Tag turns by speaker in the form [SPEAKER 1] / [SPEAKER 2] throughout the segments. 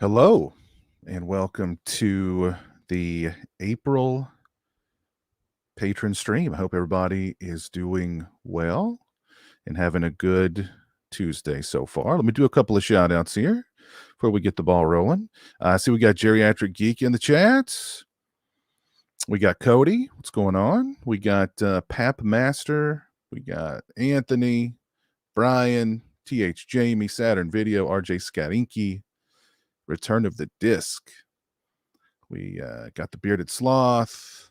[SPEAKER 1] Hello, and welcome to the April Patron stream. I hope everybody is doing well and having a good Tuesday so far. Let me do a couple of shout outs here before we get the ball rolling. I see we got Geriatric Geek in the chat. We got Cody. What's going on? We got Pap Master. We got Anthony, Brian, TH Jamie, Saturn Video, RJ Skarinky, Return of the Disc. We got the Bearded Sloth.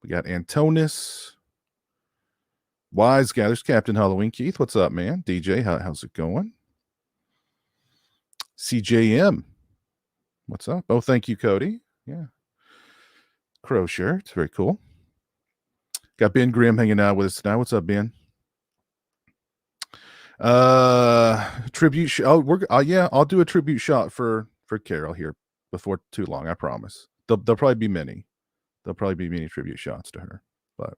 [SPEAKER 1] We got Antonis. Wise Guy. There's Captain Halloween. Keith, what's up, man? DJ, how's it going? CJM. What's up? Oh, thank you, Cody. Yeah. Crow shirt. Very cool. Got Ben Grimm hanging out with us tonight. What's up, Ben? Tribute yeah, I'll do a tribute shot for Carol here before too long. I promise. There'll probably be many tribute shots to her. But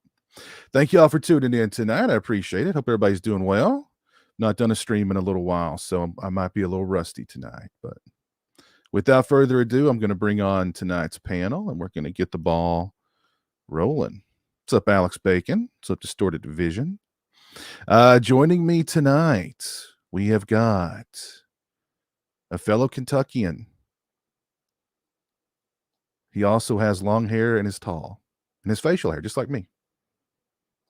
[SPEAKER 1] thank you all for tuning in tonight. I appreciate it. Hope everybody's doing well. Not done a stream in a little while, so I might be a little rusty tonight. But without further ado, I'm going to bring on tonight's panel, and we're going to get the ball rolling. What's up, Alex Bacon? What's up, Distorted Vision? Joining me tonight, we have got a fellow Kentuckian. He also has long hair and is tall, and his facial hair, just like me,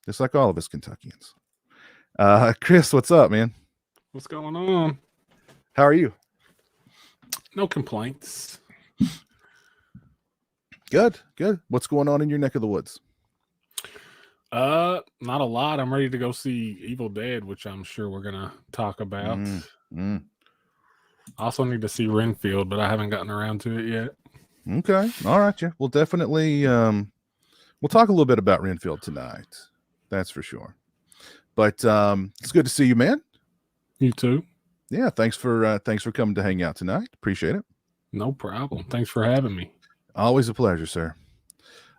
[SPEAKER 1] just like all of us Kentuckians. Chris, what's up, man?
[SPEAKER 2] What's going on?
[SPEAKER 1] How are you?
[SPEAKER 2] No complaints.
[SPEAKER 1] Good. What's going on in your neck of the woods?
[SPEAKER 2] Not a lot. I'm ready to go see Evil Dead, which I'm sure we're gonna talk about. I also need to see Renfield, but I haven't gotten around to it yet.
[SPEAKER 1] Okay. All right, yeah. We'll definitely we'll talk a little bit about Renfield tonight. That's for sure. But it's good to see you, man.
[SPEAKER 2] You too.
[SPEAKER 1] Yeah, thanks for coming to hang out tonight. Appreciate it.
[SPEAKER 2] No problem. Thanks for having me.
[SPEAKER 1] Always a pleasure, sir.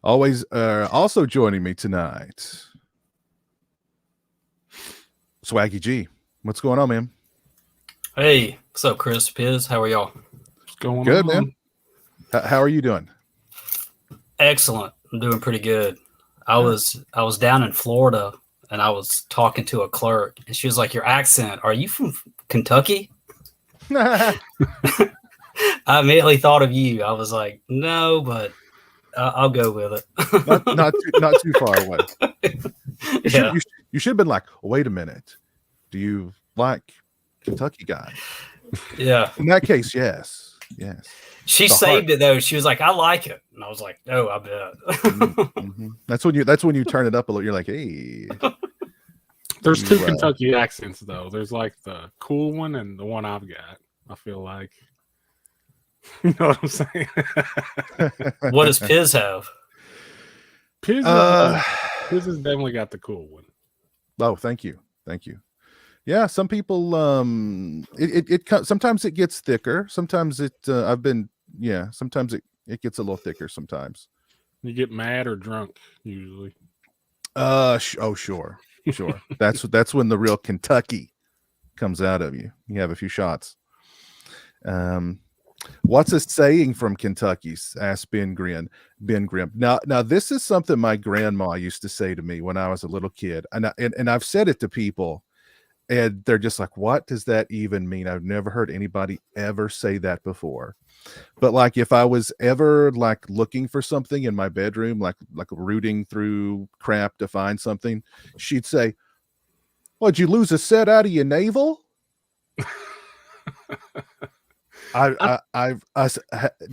[SPEAKER 1] Always also joining me tonight, Swaggy G. What's going on, man?
[SPEAKER 3] Hey, what's up, Chris? Piz, how are y'all?
[SPEAKER 2] What's going
[SPEAKER 1] good,
[SPEAKER 2] on?
[SPEAKER 1] Man. How are you doing?
[SPEAKER 3] Excellent. I'm doing pretty good. I was down in Florida and I was talking to a clerk and she was like, "Your accent, are you from Kentucky?" I immediately thought of you. I was like, "No, but I'll go with it."
[SPEAKER 1] not too far away. You should have been like, "Wait a minute. Do you like Kentucky guys?"
[SPEAKER 3] Yeah.
[SPEAKER 1] In that case, yes.
[SPEAKER 3] She saved it though. She was like, "I like it," and I was like, "Oh, I bet."
[SPEAKER 1] Mm-hmm. That's when you turn it up a little. You're like, "Hey."
[SPEAKER 2] There's two Kentucky accents though. There's like the cool one and the one I've got. I feel like, you know what I'm saying.
[SPEAKER 3] What does Piz have?
[SPEAKER 2] Piz has definitely got the cool one.
[SPEAKER 1] Oh, thank you. Yeah, some people it sometimes it gets thicker. Sometimes sometimes it gets a little thicker sometimes.
[SPEAKER 2] You get mad or drunk usually.
[SPEAKER 1] Sure. That's when the real Kentucky comes out of you. You have a few shots. What's a saying from Kentucky? Asked Ben Grimm. Now this is something my grandma used to say to me when I was a little kid, and I've said it to people, and they're just like, "What does that even mean?" I've never heard anybody ever say that before. But like, if I was ever like looking for something in my bedroom, like rooting through crap to find something, she'd say, "Well, did you lose a set out of your navel?"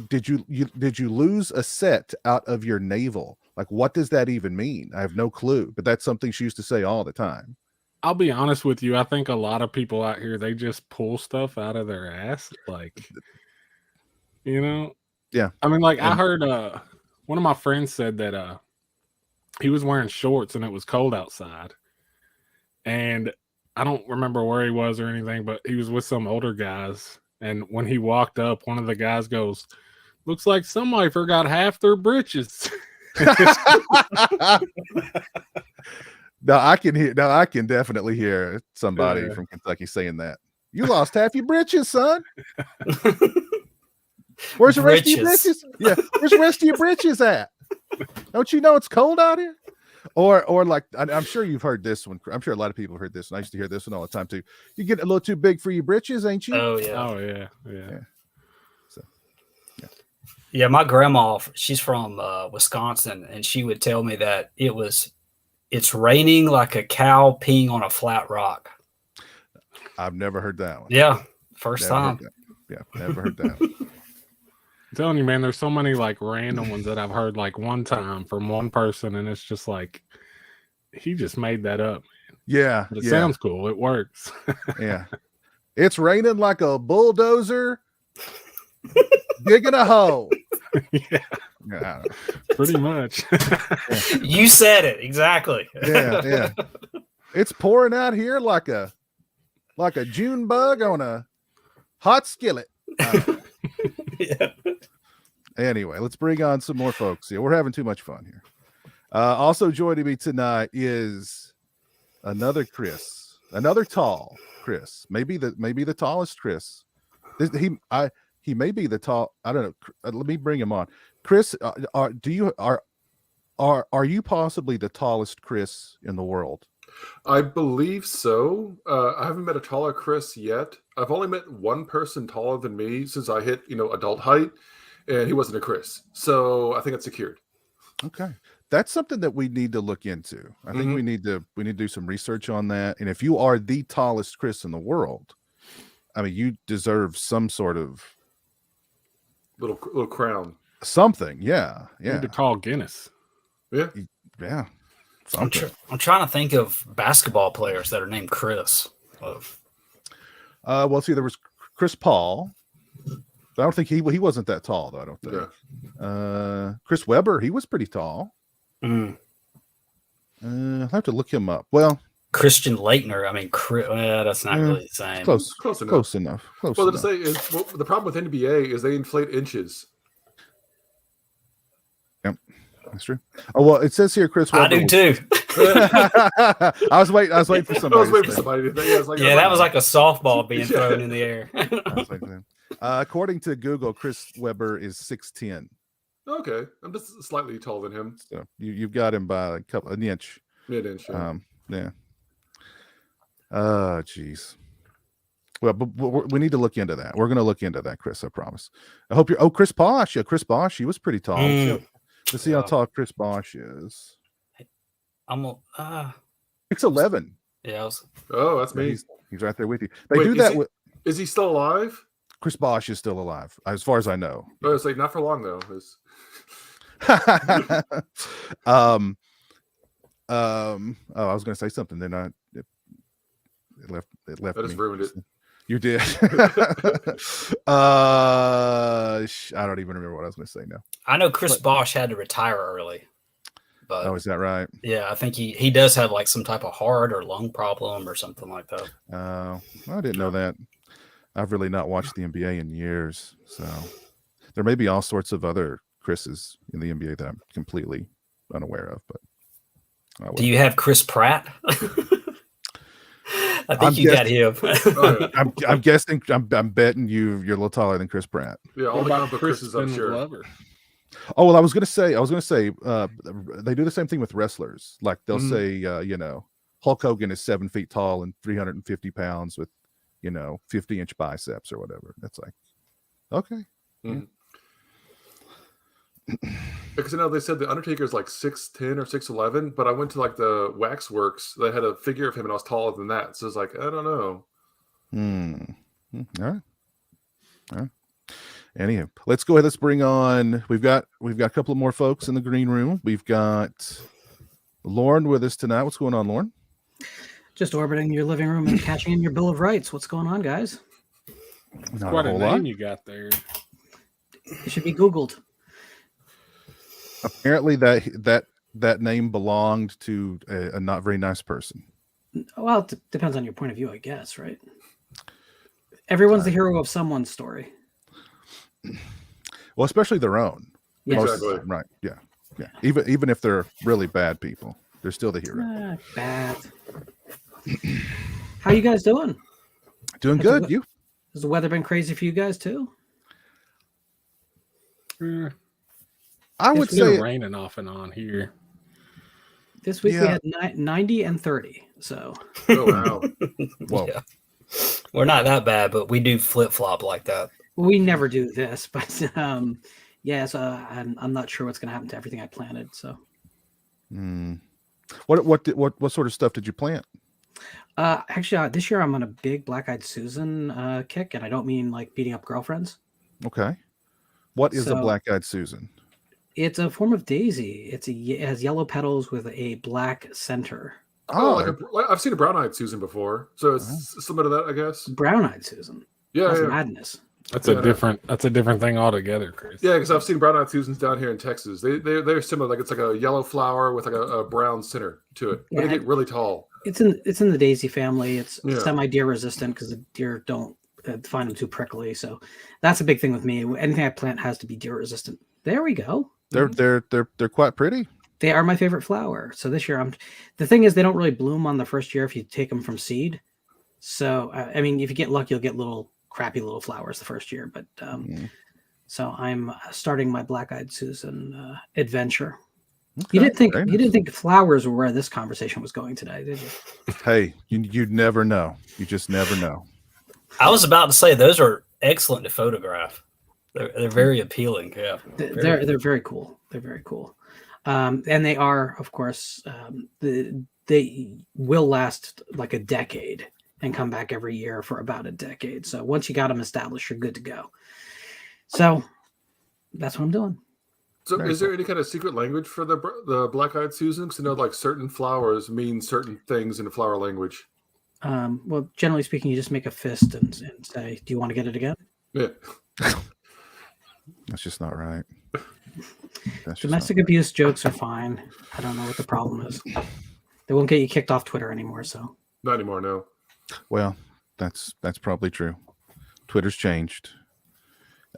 [SPEAKER 1] Did you lose a set out of your navel? Like, what does that even mean? I have no clue, but that's something she used to say all the time.
[SPEAKER 2] I'll be honest with you. I think a lot of people out here, they just pull stuff out of their ass. Like,
[SPEAKER 1] Yeah.
[SPEAKER 2] I mean, like, I heard one of my friends said that he was wearing shorts and it was cold outside. And I don't remember where he was or anything, but he was with some older guys. And when he walked up, one of the guys goes, "Looks like somebody forgot half their britches."
[SPEAKER 1] Now I can definitely hear somebody from Kentucky saying that. "You lost half your britches, son." Where's the rest of your britches? Yeah, where's the rest of your britches at? Don't you know it's cold out here? Or like, I'm sure you've heard this one. I'm sure a lot of people have heard this one. I used to hear this one all the time too. "You get a little too big for your britches, ain't you?"
[SPEAKER 3] Oh yeah.
[SPEAKER 2] Oh yeah.
[SPEAKER 1] So,
[SPEAKER 3] yeah. My grandma, she's from Wisconsin, and she would tell me that it's raining like a cow peeing on a flat rock.
[SPEAKER 1] I've never heard that one.
[SPEAKER 3] Yeah, first time.
[SPEAKER 1] Yeah, never heard that.
[SPEAKER 2] I'm telling you, man, there's so many like random ones that I've heard like one time from one person, and it's just like he just made that up.
[SPEAKER 1] Yeah,
[SPEAKER 2] but it sounds cool. It works.
[SPEAKER 1] Yeah, it's raining like a bulldozer digging a hole.
[SPEAKER 2] Yeah, pretty much.
[SPEAKER 3] You said it exactly.
[SPEAKER 1] Yeah. It's pouring out here like a June bug on a hot skillet.
[SPEAKER 3] Yeah.
[SPEAKER 1] Anyway, let's bring on some more folks here. We're having too much fun here. Also joining me tonight is another Chris, another tall Chris, maybe the tallest Chris. He may be the tall. I don't know. Let me bring him on. Chris, are you possibly the tallest Chris in the world?
[SPEAKER 4] I believe so. I haven't met a taller Chris yet. I've only met one person taller than me since I hit, adult height, and he wasn't a Chris. So I think it's secured.
[SPEAKER 1] Okay. That's something that we need to look into. I think we need to do some research on that. And if you are the tallest Chris in the world, I mean, you deserve some sort of
[SPEAKER 4] little crown.
[SPEAKER 1] Something. Yeah.
[SPEAKER 2] You need to call Guinness.
[SPEAKER 4] Yeah.
[SPEAKER 1] Yeah.
[SPEAKER 3] I'm trying to think of basketball players that are named Chris.
[SPEAKER 1] Well, see, there was Chris Paul. I don't think he wasn't that tall, though. I don't think. Yeah. Chris Webber, he was pretty tall. I'll have to look him up. Well,
[SPEAKER 3] Christian Laettner. I mean, that's not really the same.
[SPEAKER 1] Close enough.
[SPEAKER 4] Well, to say is the problem with NBA is they inflate inches.
[SPEAKER 1] Yep, that's true. Oh well, it says here Chris Webber.
[SPEAKER 3] I do too.
[SPEAKER 1] I was waiting for somebody.
[SPEAKER 3] That was like a softball being thrown in the air.
[SPEAKER 1] According to Google, Chris Webber is 6'10".
[SPEAKER 4] Okay, I'm just slightly taller than him.
[SPEAKER 1] So you've got him by an inch.
[SPEAKER 4] Mid-inch.
[SPEAKER 1] Yeah. Geez. Well, but we need to look into that. We're going to look into that, Chris. I promise. I hope you're. Oh, Chris Bosch. Yeah, Chris Bosch. He was pretty tall. Let's see how tall Chris Bosch is.
[SPEAKER 3] I'm
[SPEAKER 1] 6'11".
[SPEAKER 3] Yeah.
[SPEAKER 4] Oh, that's me.
[SPEAKER 1] He's right there with you. They do that with.
[SPEAKER 4] Is he still alive?
[SPEAKER 1] Chris Bosch is still alive, as far as I know.
[SPEAKER 4] Oh, it's like not for long though.
[SPEAKER 1] I was going to say something. Then it left.
[SPEAKER 4] I just ruined it.
[SPEAKER 1] You did. I don't even remember what I was going to say now.
[SPEAKER 3] I know Chris Bosch had to retire early. But,
[SPEAKER 1] is that right?
[SPEAKER 3] Yeah, I think he does have like some type of heart or lung problem or something like that.
[SPEAKER 1] I didn't know that. I've really not watched the NBA in years, so there may be all sorts of other Chris's in the NBA that I'm completely unaware of. But
[SPEAKER 3] do you have Chris Pratt? I think you got him.
[SPEAKER 4] Oh, yeah.
[SPEAKER 1] I'm guessing. I'm betting you're a little taller than Chris Pratt.
[SPEAKER 4] Yeah, all
[SPEAKER 2] What
[SPEAKER 4] the
[SPEAKER 2] about
[SPEAKER 4] comic book Chris's, I'm
[SPEAKER 2] Crispin
[SPEAKER 4] sure.
[SPEAKER 2] Glover?
[SPEAKER 1] Oh well, I was gonna say. They do the same thing with wrestlers. Like they'll say, Hulk Hogan is 7 feet tall and 350 pounds with, 50-inch biceps or whatever. That's like, okay.
[SPEAKER 4] Mm-hmm. Because they said the Undertaker is like 6'10" or 6'11", but I went to like the Waxworks. They had a figure of him, and I was taller than that. So it's like, I don't know.
[SPEAKER 1] All right. Anyhow, let's go ahead. Let's bring on. We've got a couple of more folks in the green room. We've got Lauren with us tonight. What's going on, Lauren?
[SPEAKER 5] Just orbiting your living room and cashing in your Bill of Rights. What's going on, guys?
[SPEAKER 1] Not
[SPEAKER 2] What
[SPEAKER 1] a
[SPEAKER 2] a
[SPEAKER 1] whole
[SPEAKER 2] name
[SPEAKER 1] lot.
[SPEAKER 2] you got there.
[SPEAKER 5] It should be Googled.
[SPEAKER 1] Apparently, that name belonged to a not very nice person.
[SPEAKER 5] Well, it depends on your point of view, I guess, right? Everyone's the hero of someone's story.
[SPEAKER 1] Well, especially their own.
[SPEAKER 5] Yes.
[SPEAKER 1] Most of the time, right? Yeah. Even if they're really bad people, they're still the hero.
[SPEAKER 5] Bad. How you guys doing?
[SPEAKER 1] Doing good. You?
[SPEAKER 5] Has the weather been crazy for you guys too?
[SPEAKER 1] I would
[SPEAKER 2] It's
[SPEAKER 1] say
[SPEAKER 2] been raining off and on here.
[SPEAKER 5] This week we had 90 and 30. So.
[SPEAKER 4] Oh wow.
[SPEAKER 1] Whoa.
[SPEAKER 3] Yeah. We're not that bad, but we do flip flop like that.
[SPEAKER 5] We never do this, but I'm not sure what's going to happen to everything I planted. So.
[SPEAKER 1] What sort of stuff did you plant?
[SPEAKER 5] Actually, this year I'm on a big Black-Eyed Susan kick, and I don't mean like beating up girlfriends.
[SPEAKER 1] Okay. What is a Black-Eyed Susan?
[SPEAKER 5] It's a form of daisy. It has yellow petals with a black center.
[SPEAKER 4] I've seen a brown-eyed Susan before, so it's similar to that, I guess.
[SPEAKER 5] Brown-eyed Susan. That's madness.
[SPEAKER 2] That's a different thing altogether, Chris.
[SPEAKER 4] Yeah, because I've seen brown-eyed Susans down here in Texas. They're similar. Like it's like a yellow flower with like a brown center to it. But they get really tall.
[SPEAKER 5] It's in the daisy family. It's semi-deer resistant because the deer don't find them too prickly. So that's a big thing with me. Anything I plant has to be deer resistant. There we go.
[SPEAKER 1] They're quite pretty.
[SPEAKER 5] They are my favorite flower. So this year the thing is they don't really bloom on the first year if you take them from seed. So I mean, if you get lucky, you'll get crappy little flowers the first year. But so I'm starting my Black-Eyed Susan adventure. Okay, you didn't think flowers were where this conversation was going today, did you?
[SPEAKER 1] Hey, you'd never know. You just never know.
[SPEAKER 3] I was about to say those are excellent to photograph. They're very appealing. Yeah,
[SPEAKER 5] they're very cool. They're very cool, and they are, of course, they will last like a decade and come back every year for about a decade. So once you got them established, you're good to go. So that's what I'm doing.
[SPEAKER 4] So is there any kind of secret language for the Black-Eyed Susan? Because like certain flowers mean certain things in the flower language.
[SPEAKER 5] Well, generally speaking, you just make a fist and say, "Do you want to get it again?"
[SPEAKER 4] Yeah.
[SPEAKER 1] That's just not right.
[SPEAKER 5] Domestic abuse jokes are fine. I don't know what the problem is. They won't get you kicked off Twitter anymore. So
[SPEAKER 4] not anymore, no.
[SPEAKER 1] Well, that's probably true. Twitter's changed.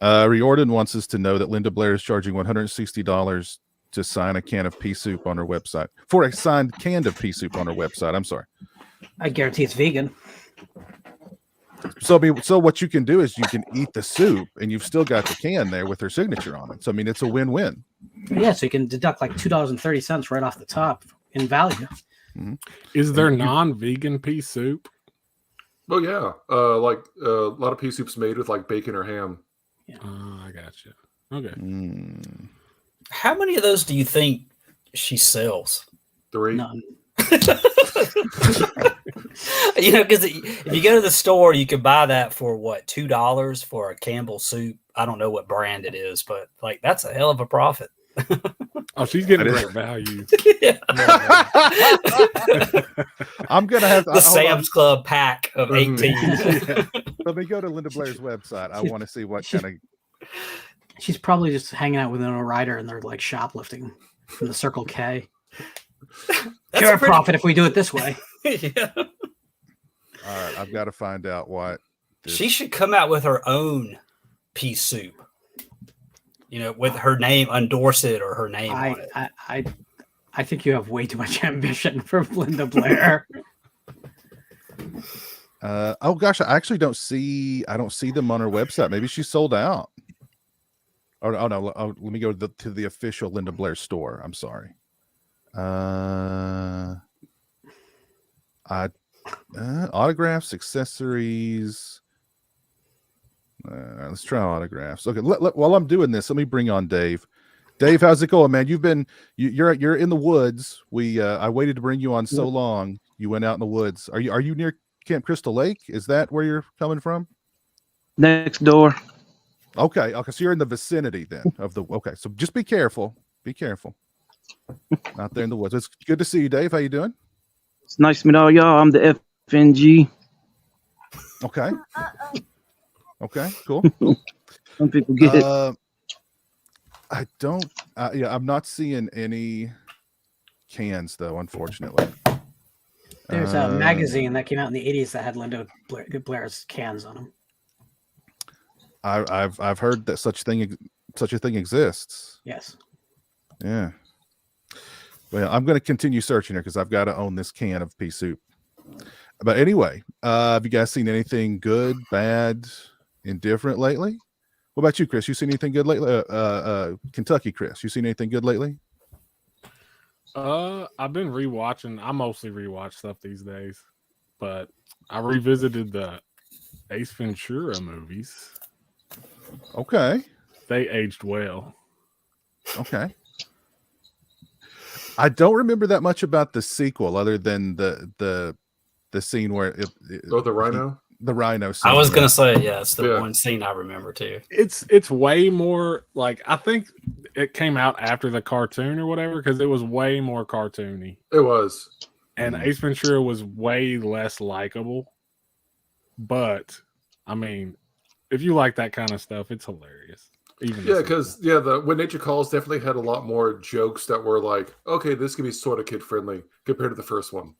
[SPEAKER 1] Riordan wants us to know that Linda Blair is charging $160 to sign a can of pea soup on her website. For a signed can of pea soup on her website. I'm sorry.
[SPEAKER 5] I guarantee it's vegan.
[SPEAKER 1] So what you can do is you can eat the soup and you've still got the can there with her signature on it. So I mean, it's a win-win.
[SPEAKER 5] Yeah, so you can deduct like $2.30 right off the top in value.
[SPEAKER 1] Mm-hmm.
[SPEAKER 2] Is there non-vegan pea soup?
[SPEAKER 4] Oh yeah, like a lot of pea soup's made with like bacon or ham.
[SPEAKER 5] Yeah.
[SPEAKER 2] I got you. Okay.
[SPEAKER 3] How many of those do you think she sells?
[SPEAKER 4] 3.
[SPEAKER 5] None.
[SPEAKER 3] Because if you go to the store, you could buy that for what, $2 for a Campbell soup. I don't know what brand it is, but like that's a hell of a profit.
[SPEAKER 2] Oh, she's getting great value.
[SPEAKER 1] I'm gonna have to,
[SPEAKER 3] the Sam's Club pack of 18.
[SPEAKER 1] Let me go to Linda Blair's website. I want to see what kind of.
[SPEAKER 5] She's probably just hanging out with a rider and they're like shoplifting from the Circle K. Pure profit if we do it this way.
[SPEAKER 3] Yeah.
[SPEAKER 1] All right, I've got to find out what.
[SPEAKER 3] She should come out with her own pea soup. With her name, endorse it or her name on it.
[SPEAKER 5] I think you have way too much ambition for Linda Blair.
[SPEAKER 1] Oh gosh, I actually don't see them on her website. Maybe she sold out. Oh no, let me go to the official Linda Blair store. I'm sorry. Autographs, accessories. Let's try autographs. Okay, while I'm doing this, let me bring on Dave. Dave, how's it going, man? You're in the woods. I waited to bring you on so long. You went out in the woods. Are you near Camp Crystal Lake? Is that where you're coming from?
[SPEAKER 6] Next door.
[SPEAKER 1] Okay. So you're in the vicinity then of the. Okay, so just be careful. Be careful. Out there in the woods. It's good to see you, Dave. How you doing?
[SPEAKER 6] It's nice to meet all y'all. I'm the FNG.
[SPEAKER 1] Okay. Okay. Cool.
[SPEAKER 6] Some people get it.
[SPEAKER 1] I don't. I'm not seeing any cans though, unfortunately.
[SPEAKER 5] There's a magazine that came out in the 80s that had Linda Blair's cans on them.
[SPEAKER 1] I've heard that such a thing exists.
[SPEAKER 5] Yes.
[SPEAKER 1] Yeah. Well, I'm going to continue searching here because I've got to own this can of pea soup. But anyway, have you guys seen anything good, bad, indifferent lately? What about you, Chris? You seen anything good lately? Kentucky, Chris, you seen anything good lately?
[SPEAKER 2] I've been rewatching. I mostly rewatch stuff these days, but I revisited the Ace Ventura movies.
[SPEAKER 1] Okay.
[SPEAKER 2] They aged well.
[SPEAKER 1] Okay. I don't remember that much about the sequel, other than the scene where
[SPEAKER 4] the rhino.
[SPEAKER 1] The rhino scene.
[SPEAKER 3] I was gonna say, it's the one scene I remember too.
[SPEAKER 2] It's way more like, I think it came out after the cartoon or whatever, because it was way more cartoony.
[SPEAKER 4] It was.
[SPEAKER 2] And Ace Ventura was way less likable. But I mean, if you like that kind of stuff, it's hilarious.
[SPEAKER 4] Because When Nature Calls definitely had a lot more jokes that were like, okay, this can be sort of kid friendly compared to the first one.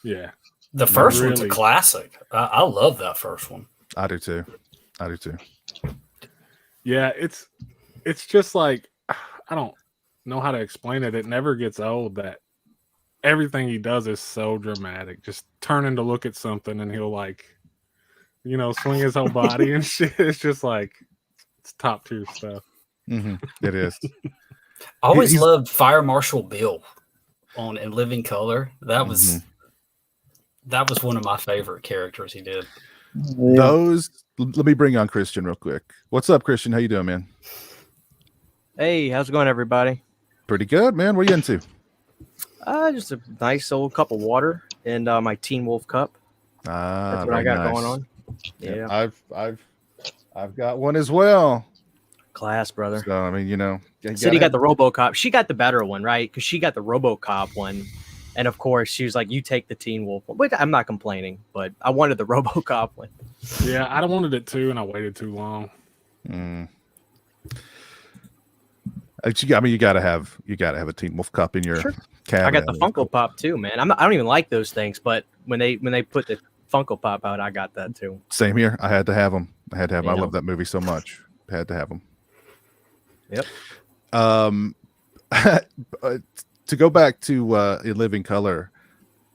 [SPEAKER 2] Yeah.
[SPEAKER 3] The first one's a classic. I love that first one.
[SPEAKER 1] I do too.
[SPEAKER 2] Yeah, it's just like, I don't know how to explain it. It never gets old that everything he does is so dramatic. Just turning to look at something and he'll swing his whole body and shit. It's just like, it's top tier stuff.
[SPEAKER 1] Mm-hmm. It is.
[SPEAKER 3] I always loved Fire Marshal Bill in Living Color. That was one of my favorite characters he did.
[SPEAKER 1] Let me bring on Christian real quick. What's up, Christian? How you doing, man?
[SPEAKER 7] Hey, how's it going, everybody?
[SPEAKER 1] Pretty good, man. What are you into?
[SPEAKER 7] Just a nice old cup of water and my Teen Wolf cup. That's what I got going on.
[SPEAKER 1] Yeah. I've got one as well.
[SPEAKER 7] Class, brother.
[SPEAKER 1] So I mean,
[SPEAKER 7] City got the RoboCop. She got the better one, right? Because she got the RoboCop one, and of course she was like, "You take the Teen Wolf one." But I'm not complaining, but I wanted the RoboCop one.
[SPEAKER 2] Yeah, I wanted it too, and I waited too long.
[SPEAKER 1] I mean, you gotta have a Teen Wolf cup in your cabinet.
[SPEAKER 7] I got the Funko Pop too, man. I don't even like those things, but when they put the Funko Pop out, I got that too.
[SPEAKER 1] Same here. I had to have them. I love that movie so much. Had to have them.
[SPEAKER 7] Yep.
[SPEAKER 1] To go back to In Living Color,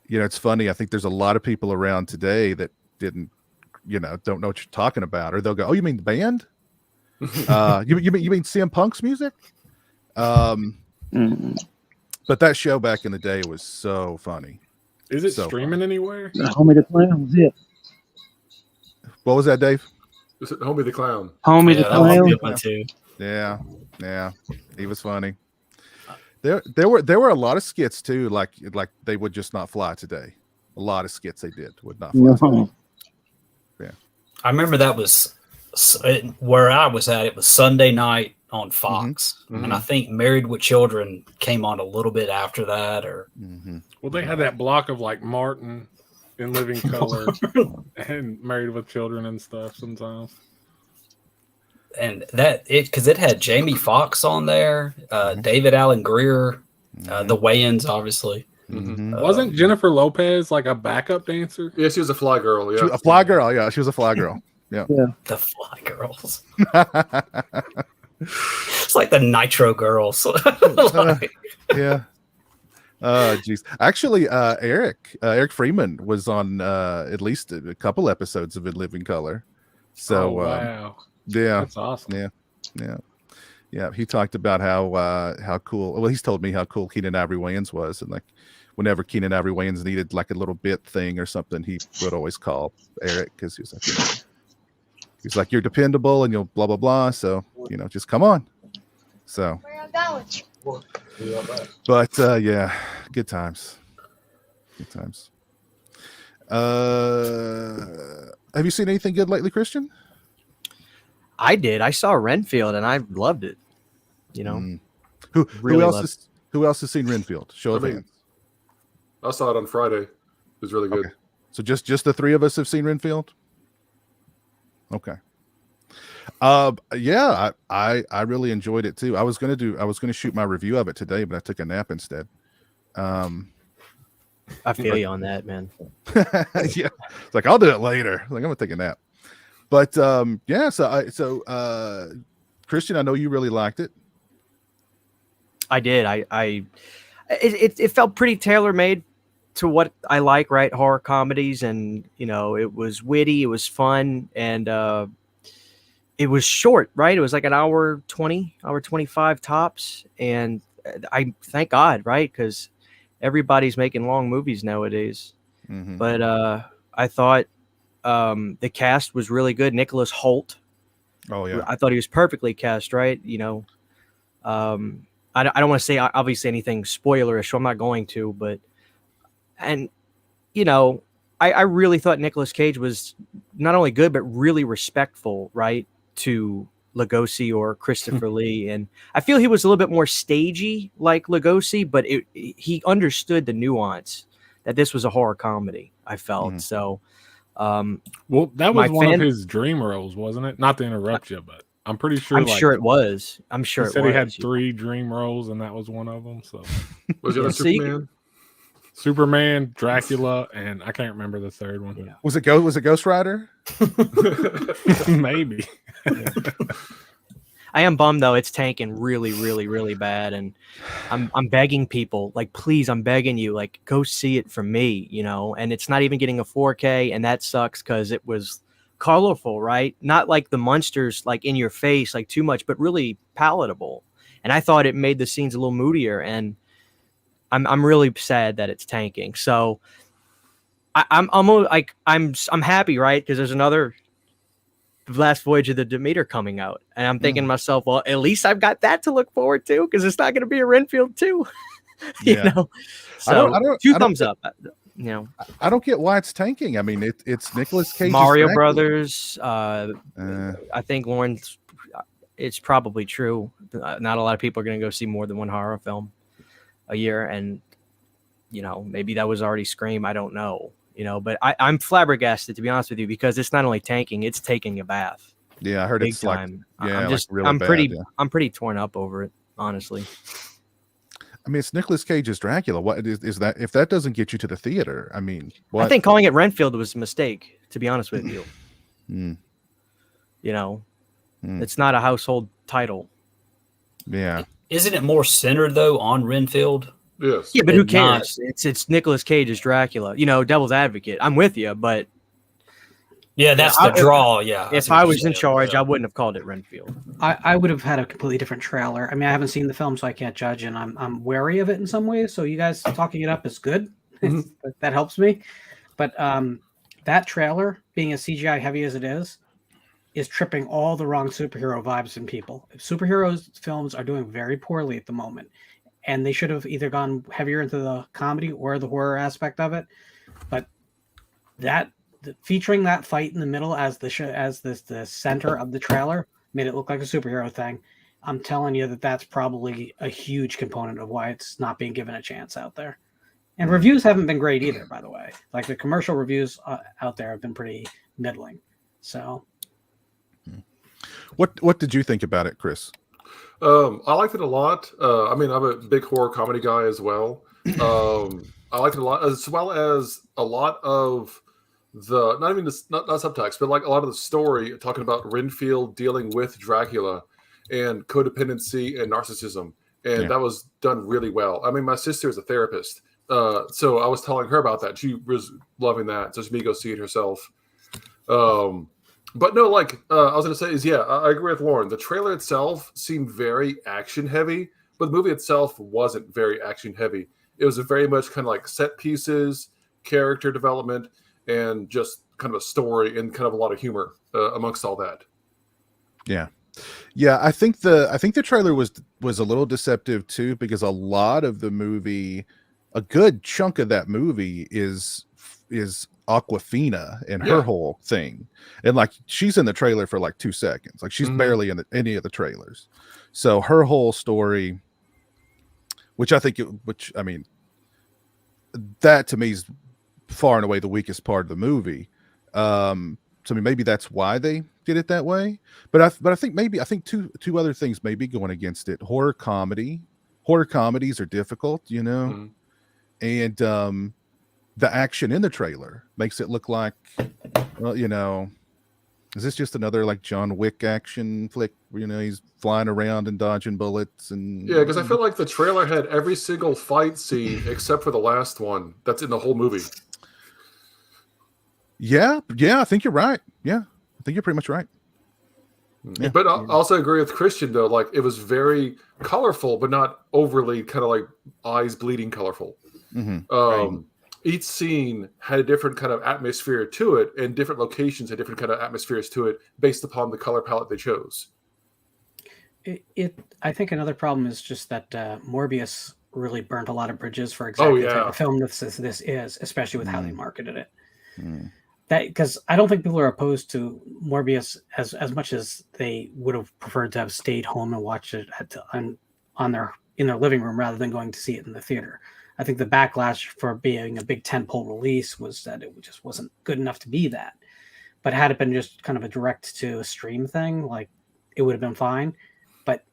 [SPEAKER 1] it's funny. I think there's a lot of people around today that don't know what you're talking about, or they'll go, "Oh, you mean the band? You mean CM Punk's music?" But that show back in the day was so funny.
[SPEAKER 2] Is it streaming anywhere?
[SPEAKER 6] Homie the Clown was it.
[SPEAKER 1] What was that, Dave?
[SPEAKER 4] Is it Homie the Clown?
[SPEAKER 6] Homie the Clown.
[SPEAKER 3] One too.
[SPEAKER 1] Yeah, he was funny. There were a lot of skits too, like they would just not fly today. A lot of skits they did would not fly today. Yeah,
[SPEAKER 3] I remember that was where I was at. It was Sunday night on Fox, and I think Married with Children came on a little bit after that. Or
[SPEAKER 2] well, they had that block of like Martin in Living Color and Married with Children and stuff sometimes.
[SPEAKER 3] And because it had Jamie Foxx on there, David Allen Greer, the Wayans, obviously.
[SPEAKER 2] Wasn't Jennifer Lopez like a backup dancer?
[SPEAKER 4] Yeah, she was a fly girl. Yeah,
[SPEAKER 1] a fly girl. Yeah, she was a fly girl. Yeah,
[SPEAKER 3] the Fly Girls. It's like the Nitro Girls.
[SPEAKER 1] Yeah. Geez. Actually, Eric Freeman was on at least a couple episodes of In Living Color. So,
[SPEAKER 2] wow.
[SPEAKER 1] Yeah,
[SPEAKER 2] That's awesome.
[SPEAKER 1] Yeah. He talked about how cool. Well, he's told me how cool Keenan Ivory Wayans was, and like whenever Keenan Ivory Wayans needed like a little bit thing or something, he would always call Eric because he was like, he's like, you're dependable and you'll blah blah blah. So just come on. So, but yeah, good times. Good times. Have you seen anything good lately, Christian?
[SPEAKER 7] I did. I saw Renfield and I loved it.
[SPEAKER 1] Who
[SPEAKER 7] Really
[SPEAKER 1] else has seen Renfield? Show of hands.
[SPEAKER 4] I saw it on Friday. It was really good.
[SPEAKER 1] Okay. So just the three of us have seen Renfield? Okay. Yeah, I really enjoyed it too. I was gonna shoot my review of it today, but I took a nap instead.
[SPEAKER 7] I feel you on that, man.
[SPEAKER 1] Yeah, it's like I'll do it later. Like I'm gonna take a nap. But yeah, so Christian, I know you really liked it.
[SPEAKER 7] I did. It felt pretty tailor-made to what I like, right? Horror comedies, and it was witty, it was fun, and it was short, right? It was like an hour 20, hour 25 tops, and I thank God, right? Because everybody's making long movies nowadays.
[SPEAKER 1] Mm-hmm.
[SPEAKER 7] But I thought the cast was really good. Nicholas Hoult.
[SPEAKER 1] Oh yeah,
[SPEAKER 7] I thought he was perfectly cast, right? I don't want to say obviously anything spoilerish, so I'm not going to. But I really thought Nicolas Cage was not only good but really respectful, right, to Lugosi or Christopher Lee, and I feel he was a little bit more stagey like Lugosi, but he understood the nuance that this was a horror comedy. I felt so.
[SPEAKER 2] Well, that was one of his dream roles, wasn't it? Not to interrupt you, but I'm pretty sure.
[SPEAKER 7] I'm sure it was. I'm sure
[SPEAKER 2] he said he had 3 dream roles, and that was one of them. So
[SPEAKER 4] was it Superman?
[SPEAKER 2] Superman, Dracula, and I can't remember the third one.
[SPEAKER 1] Yeah. Was it Ghost Rider?
[SPEAKER 2] Maybe.
[SPEAKER 7] I am bummed though. It's tanking really, really, really bad, and I'm begging people, like, please, I'm begging you, like, go see it for me, And it's not even getting a 4K, and that sucks because it was colorful, right? Not like the monsters, like in your face, like too much, but really palatable. And I thought it made the scenes a little moodier, and I'm really sad that it's tanking. So I'm almost like I'm happy, right? Because there's another Last Voyage of the Demeter coming out, and I'm thinking to myself, well, at least I've got that to look forward to, because it's not going to be a Renfield 2. So I don't, 2 thumbs up.
[SPEAKER 1] I don't get why it's tanking. I mean, it's Nicolas Cage.
[SPEAKER 7] Mario Brothers. I think Lawrence. It's probably true. Not a lot of people are going to go see more than one horror film a year, and maybe that was already Scream. I don't know. But I'm flabbergasted, to be honest with you, because it's not only tanking, it's taking a bath.
[SPEAKER 1] Yeah, I heard
[SPEAKER 7] big
[SPEAKER 1] it's
[SPEAKER 7] time.
[SPEAKER 1] I'm really
[SPEAKER 7] I'm pretty torn up over it, honestly.
[SPEAKER 1] I mean, it's Nicolas Cage's Dracula. What is that? If that doesn't get you to the theater, I mean, what?
[SPEAKER 7] I think calling it Renfield was a mistake, to be honest with you. It's not a household title.
[SPEAKER 1] Yeah.
[SPEAKER 3] Isn't it more centered though on Renfield?
[SPEAKER 4] Yes.
[SPEAKER 7] Yeah, but who cares? It's Nicolas Cage's Dracula. Devil's advocate. I'm with you, but
[SPEAKER 3] yeah, that's the draw. Yeah.
[SPEAKER 7] If I was in charge, I wouldn't have called it Renfield.
[SPEAKER 5] I would have had a completely different trailer. I mean, I haven't seen the film, so I can't judge, and I'm wary of it in some ways. So you guys talking it up is good. That helps me. But that trailer, being as CGI heavy as it is tripping all the wrong superhero vibes in people. Superheroes films are doing very poorly at the moment, and they should have either gone heavier into the comedy or the horror aspect of it. But featuring that fight in the middle as the center of the trailer made it look like a superhero thing. I'm telling you that's probably a huge component of why it's not being given a chance out there. And reviews haven't been great either, by the way. Like the commercial reviews out there have been pretty middling. So,
[SPEAKER 1] what did you think about it, Chris?
[SPEAKER 4] I liked it a lot. I mean, I'm a big horror comedy guy as well. I liked it a lot, as well as a lot of the not subtext, but like a lot of the story talking about Renfield dealing with Dracula and codependency and narcissism. and that was done really well. I mean, my sister is a therapist, so I was telling her about that. She was loving that, so she may go see it herself. But no, like I was going to say is, I agree with Lauren. The trailer itself seemed very action heavy, but the movie itself wasn't very action heavy. It was a very much kind of like set pieces, character development, and just kind of a story and kind of a lot of humor amongst all that.
[SPEAKER 1] Yeah, I think the trailer was a little deceptive too, because a lot of the movie, a good chunk of that movie is Aquafina and her whole thing, and like she's in the trailer for like 2 seconds, like she's barely in any of the trailers. So her whole story, which I mean, that to me is far and away the weakest part of the movie. So I mean, maybe that's why they did it that way. But I think two other things may be going against it. Horror comedies are difficult, you know, and the action in the trailer makes it look like, well, you know, is this just another like John Wick action flick? You know, he's flying around and dodging bullets and
[SPEAKER 4] because I feel like the trailer had every single fight scene except for the last one that's in the whole movie.
[SPEAKER 1] Yeah, I think you're right. Yeah, I think you're pretty much right. Yeah.
[SPEAKER 4] But I also agree with Christian though. Like it was very colorful, but not overly kind of like eyes bleeding colorful. Each scene had a different kind of atmosphere to it, and different locations had different kind of atmospheres to it based upon the color palette they chose.
[SPEAKER 5] I think another problem is just that Morbius really burnt a lot of bridges for exactly the type of film this is, especially with how they marketed it. That because I don't think people are opposed to Morbius as much as they would have preferred to have stayed home and watched it in their living room rather than going to see it in the theater. I think the backlash for being a big tentpole release was that it just wasn't good enough to be that. But had it been just kind of a direct to stream thing, like it would have been fine. But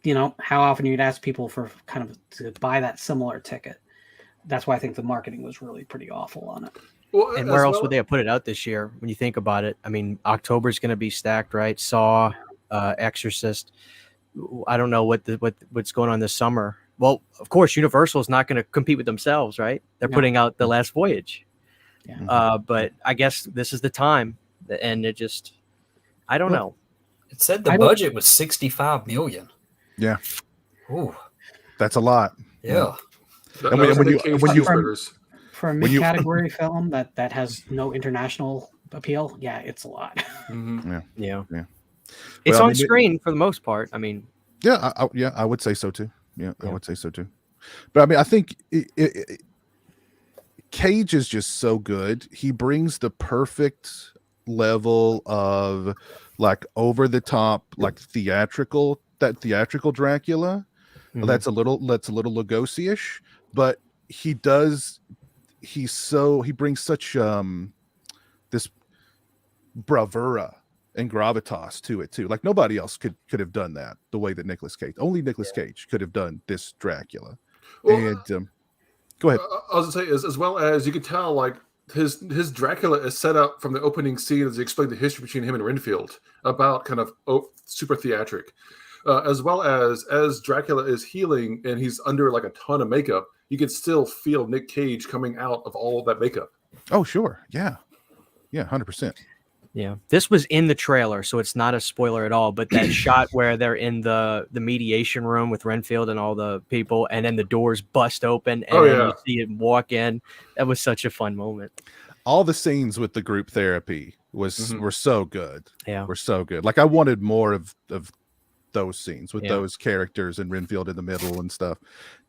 [SPEAKER 5] you know, how often you'd ask people for kind of to buy that similar ticket. That's why I think the marketing was really pretty awful on it.
[SPEAKER 7] Well, and where else would they have put it out this year when you think about it? I mean, October's going to be stacked, right? Saw, Exorcist. I don't know what's going on this summer. Well, of course, Universal is not going to compete with themselves, right? They're putting out The Last Voyage. Yeah. But I guess this is the time, and it just, I don't know.
[SPEAKER 3] It said the budget was $65 million.
[SPEAKER 1] Yeah.
[SPEAKER 3] Ooh.
[SPEAKER 1] That's a lot.
[SPEAKER 3] Yeah.
[SPEAKER 5] For a mid-category film that has no international appeal, it's a lot.
[SPEAKER 7] Yeah. It's on screen for the most part. I mean,
[SPEAKER 1] I would say so too. I would say so too. But I mean, I think Cage is just so good. He brings the perfect level of like over the top, like theatrical Dracula. That's a little Lugosi-ish, but he brings such this bravura and gravitas to it too. Like nobody else could have done that the way that Nicolas Cage. Only Nicolas Cage could have done this Dracula. Well, and go ahead.
[SPEAKER 4] I was gonna say as well as you could tell, like his Dracula is set up from the opening scene as he explained the history between him and Renfield about kind of super theatric, as well as Dracula is healing and he's under like a ton of makeup. You can still feel Nick Cage coming out of all of that makeup.
[SPEAKER 1] Oh, sure. Yeah. 100%.
[SPEAKER 7] Yeah. This was in the trailer, so it's not a spoiler at all. But that shot where they're in the mediation room with Renfield and all the people, and then the doors bust open and then you see him walk in. That was such a fun moment.
[SPEAKER 1] All the scenes with the group therapy were so good.
[SPEAKER 7] Yeah.
[SPEAKER 1] Were so good. Like I wanted more of those scenes with those characters and Renfield in the middle and stuff.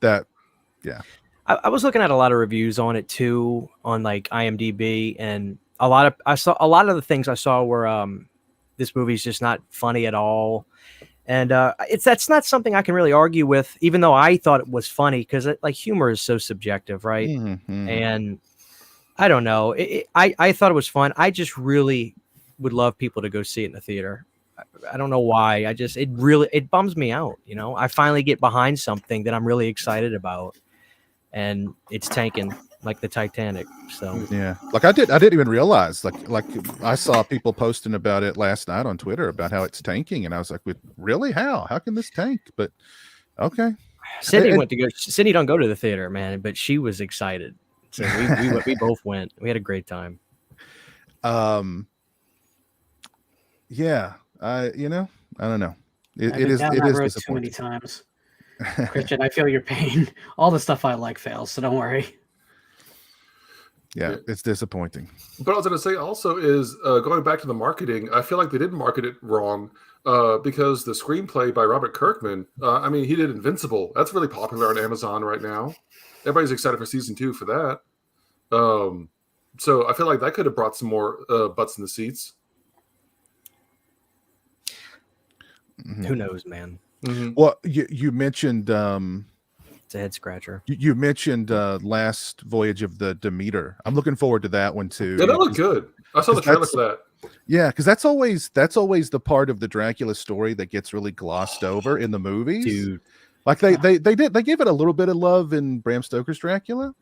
[SPEAKER 7] I was looking at a lot of reviews on it too, on like IMDb, and a lot of the things I saw were this movie's just not funny at all, and that's not something I can really argue with, even though I thought it was funny, because like humor is so subjective, right? And I don't know, I thought it was fun. I just really would love people to go see it in the theater. I don't know why. It bums me out. You know, I finally get behind something that I'm really excited about, and it's tanking like the Titanic. So
[SPEAKER 1] like I didn't even realize. Like I saw people posting about it last night on Twitter about how it's tanking, and I was like, "Really? How can this tank?" But okay,
[SPEAKER 7] Sydney don't go to the theater, man, but she was excited. So we both went. We had a great time.
[SPEAKER 1] Yeah, I don't know. It is
[SPEAKER 5] too
[SPEAKER 1] disappointing.
[SPEAKER 5] many times. Christian, I feel your pain. All the stuff I like fails, so don't worry.
[SPEAKER 1] Yeah, it's disappointing.
[SPEAKER 4] But I was going to say also is going back to the marketing, I feel like they did market it wrong because the screenplay by Robert Kirkman, I mean, he did Invincible. That's really popular on Amazon right now. Everybody's excited for season 2 for that. So I feel like that could have brought some more butts in the seats.
[SPEAKER 7] Who knows, man?
[SPEAKER 4] Mm-hmm.
[SPEAKER 1] Well, you mentioned
[SPEAKER 7] it's a head scratcher.
[SPEAKER 1] You mentioned Last Voyage of the Demeter. I'm looking forward to that one too.
[SPEAKER 4] Yeah, that looked good. I saw the trailer for that.
[SPEAKER 1] Yeah, because that's always the part of the Dracula story that gets really glossed over in the movies.
[SPEAKER 7] Dude.
[SPEAKER 1] Like they gave it a little bit of love in Bram Stoker's Dracula,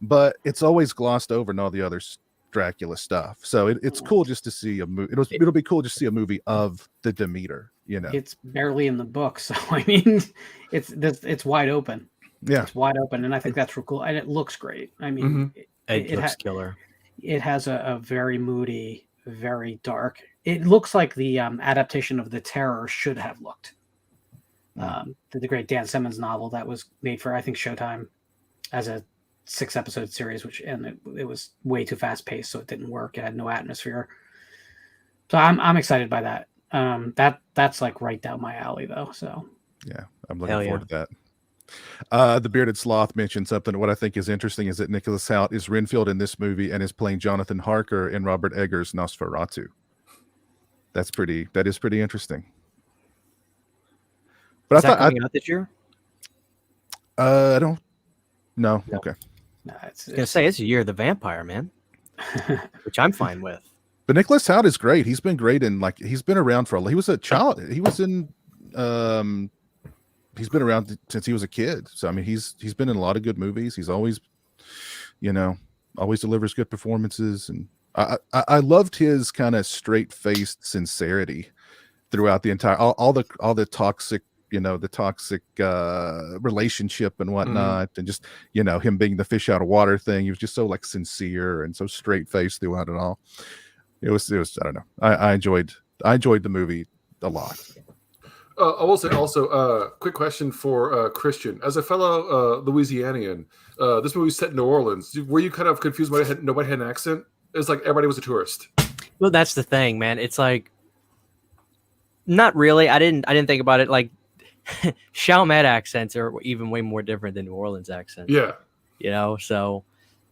[SPEAKER 1] but it's always glossed over in all the other Dracula stuff. So it's cool just to see a movie. It'll be cool just to see a movie of the Demeter.
[SPEAKER 5] It's barely in the book, so I mean, it's wide open.
[SPEAKER 1] Yeah,
[SPEAKER 5] it's wide open, and I think that's real cool, and it looks great. I mean,
[SPEAKER 7] it looks killer.
[SPEAKER 5] It has a very moody, very dark. It looks like the adaptation of The Terror should have looked. The great Dan Simmons novel that was made for, I think, Showtime as a 6-episode series, it was way too fast paced, so it didn't work. It had no atmosphere. So I'm excited by that. That's like right down my alley, though. So
[SPEAKER 1] yeah, I'm looking forward to that. The Bearded Sloth mentioned something. What I think is interesting is that Nicholas Hoult is Renfield in this movie and is playing Jonathan Harker in Robert Eggers' Nosferatu. That is pretty interesting. But
[SPEAKER 7] is that coming out this year?
[SPEAKER 1] I don't know.
[SPEAKER 7] No.
[SPEAKER 1] Okay.
[SPEAKER 5] No,
[SPEAKER 7] I was gonna say it's a year of the vampire, man, which I'm fine with.
[SPEAKER 1] But Nicholas Hoult is great. He's been great he's been around he was a child. He was in he's been around since he was a kid. So I mean he's been in a lot of good movies. He's always delivers good performances, and I loved his kind of straight-faced sincerity throughout the entire all the toxic relationship and whatnot, and just him being the fish out of water thing. He was just so sincere and so straight-faced throughout it all. It was I don't know. I enjoyed the movie a lot.
[SPEAKER 4] I will say also, quick question for Christian. As a fellow Louisianian, this movie's set in New Orleans. Were you kind of confused why nobody had an accent? It's like everybody was a tourist.
[SPEAKER 7] Well, that's the thing, man. It's like, not really. I didn't think about it. Like, Chalmette accents are even way more different than New Orleans accents.
[SPEAKER 4] Yeah.
[SPEAKER 7] So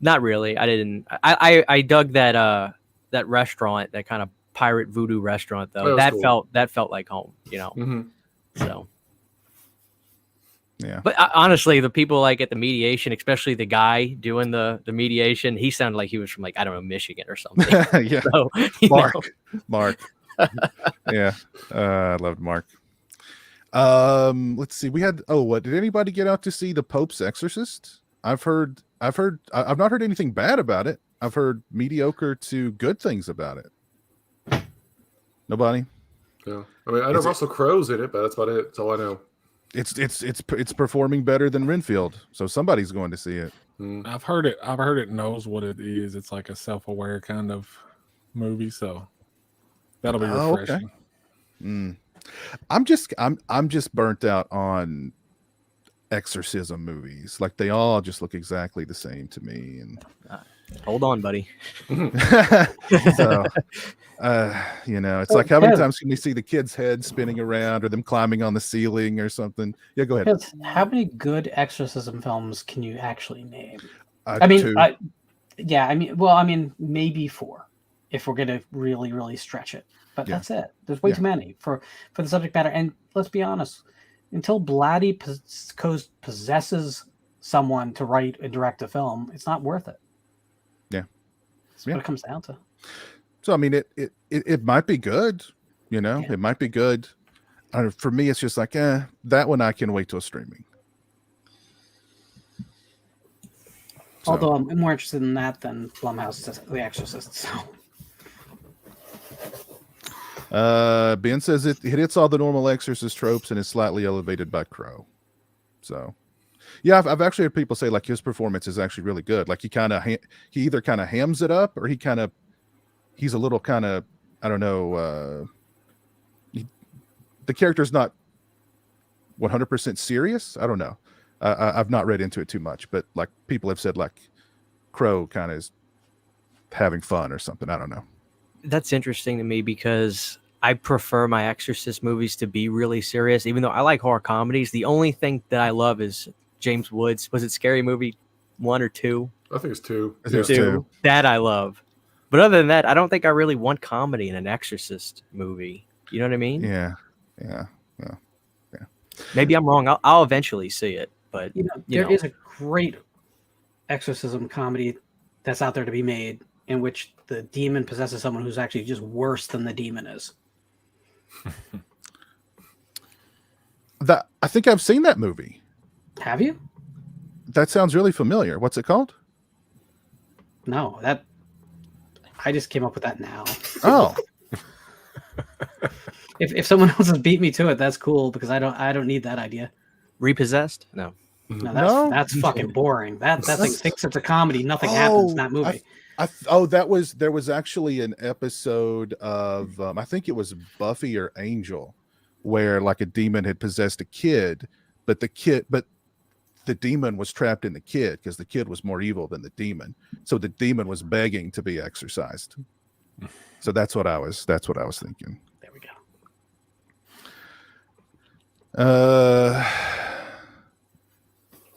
[SPEAKER 7] not really. I didn't. I dug that restaurant, that kind of pirate voodoo restaurant, though. That cool. felt like home,
[SPEAKER 4] Mm-hmm.
[SPEAKER 7] So
[SPEAKER 1] yeah.
[SPEAKER 7] But honestly, the people at the mediation, especially the guy doing the mediation, he sounded like he was from I don't know, Michigan or something.
[SPEAKER 1] Yeah.
[SPEAKER 7] So,
[SPEAKER 1] Mark. Yeah. I loved Mark. Let's see. We had did anybody get out to see The Pope's Exorcist? I've not heard anything bad about it. I've heard mediocre to good things about it. Nobody?
[SPEAKER 4] Yeah. I mean, I know Russell Crowe's in it, but that's about it. That's all I know.
[SPEAKER 1] It's performing better than Renfield, so somebody's going to see it.
[SPEAKER 2] I've heard it knows what it is. It's like a self-aware kind of movie, so that'll be refreshing.
[SPEAKER 1] Okay. I'm just burnt out on exorcism movies. Like, they all just look exactly the same to me. And
[SPEAKER 7] hold on, buddy.
[SPEAKER 1] So it's like, how many times can you see the kid's head spinning around or them climbing on the ceiling or something? Yeah, go ahead.
[SPEAKER 5] How many good exorcism films can you actually name?
[SPEAKER 1] Two.
[SPEAKER 5] Maybe 4 if we're gonna really, really stretch it. But that's it. There's way too many for the subject matter. And let's be honest, until Blatty possesses someone to write and direct a film, it's not worth it.
[SPEAKER 1] Yeah.
[SPEAKER 5] That's what it comes down to.
[SPEAKER 1] So I mean, it might be good, it might be good. For me, it's just like, that one I can wait till streaming. So.
[SPEAKER 5] Although I'm more interested in that than Blumhouse, The Exorcist. So.
[SPEAKER 1] Ben says it hits all the normal Exorcist tropes and is slightly elevated by Crow. So Yeah, I've actually heard people say like his performance is actually really good. Like he either kind of hams it up, or he's a little kind of, I don't know. The character's not 100% serious. I don't know. I've not read into it too much, but like people have said, like Crow kind of is having fun or something. I don't know.
[SPEAKER 7] That's interesting to me because I prefer my Exorcist movies to be really serious, even though I like horror comedies. The only thing that I love is James Woods. Was it Scary Movie 1 or 2?
[SPEAKER 4] I think it's 2.
[SPEAKER 1] I think it's 2.
[SPEAKER 7] That I love. But other than that, I don't think I really want comedy in an Exorcist movie. You know what I mean?
[SPEAKER 1] Yeah.
[SPEAKER 7] Maybe I'm wrong. I'll eventually see it. But
[SPEAKER 5] there is a great exorcism comedy that's out there to be made in which the demon possesses someone who's actually just worse than the demon is.
[SPEAKER 1] I think I've seen that movie.
[SPEAKER 5] Have you?
[SPEAKER 1] That sounds really familiar. What's it called?
[SPEAKER 5] No, I just came up with that now.
[SPEAKER 1] Oh.
[SPEAKER 5] If someone else has beat me to it, that's cool because I don't need that idea.
[SPEAKER 7] Repossessed? No.
[SPEAKER 5] No, that's fucking boring. That thing thinks it's a comedy. Nothing happens in that movie.
[SPEAKER 1] There was actually an episode of I think it was Buffy or Angel, where like a demon had possessed a kid, but the demon was trapped in the kid because the kid was more evil than the demon. So the demon was begging to be exorcised. So that's what I was thinking.
[SPEAKER 5] There we go.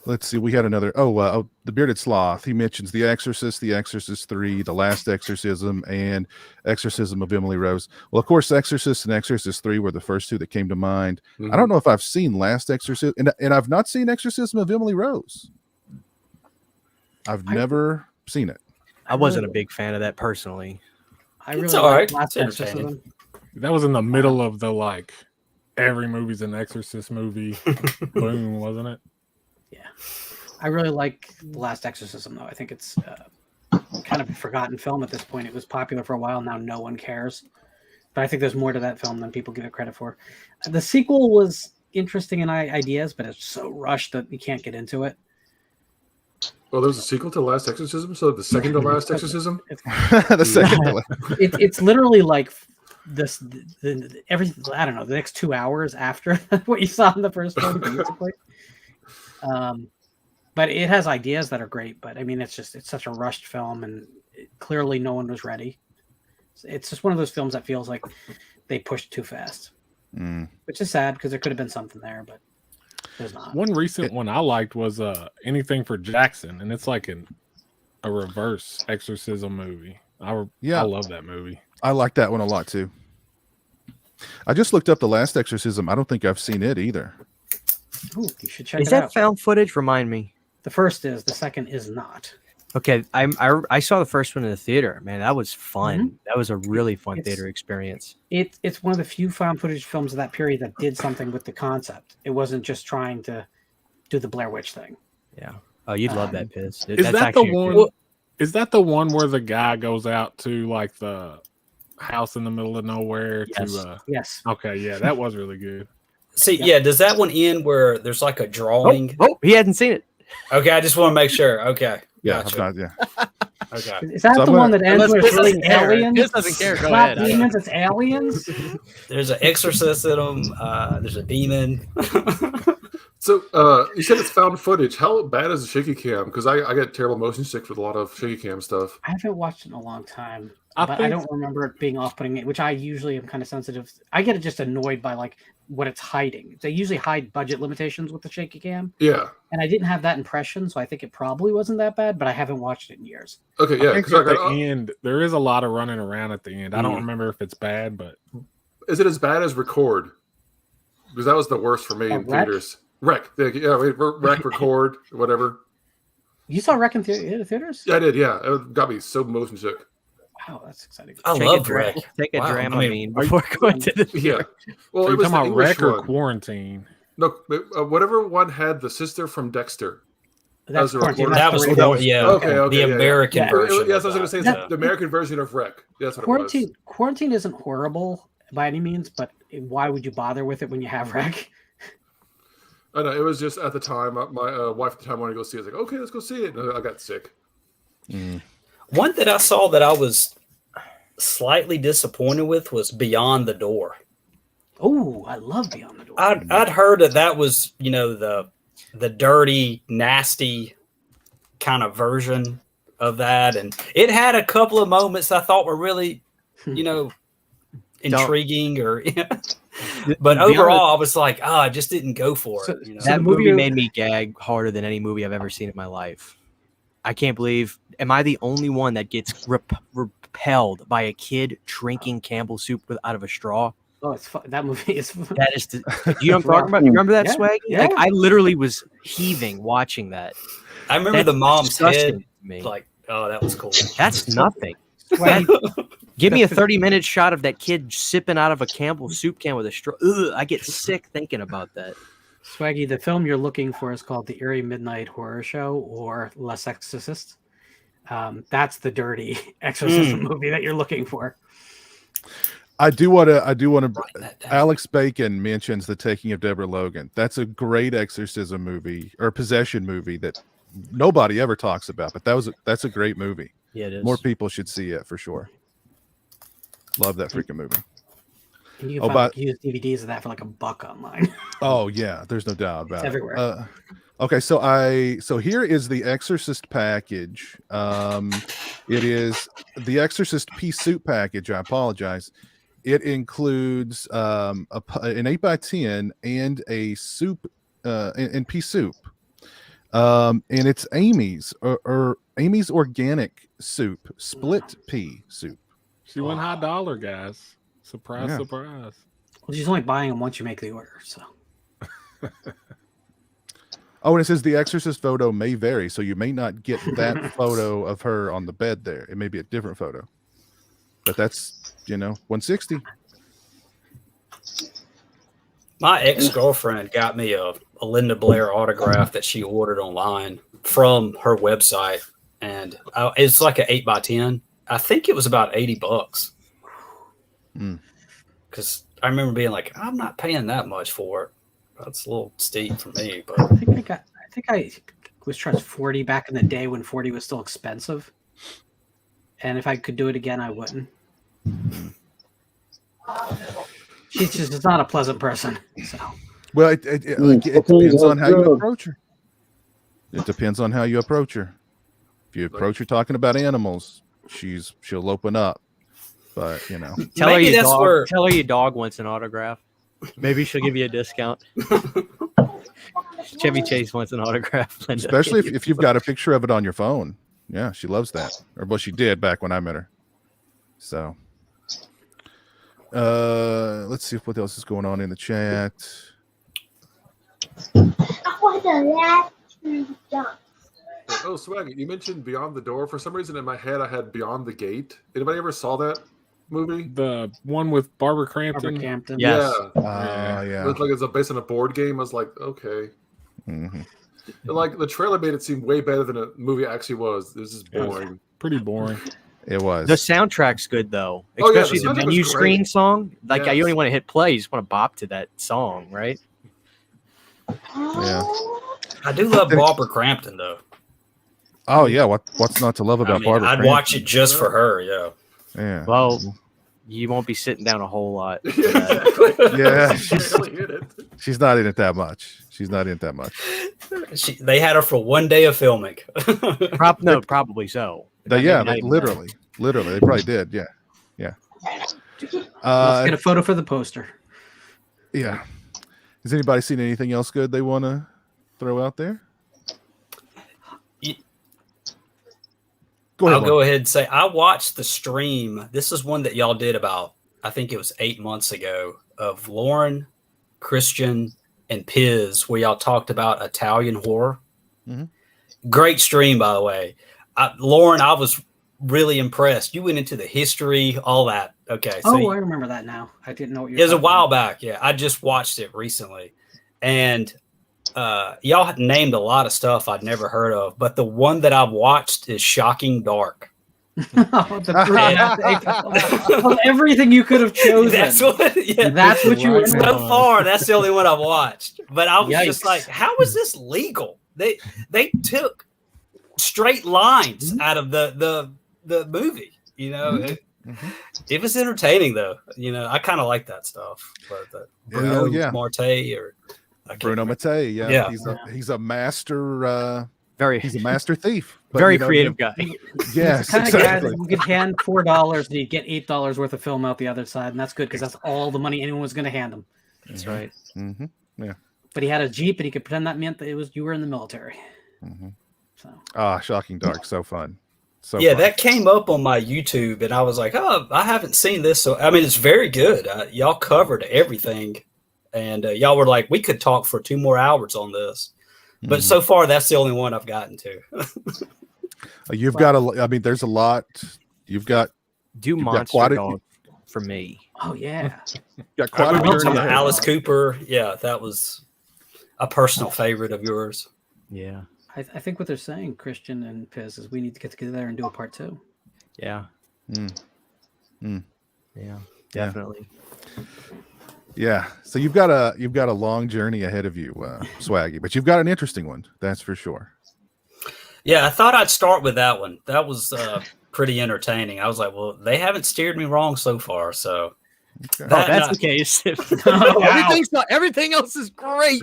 [SPEAKER 1] Let's see. We had another. The Bearded Sloth. He mentions The Exorcist, The Exorcist 3, The Last Exorcism, and Exorcism of Emily Rose. Well, of course, Exorcist and Exorcist 3 were the first two that came to mind. I don't know if I've seen Last Exorcism, and I've not seen Exorcism of Emily Rose. I've never seen it.
[SPEAKER 7] I wasn't a big fan of that personally.
[SPEAKER 3] It's all right.
[SPEAKER 5] Last Exorcism.
[SPEAKER 2] That was in the middle of the like every movie's an Exorcist movie. Boom, wasn't it?
[SPEAKER 5] Yeah, I really like The Last Exorcism, though. I think it's kind of a forgotten film at this point. It was popular for a while. Now no one cares. But I think there's more to that film than people give it credit for. The sequel was interesting in ideas, but it's so rushed that you can't get into it.
[SPEAKER 4] Well, there's a sequel to Last Exorcism, so the second to Last Exorcism?
[SPEAKER 1] The second to last.
[SPEAKER 5] It's literally like this, everything, I don't know, the next 2 hours after what you saw in the first one, basically. But it has ideas that are great, but I mean, it's such a rushed film, and clearly no one was ready. It's just one of those films that feels like they pushed too fast, which is sad because there could have been something there, but there's not.
[SPEAKER 2] One recent one I liked was Anything for Jackson, and it's like a reverse exorcism movie. I love that movie.
[SPEAKER 1] I like that one a lot too. I just looked up The Last Exorcism. I don't think I've seen it either.
[SPEAKER 5] Ooh, you should check it out.
[SPEAKER 7] Is that found footage? Remind me.
[SPEAKER 5] The first is. The second is not.
[SPEAKER 7] Okay, I saw the first one in the theater. Man, that was fun. That was a really fun theater experience.
[SPEAKER 5] It's one of the few found footage films of that period that did something with the concept. It wasn't just trying to do the Blair Witch thing.
[SPEAKER 7] Yeah. Oh, you'd love that, Piz.
[SPEAKER 2] Is that the one? Is that the one where the guy goes out to like the house in the middle of nowhere?
[SPEAKER 5] Yes. Yes.
[SPEAKER 2] Okay, yeah, that was really good.
[SPEAKER 3] See, yeah, does that one end where there's like a drawing?
[SPEAKER 7] Oh, he hadn't seen it.
[SPEAKER 3] Okay, I just want to make sure. Okay.
[SPEAKER 1] Yeah,
[SPEAKER 3] Gotcha.
[SPEAKER 5] Okay. Is that the one that ends with killing aliens?
[SPEAKER 7] This doesn't care. Go
[SPEAKER 5] Not
[SPEAKER 7] ahead.
[SPEAKER 5] demons, it's aliens.
[SPEAKER 3] There's an exorcism. There's a demon.
[SPEAKER 4] So you said it's found footage. How bad is the shaky cam? Because I get terrible motion sick with a lot of shaky cam stuff.
[SPEAKER 5] I haven't watched it in a long time, but I don't remember it being off-putting, which I usually am kind of sensitive. I get just annoyed by like what it's hiding. They usually hide budget limitations with the shaky cam.
[SPEAKER 4] Yeah.
[SPEAKER 5] And I didn't have that impression, so I think it probably wasn't that bad, but I haven't watched it in years.
[SPEAKER 4] Okay, yeah.
[SPEAKER 2] I think at the end, there is a lot of running around at the end. I don't remember if it's bad, but...
[SPEAKER 4] Is it as bad as Record? Because that was the worst for me in theaters. Wreck. Yeah, Wreck, Record, whatever.
[SPEAKER 5] You saw Wreck in theaters?
[SPEAKER 4] Yeah, I did, yeah. It got me so motion sick.
[SPEAKER 5] Wow, that's exciting.
[SPEAKER 3] I love Wreck.
[SPEAKER 7] Take a Dramamine before going to the theater.
[SPEAKER 4] Yeah. Well,
[SPEAKER 2] are you
[SPEAKER 4] it was
[SPEAKER 2] talking about Wreck or
[SPEAKER 4] one.
[SPEAKER 2] Quarantine?
[SPEAKER 4] No, whatever one had the sister from Dexter.
[SPEAKER 5] That's
[SPEAKER 4] Quarantine.
[SPEAKER 3] That was the American version.
[SPEAKER 4] Yes, I was going to say it's the American version of Wreck. That's what
[SPEAKER 5] Quarantine.
[SPEAKER 4] it was.
[SPEAKER 5] Quarantine isn't horrible by any means, but why would you bother with it when you have Wreck?
[SPEAKER 4] I know it was just at the time. My wife at the time wanted to go see it. I was like, okay, let's go see it. And I got sick.
[SPEAKER 3] One that I saw that I was slightly disappointed with was Beyond the Door.
[SPEAKER 5] Oh, I love Beyond the Door.
[SPEAKER 3] I'd heard that was, you know, the dirty, nasty kind of version of that, and it had a couple of moments I thought were really, you know, intriguing. But overall, I was like, I just didn't go for it. You know?
[SPEAKER 7] That movie made me gag harder than any movie I've ever seen in my life. I can't believe. Am I the only one that gets repelled by a kid drinking Campbell's soup out of a straw?
[SPEAKER 5] Oh, it's fun. That movie is fun.
[SPEAKER 7] That is. You know what I'm talking about? You remember that,
[SPEAKER 5] Yeah,
[SPEAKER 7] Swag?
[SPEAKER 5] yeah.
[SPEAKER 7] Like I literally was heaving watching that.
[SPEAKER 3] I remember
[SPEAKER 7] That's
[SPEAKER 3] the mom's
[SPEAKER 7] disgusting
[SPEAKER 3] head.
[SPEAKER 7] to me.
[SPEAKER 3] Like, oh, that was cool.
[SPEAKER 7] That's nothing. Give me a 30-minute shot of that kid sipping out of a Campbell's soup can with a straw. Ugh, I get sick thinking about that.
[SPEAKER 5] Swaggy, the film you're looking for is called The Eerie Midnight Horror Show or Les Exorcists. That's the dirty exorcism movie that you're looking for.
[SPEAKER 1] I do want to. Alex Bacon mentions The Taking of Deborah Logan. That's a great exorcism movie or possession movie that nobody ever talks about, but that's a great movie.
[SPEAKER 7] Yeah, it is.
[SPEAKER 1] More people should see it for sure. Love that freaking movie.
[SPEAKER 5] And you can find used DVDs of that for like $1 online.
[SPEAKER 1] Oh yeah, there's no doubt about
[SPEAKER 5] It's everywhere.
[SPEAKER 1] it. Okay, so here is the Exorcist package. It is the Exorcist pea soup package. I apologize. It includes an 8x10 and a soup and pea soup. And it's Amy's or Amy's organic soup, split pea soup.
[SPEAKER 2] She went high dollar, guys. Surprise,
[SPEAKER 1] Yeah.
[SPEAKER 2] surprise.
[SPEAKER 5] Well, she's only buying them once you make the order. So
[SPEAKER 1] Oh, and it says the Exorcist photo may vary, so you may not get that photo of her on the bed there. It may be a different photo. But that's, $160.
[SPEAKER 3] My ex-girlfriend got me a Linda Blair autograph that she ordered online from her website, and it's like an 8x10. I think it was about $80. Because I remember being like, I'm not paying that much for it. That's a little steep for me, but
[SPEAKER 5] I think I was charged $40 back in the day when $40 was still expensive. And if I could do it again, I wouldn't. She's just not a pleasant person. So
[SPEAKER 1] Well, it depends on how you approach her. It depends on how you approach her. If you approach her talking about animals, she'll open up. But
[SPEAKER 7] tell her your dog wants an autograph. Maybe she'll give you a discount. Chevy Chase wants an autograph, Linda.
[SPEAKER 1] Especially if you've got a picture of it on your phone. Yeah, she loves that. Or well, she did back when I met her. So let's see what else is going on in the chat.
[SPEAKER 4] Oh, Swag, you mentioned Beyond the Door. For some reason in my head I had Beyond the Gate. Anybody ever saw that movie?
[SPEAKER 2] The one with Barbara Crampton.
[SPEAKER 7] Yes.
[SPEAKER 1] Yeah.
[SPEAKER 4] It looked like it's based on a board game. I was like, okay.
[SPEAKER 1] Mm-hmm.
[SPEAKER 4] Like the trailer made it seem way better than a movie actually was. This is boring.
[SPEAKER 2] Pretty boring.
[SPEAKER 1] It was.
[SPEAKER 7] The soundtrack's good though,
[SPEAKER 4] Oh, yeah,
[SPEAKER 7] especially
[SPEAKER 4] the
[SPEAKER 7] the
[SPEAKER 4] soundtrack
[SPEAKER 7] menu
[SPEAKER 4] was
[SPEAKER 7] screen
[SPEAKER 4] great.
[SPEAKER 7] song. Like
[SPEAKER 4] Yes.
[SPEAKER 7] you don't even want to hit play; you just want to bop to that song, right?
[SPEAKER 1] Yeah.
[SPEAKER 3] I do love Barbara Crampton though.
[SPEAKER 1] Oh yeah. What's not to love about Barbara?
[SPEAKER 3] I'd
[SPEAKER 1] Crampton?
[SPEAKER 3] watch it just for her. Yeah.
[SPEAKER 1] Yeah.
[SPEAKER 7] Well, you won't be sitting down a whole lot.
[SPEAKER 1] Yeah.
[SPEAKER 4] Exactly.
[SPEAKER 1] She's not in it that much.
[SPEAKER 3] They had her for one day of filming.
[SPEAKER 7] Probably so.
[SPEAKER 1] Literally, they probably did. Yeah.
[SPEAKER 5] Let's get a photo for the poster.
[SPEAKER 1] Yeah. Has anybody seen anything else good they want to throw out there?
[SPEAKER 3] I'll go ahead and say I watched the stream. This is one that y'all did about, I think it was 8 months ago, of Lauren, Christian, and Piz, where y'all talked about Italian horror.
[SPEAKER 1] Mm-hmm.
[SPEAKER 3] Great stream, by the way. Lauren, I was really impressed. You went into the history, all that. Okay.
[SPEAKER 5] So I remember that now. I didn't know what you were
[SPEAKER 3] It was a
[SPEAKER 5] talking
[SPEAKER 3] while
[SPEAKER 5] about.
[SPEAKER 3] back. Yeah. I just watched it recently. And y'all had named a lot of stuff I'd never heard of, but the one that I've watched is Shocking Dark.
[SPEAKER 5] Of everything you could have chosen.
[SPEAKER 3] That's what
[SPEAKER 5] you were.
[SPEAKER 3] So far, that's the only one I've watched. But I was just like, how is this legal? They took straight lines out of the movie. You know, it was entertaining though. You know, I kind of like that stuff. But Bruno Mattei or
[SPEAKER 1] Bruno Mattei, yeah. He's a master. He's a master thief.
[SPEAKER 7] Very creative guy.
[SPEAKER 1] Yes,
[SPEAKER 5] kind of guy that you could hand $4 and you get $8 worth of film out the other side, and that's good because that's all the money anyone was going to hand him.
[SPEAKER 7] That's right.
[SPEAKER 1] Mm-hmm. Yeah.
[SPEAKER 5] But he had a Jeep, and he could pretend that meant that you were in the military.
[SPEAKER 1] Mm-hmm.
[SPEAKER 5] So.
[SPEAKER 1] Shocking Dark, so fun. So
[SPEAKER 3] yeah,
[SPEAKER 1] fun.
[SPEAKER 3] that came up on my YouTube, and I was like, oh, I haven't seen this. So I mean, it's very good. Y'all covered everything, and y'all were like, we could talk for 2 more hours on this. But so far, that's the only one I've gotten to.
[SPEAKER 1] You've got I mean, there's a lot. You've got
[SPEAKER 7] Monster Dog for me.
[SPEAKER 5] Oh yeah.
[SPEAKER 1] Got quite a journey.
[SPEAKER 3] Alice Cooper. Yeah, that was a personal favorite of yours.
[SPEAKER 7] Yeah.
[SPEAKER 5] I think what they're saying, Christian and Piz, is we need to get together and do a part 2.
[SPEAKER 7] Yeah. Yeah. Definitely.
[SPEAKER 1] Yeah, so you've got a long journey ahead of you, Swaggy, but you've got an interesting one, that's for sure.
[SPEAKER 3] Yeah, I thought I'd start with that one. That was pretty entertaining. I was like, well, they haven't steered me wrong so far, so.
[SPEAKER 1] Okay.
[SPEAKER 7] That's the case. Everything else is great.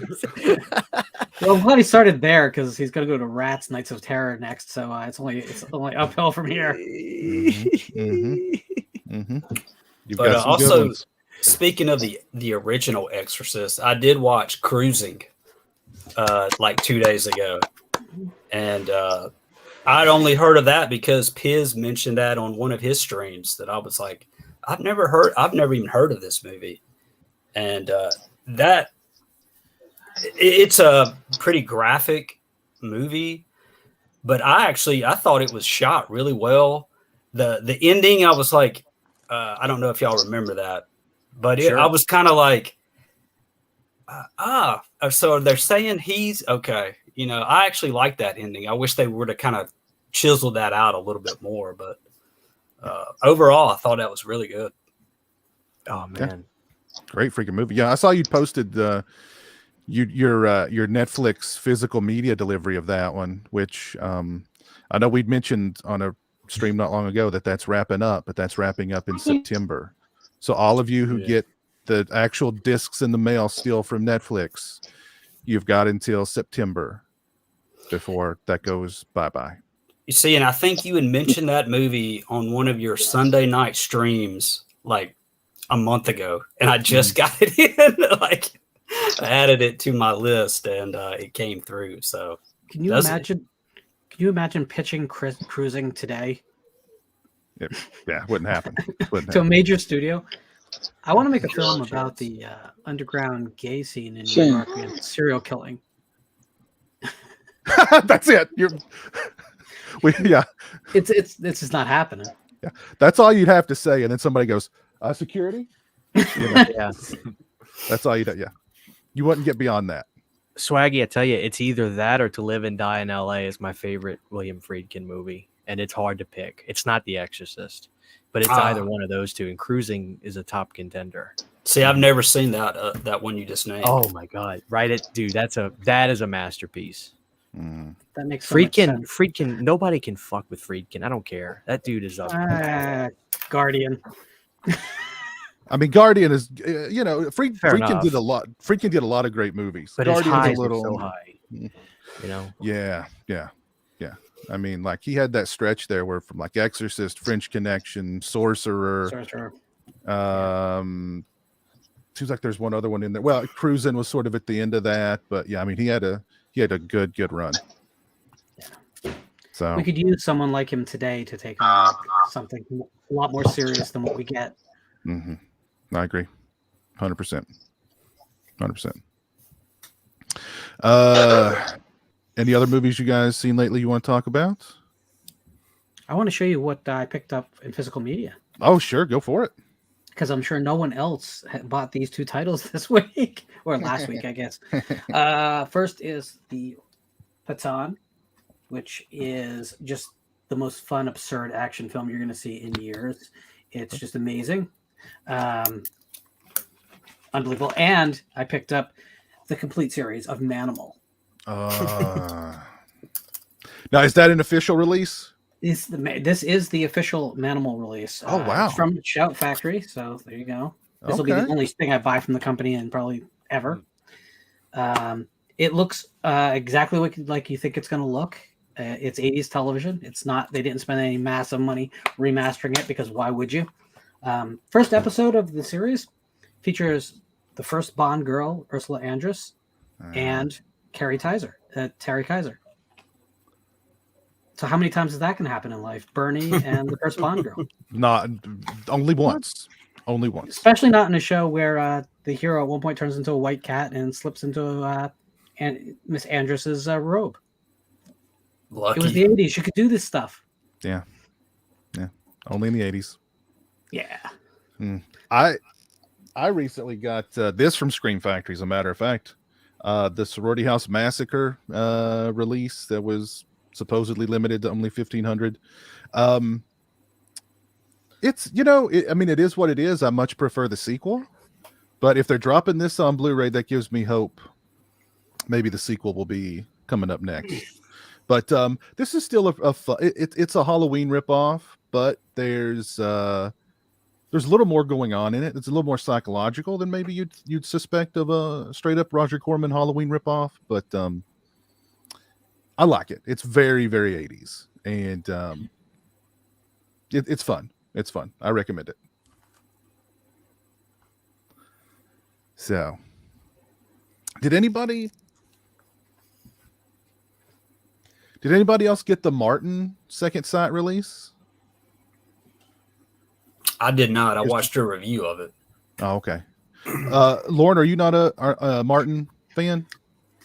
[SPEAKER 5] Well, I'm glad he started there because he's going to go to Rats Nights of Terror next, so it's only uphill from here.
[SPEAKER 3] But also. Speaking of the original Exorcist, I did watch Cruising like 2 days ago, and I'd only heard of that because Piz mentioned that on one of his streams. That I was like, I've never even heard of this movie, and that it's a pretty graphic movie, but I thought it was shot really well. The ending, I was like, I don't know if y'all remember that. But I was kind of like, so they're saying he's okay. You know, I actually like that ending. I wish they were to kind of chisel that out a little bit more. But overall, I thought that was really good.
[SPEAKER 7] Oh, man.
[SPEAKER 1] Yeah. Great freaking movie. Yeah, I saw you posted your Netflix physical media delivery of that one, which I know we'd mentioned on a stream not long ago that's wrapping up, but that's wrapping up in September. So all of you who get the actual discs in the mail still from Netflix, you've got until September before that goes bye-bye.
[SPEAKER 3] You see, and I think you had mentioned that movie on one of your Sunday night streams like a month ago, and I just got it in. Like, I added it to my list, and it came through. So,
[SPEAKER 5] can you imagine? Can you imagine pitching Cruising today?
[SPEAKER 1] Yeah, wouldn't happen.
[SPEAKER 5] To a major studio. I want to make a film about the underground gay scene in New York and serial killing.
[SPEAKER 1] That's it.
[SPEAKER 5] It's just not happening.
[SPEAKER 1] Yeah, that's all you'd have to say, and then somebody goes, "Security."
[SPEAKER 7] Yeah,
[SPEAKER 1] that's all you do. Yeah, you wouldn't get beyond that.
[SPEAKER 7] Swaggy, I tell you, it's either that or To Live and Die in L.A. is my favorite William Friedkin movie. And it's hard to pick. It's not The Exorcist, but it's either one of those two. And Cruising is a top contender.
[SPEAKER 3] See, I've never seen that one you just named.
[SPEAKER 7] Oh my god! Dude. That is a masterpiece.
[SPEAKER 5] That makes so
[SPEAKER 7] Friedkin. Nobody can fuck with Friedkin. I don't care. That dude is up.
[SPEAKER 5] Guardian.
[SPEAKER 1] I mean, Guardian is Friedkin did a lot. Friedkin did a lot of great movies.
[SPEAKER 7] But
[SPEAKER 1] Guardian's
[SPEAKER 7] a little so high. You know.
[SPEAKER 1] Yeah. I mean, like he had that stretch there where from like Exorcist, French Connection, Sorcerer. Seems like there's one other one in there. Well, Cruising was sort of at the end of that, but yeah, I mean, he had a good run.
[SPEAKER 5] Yeah.
[SPEAKER 1] So
[SPEAKER 5] we could use someone like him today to take on something a lot more serious than what we get.
[SPEAKER 1] Mm-hmm. I agree, 100%. Any other movies you guys seen lately you want to talk about?
[SPEAKER 5] I want to show you what I picked up in physical media.
[SPEAKER 1] Oh, sure. Go for it.
[SPEAKER 5] Because I'm sure no one else had bought these 2 titles this week or last week, I guess. First is the Patron, which is just the most fun, absurd action film you're going to see in years. It's just amazing. Unbelievable. And I picked up the complete series of Manimal.
[SPEAKER 1] Now, is that an official release?
[SPEAKER 5] This is the official Manimal release.
[SPEAKER 1] Oh, wow.
[SPEAKER 5] It's from Shout Factory, so there you go. This will be the only thing I buy from the company and probably ever. It looks exactly like you think it's going to look. It's 80s television. It's not. They didn't spend any massive money remastering it because why would you? First episode of the series features the first Bond girl, Ursula Andress, and Terry Kaiser. So how many times is that going to happen in life? Bernie and the first Bond girl.
[SPEAKER 1] Not only once. Only once.
[SPEAKER 5] Especially not in a show where the hero at one point turns into a white cat and slips into Miss Andress's robe.
[SPEAKER 3] Lucky.
[SPEAKER 5] It was the 80s. You could do this stuff.
[SPEAKER 1] Yeah. Only in the 80s.
[SPEAKER 5] Yeah.
[SPEAKER 1] I recently got this from Scream Factory, as a matter of fact. The Sorority House Massacre release that was supposedly limited to only 1,500. It's, it is what it is. I much prefer the sequel. But if they're dropping this on Blu-ray, that gives me hope. Maybe the sequel will be coming up next. But this is still a fun, it's a Halloween ripoff, but there's a little more going on in it. It's a little more psychological than maybe you'd suspect of a straight up Roger Corman Halloween ripoff. But I like it. It's very, very 80s, and it's fun. It's fun. I recommend it. So, did anybody else get the Martin Second Sight release?
[SPEAKER 3] I did not. I watched a review of it.
[SPEAKER 1] Oh, okay. Lauren, are you not a Martin fan?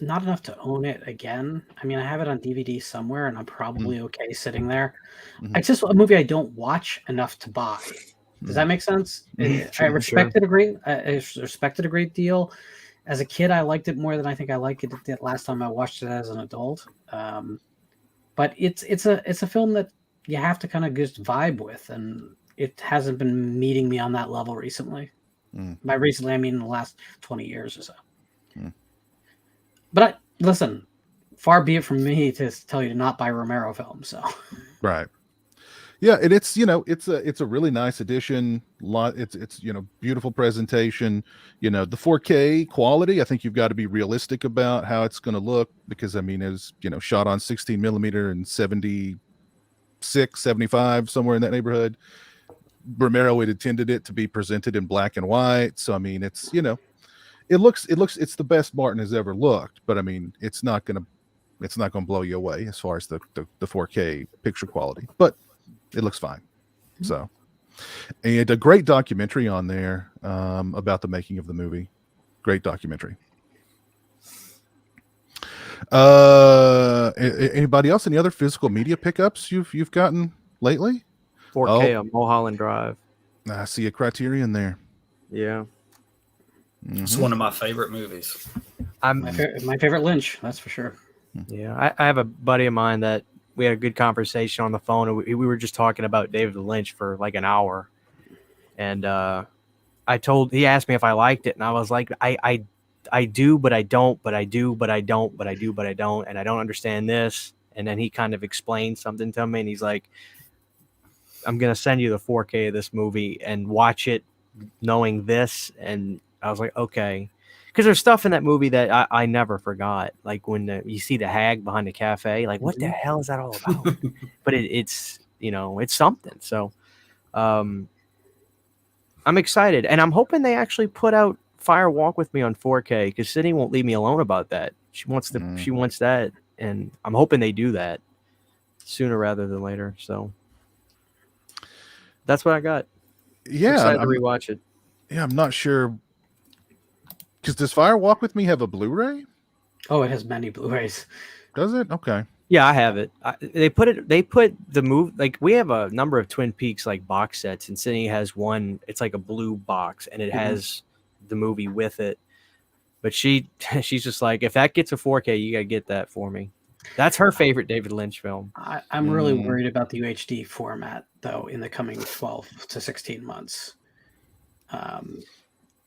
[SPEAKER 5] Not enough to own it again. I mean, I have it on DVD somewhere, and I'm probably okay sitting there. It's just a movie I don't watch enough to buy. Does that make sense? I respected a great deal. As a kid, I liked it more than I think I liked it the last time I watched it as an adult. But it's a film that you have to kind of just vibe with, and it hasn't been meeting me on that level recently. By recently, I mean in the last 20 years or so. But listen, far be it from me to tell you to not buy Romero films. So,
[SPEAKER 1] right, yeah, and it's it's a really nice edition. It's beautiful presentation. The 4K quality. I think you've got to be realistic about how it's going to look because it's shot on 16 millimeter and 76, 75 somewhere in that neighborhood. Romero had intended it to be presented in black and white, so it's it's the best Martin has ever looked, but it's not gonna blow you away as far as the 4K picture quality, but it looks fine. So, and a great documentary on there about the making of the movie. Great documentary. Anybody else? Any other physical media pickups you've gotten lately?
[SPEAKER 7] 4K on Mulholland Drive.
[SPEAKER 1] I see a Criterion there.
[SPEAKER 7] Yeah.
[SPEAKER 3] It's one of my favorite movies.
[SPEAKER 5] My favorite Lynch, that's for sure.
[SPEAKER 7] Yeah, I have a buddy of mine that we had a good conversation on the phone, and we were just talking about David Lynch for like an hour. And he asked me if I liked it, and I was like, I do, but I don't, but I do, but I don't, but I do, but I don't, and I don't understand this. And then he kind of explained something to me, and he's like, I'm going to send you the 4K of this movie and watch it knowing this. And I was like, okay. Because there's stuff in that movie that I never forgot. Like when you see the hag behind the cafe, like what the hell is that all about? But it's something. So I'm excited. And I'm hoping they actually put out Fire Walk with Me on 4K because Sydney won't leave me alone about that. She wants that. And I'm hoping they do that sooner rather than later. So that's what I got.
[SPEAKER 1] Yeah,
[SPEAKER 7] excited to rewatch it.
[SPEAKER 1] Yeah, I'm not sure. Because does Fire Walk with Me have a Blu-ray?
[SPEAKER 5] Oh, it has many Blu-rays.
[SPEAKER 1] Does it? Okay.
[SPEAKER 7] Yeah, I have it. They put the movie, like we have a number of Twin Peaks like box sets, and Sydney has one. It's like a blue box, and it has the movie with it. But she's just like, if that gets a 4K, you gotta get that for me. That's her favorite David Lynch film.
[SPEAKER 5] I'm really worried about the UHD format, though, in the coming 12 to 16 months.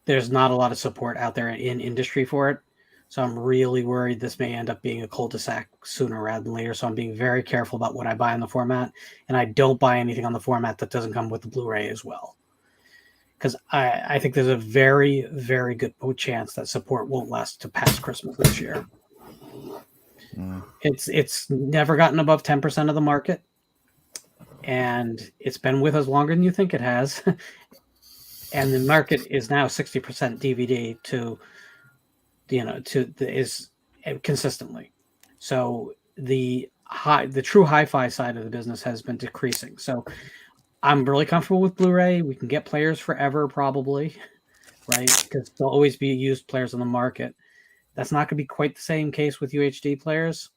[SPEAKER 5] There's not a lot of support out there in industry for it. So I'm really worried this may end up being a cul-de-sac sooner rather than later. So I'm being very careful about what I buy on the format. And I don't buy anything on the format that doesn't come with the Blu-ray as well. Because I think there's a very, very good chance that support won't last to past Christmas this year. It's never gotten above 10% of the market. And it's been with us longer than you think it has. And the market is now 60% DVD is consistently. So the true hi-fi side of the business has been decreasing. So I'm really comfortable with Blu-ray. We can get players forever, probably, right? Because there'll always be used players on the market. That's not going to be quite the same case with UHD players.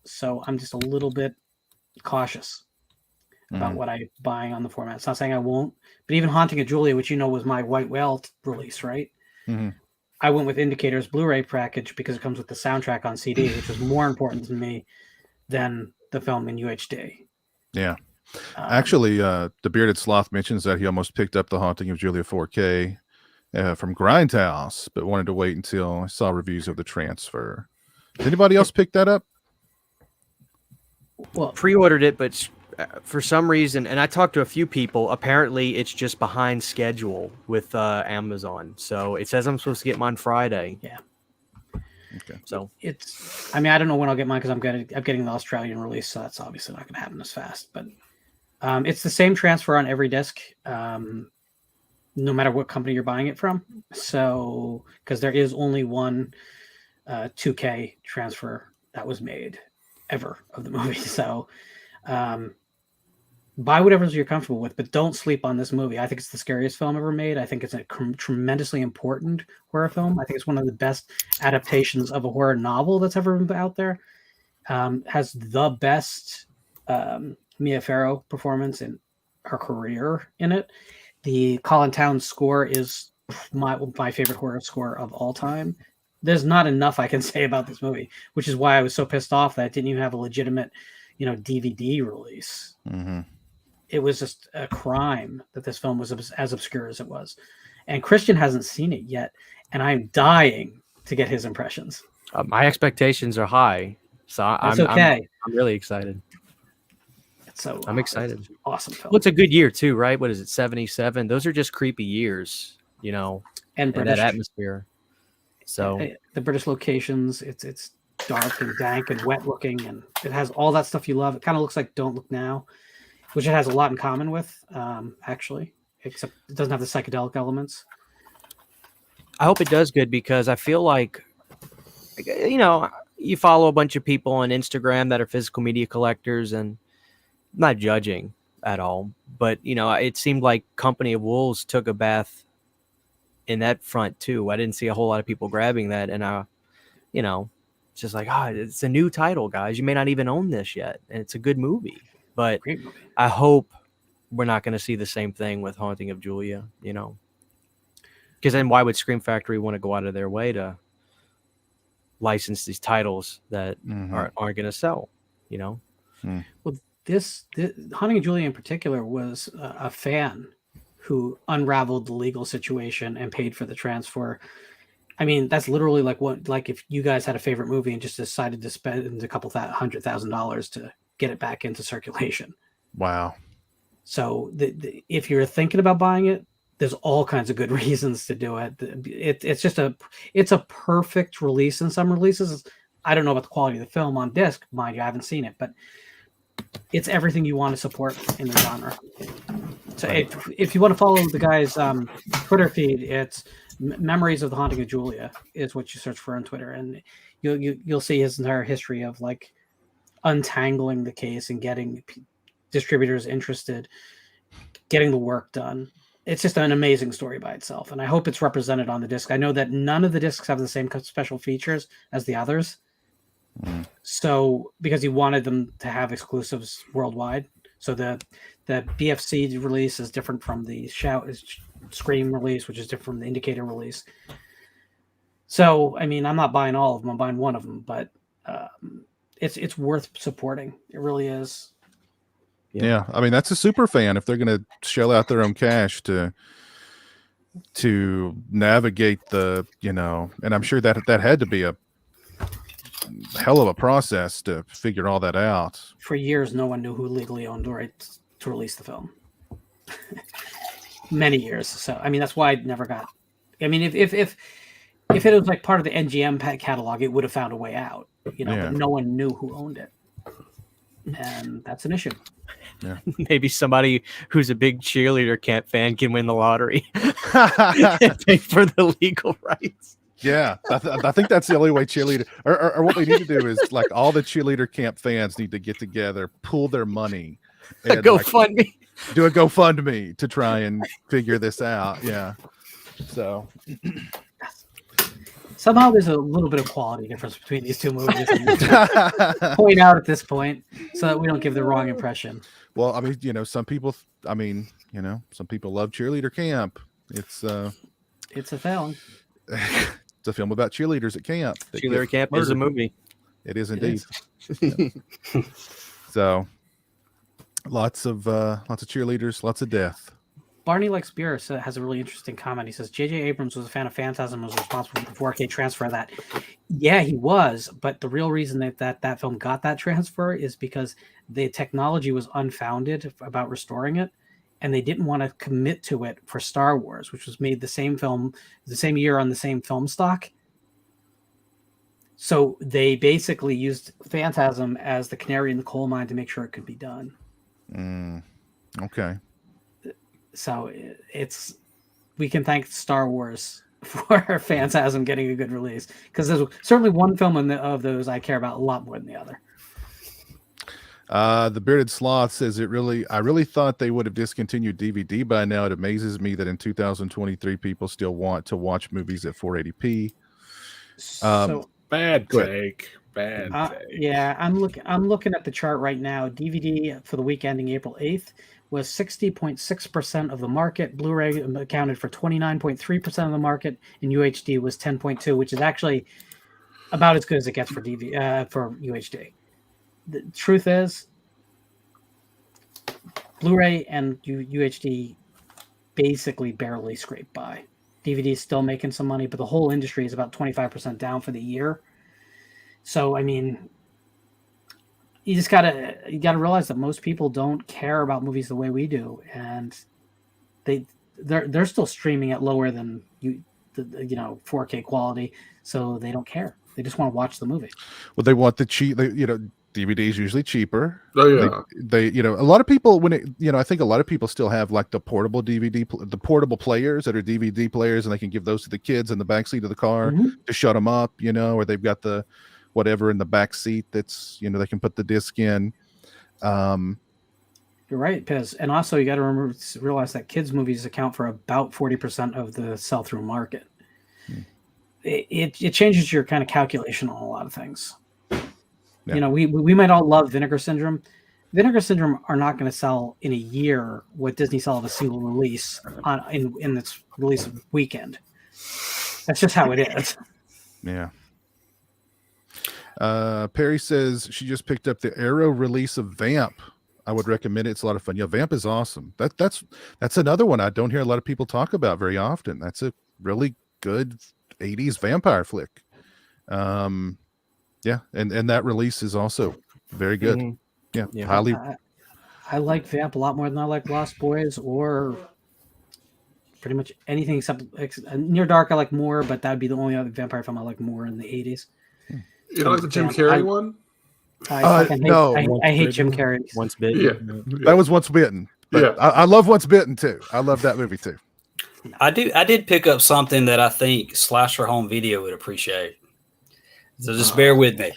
[SPEAKER 5] So I'm just a little bit cautious about what I'm buying on the format. It's not saying I won't, but even Haunting of Julia, which was my White Whale release, right? I went with Indicator's Blu-ray package because it comes with the soundtrack on CD, which was more important to me than the film in UHD.
[SPEAKER 1] Yeah. Actually, the Bearded Sloth mentions that he almost picked up the Haunting of Julia 4K from Grindhouse, but wanted to wait until I saw reviews of the transfer. Did anybody else pick that up?
[SPEAKER 7] Well, pre-ordered it, but for some reason, and I talked to a few people, apparently it's just behind schedule with Amazon. So it says I'm supposed to get mine Friday.
[SPEAKER 5] Yeah.
[SPEAKER 1] Okay.
[SPEAKER 5] So I don't know when I'll get mine because I'm getting the Australian release, so that's obviously not going to happen as fast. But it's the same transfer on every disc, no matter what company you're buying it from. So because there is only one 2K transfer that was made ever of the movie. So buy whatever you're comfortable with, but don't sleep on this movie. I think it's the scariest film ever made. I think it's a tremendously important horror film. I think it's one of the best adaptations of a horror novel that's ever been out there. Has the best Mia Farrow performance in her career in it. The Colin Towns score is my favorite horror score of all time. There's not enough I can say about this movie, which is why I was so pissed off that it didn't even have a legitimate, DVD release. It was just a crime that this film was as obscure as it was. And Christian hasn't seen it yet, and I'm dying to get his impressions.
[SPEAKER 7] My expectations are high, so I'm really excited. I'm excited.
[SPEAKER 5] Awesome film.
[SPEAKER 7] Well, it's a good year too, right? What is it, 77? Those are just creepy years, and that atmosphere. So
[SPEAKER 5] the British locations, it's dark and dank and wet looking, and it has all that stuff you love. It kind of looks like Don't Look Now, which it has a lot in common with, actually, except it doesn't have the psychedelic elements.
[SPEAKER 7] I hope it does good because I feel like, you follow a bunch of people on Instagram that are physical media collectors, and I'm not judging at all, but, it seemed like Company of Wolves took a bath in that front too. I didn't see a whole lot of people grabbing that, and it's just like, it's a new title, guys. You may not even own this yet, and it's a good movie. But I hope we're not going to see the same thing with Haunting of Julia, because then why would Scream Factory want to go out of their way to license these titles that aren't going to sell,
[SPEAKER 5] Well, this Haunting of Julia in particular was a fan who unraveled the legal situation and paid for the transfer. I mean, that's literally like if you guys had a favorite movie and just decided to spend a couple $100,000 to get it back into circulation.
[SPEAKER 1] Wow.
[SPEAKER 5] So if you're thinking about buying it, there's all kinds of good reasons to do it. It's a perfect release. In some releases, I don't know about the quality of the film on disc, mind you, I haven't seen it, but it's everything you want to support in the genre. So if you want to follow the guy's Twitter feed, it's Memories of the Haunting of Julia is what you search for on Twitter, and you'll see his entire history of untangling the case and getting distributors interested, getting the work done. It's just an amazing story by itself, and I hope it's represented on the disc. I know that none of the discs have the same special features as the others, so because he wanted them to have exclusives worldwide. So the BFC release is different from the Scream release, which is different from the Indicator release. So, I mean, I'm not buying all of them. I'm buying one of them, but it's worth supporting. It really is.
[SPEAKER 1] Yeah. I mean, that's a super fan if they're going to shell out their own cash to navigate the, and I'm sure that had to be a hell of a process to figure all that out.
[SPEAKER 5] For years, no one knew who legally owned the rights to release the film. Many years. So, I mean, that's why I never got. I mean, if it was like part of the NGM catalog, it would have found a way out. But no one knew who owned it, and that's an issue.
[SPEAKER 1] Yeah.
[SPEAKER 7] Maybe somebody who's a big cheerleader camp fan can win the lottery and pay for the legal rights.
[SPEAKER 1] Yeah, I think that's the only way cheerleader, or what we need to do is like all the cheerleader camp fans need to get together, pool their money, and
[SPEAKER 7] GoFundMe.
[SPEAKER 1] Do a GoFundMe to try and figure this out. Yeah. So
[SPEAKER 5] somehow there's a little bit of quality difference between these two movies. Point out at this point so that we don't give the wrong impression.
[SPEAKER 1] Well, I mean, some people. I mean, some people love cheerleader camp. It's a
[SPEAKER 5] film.
[SPEAKER 1] It's a film about cheerleaders at camp.
[SPEAKER 7] Cheerleader camp is a movie.
[SPEAKER 1] It is indeed. Yeah. So, lots of cheerleaders, lots of death.
[SPEAKER 5] Barney Likes Beer has a really interesting comment. He says J.J. Abrams was a fan of Phantasm and was responsible for the 4K transfer of that. Yeah, he was, but the real reason that film got that transfer is because the technology was unfounded about restoring it, and they didn't want to commit to it for Star Wars, which was made the same year on the same film stock. So they basically used Phantasm as the canary in the coal mine to make sure it could be done.
[SPEAKER 1] Okay.
[SPEAKER 5] So we can thank Star Wars for Phantasm getting a good release, because there's certainly one film of those I care about a lot more than the other.
[SPEAKER 1] The Bearded Sloth says I really thought they would have discontinued DVD by now. It amazes me that in 2023 people still want to watch movies at 480p.
[SPEAKER 2] So bad take. Bad take.
[SPEAKER 5] Yeah, I'm looking at the chart right now. DVD for the week ending April 8th was 60.6% of the market. Blu-ray accounted for 29.3% of the market, and UHD was 10.2%, which is actually about as good as it gets for for UHD. The truth is, Blu-ray and UHD basically barely scrape by. DVD is still making some money, but the whole industry is about 25% down for the year. So, I mean, you gotta realize that most people don't care about movies the way we do, and they're still streaming at lower than 4K quality, so they don't care. They just want to watch the movie.
[SPEAKER 1] Well, they want the cheap. DVD is usually cheaper.
[SPEAKER 4] Oh yeah.
[SPEAKER 1] They a lot of people I think a lot of people still have like the portable the portable players that are DVD players, and they can give those to the kids in the backseat of the car to shut them up, or they've got the whatever in the back seat that's they can put the disc in.
[SPEAKER 5] You're right, Piz. And also you got to realize that kids movies account for about 40% of the sell-through market. It changes your kind of calculation on a lot of things. Yeah. We might all love Vinegar Syndrome. Vinegar Syndrome are not going to sell in a year what Disney sell of a single release in its release weekend. That's just how it is.
[SPEAKER 1] Yeah. Perry says she just picked up the Arrow release of Vamp. I would recommend it. It's a lot of fun. Yeah, Vamp is awesome. That's another one I don't hear a lot of people talk about very often. That's a really good 80s vampire flick. Yeah, and that release is also very good. Mm-hmm. Yeah, highly.
[SPEAKER 5] I like Vamp a lot more than I like Lost Boys or pretty much anything except Near Dark. I like more, but that would be the only other vampire film I like more in the 80s.
[SPEAKER 4] You don't like the Jim Carrey one?
[SPEAKER 5] No, I hate Jim Carrey.
[SPEAKER 7] Once Bitten.
[SPEAKER 1] Yeah. That was Once Bitten. But yeah, I love Once Bitten too. I love that movie too.
[SPEAKER 3] I did pick up something that I think Slasher Home Video would appreciate. So just bear with me.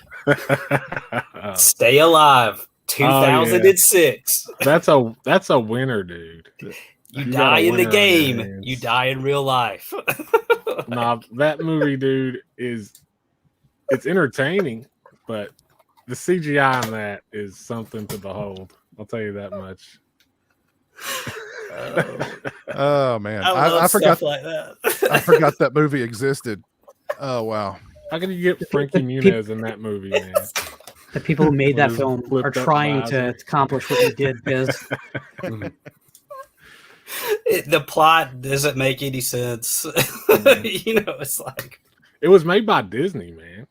[SPEAKER 3] Stay Alive, 2006.
[SPEAKER 2] Oh, yeah. That's a winner, dude.
[SPEAKER 3] You die in the game. You die in real life.
[SPEAKER 2] Nah, that movie, dude, it's entertaining, but the CGI on that is something to behold. I'll tell you that much.
[SPEAKER 1] Oh man,
[SPEAKER 3] I forgot like that.
[SPEAKER 1] I forgot that movie existed. Oh wow.
[SPEAKER 2] How can you get Frankie Muniz in that movie, man?
[SPEAKER 5] The people who made that
[SPEAKER 2] With his
[SPEAKER 5] film are
[SPEAKER 2] flipped up
[SPEAKER 5] trying to
[SPEAKER 2] visor.
[SPEAKER 5] accomplish what you did, Biz.
[SPEAKER 3] The plot doesn't make any sense. It's like,
[SPEAKER 2] It was made by Disney, man.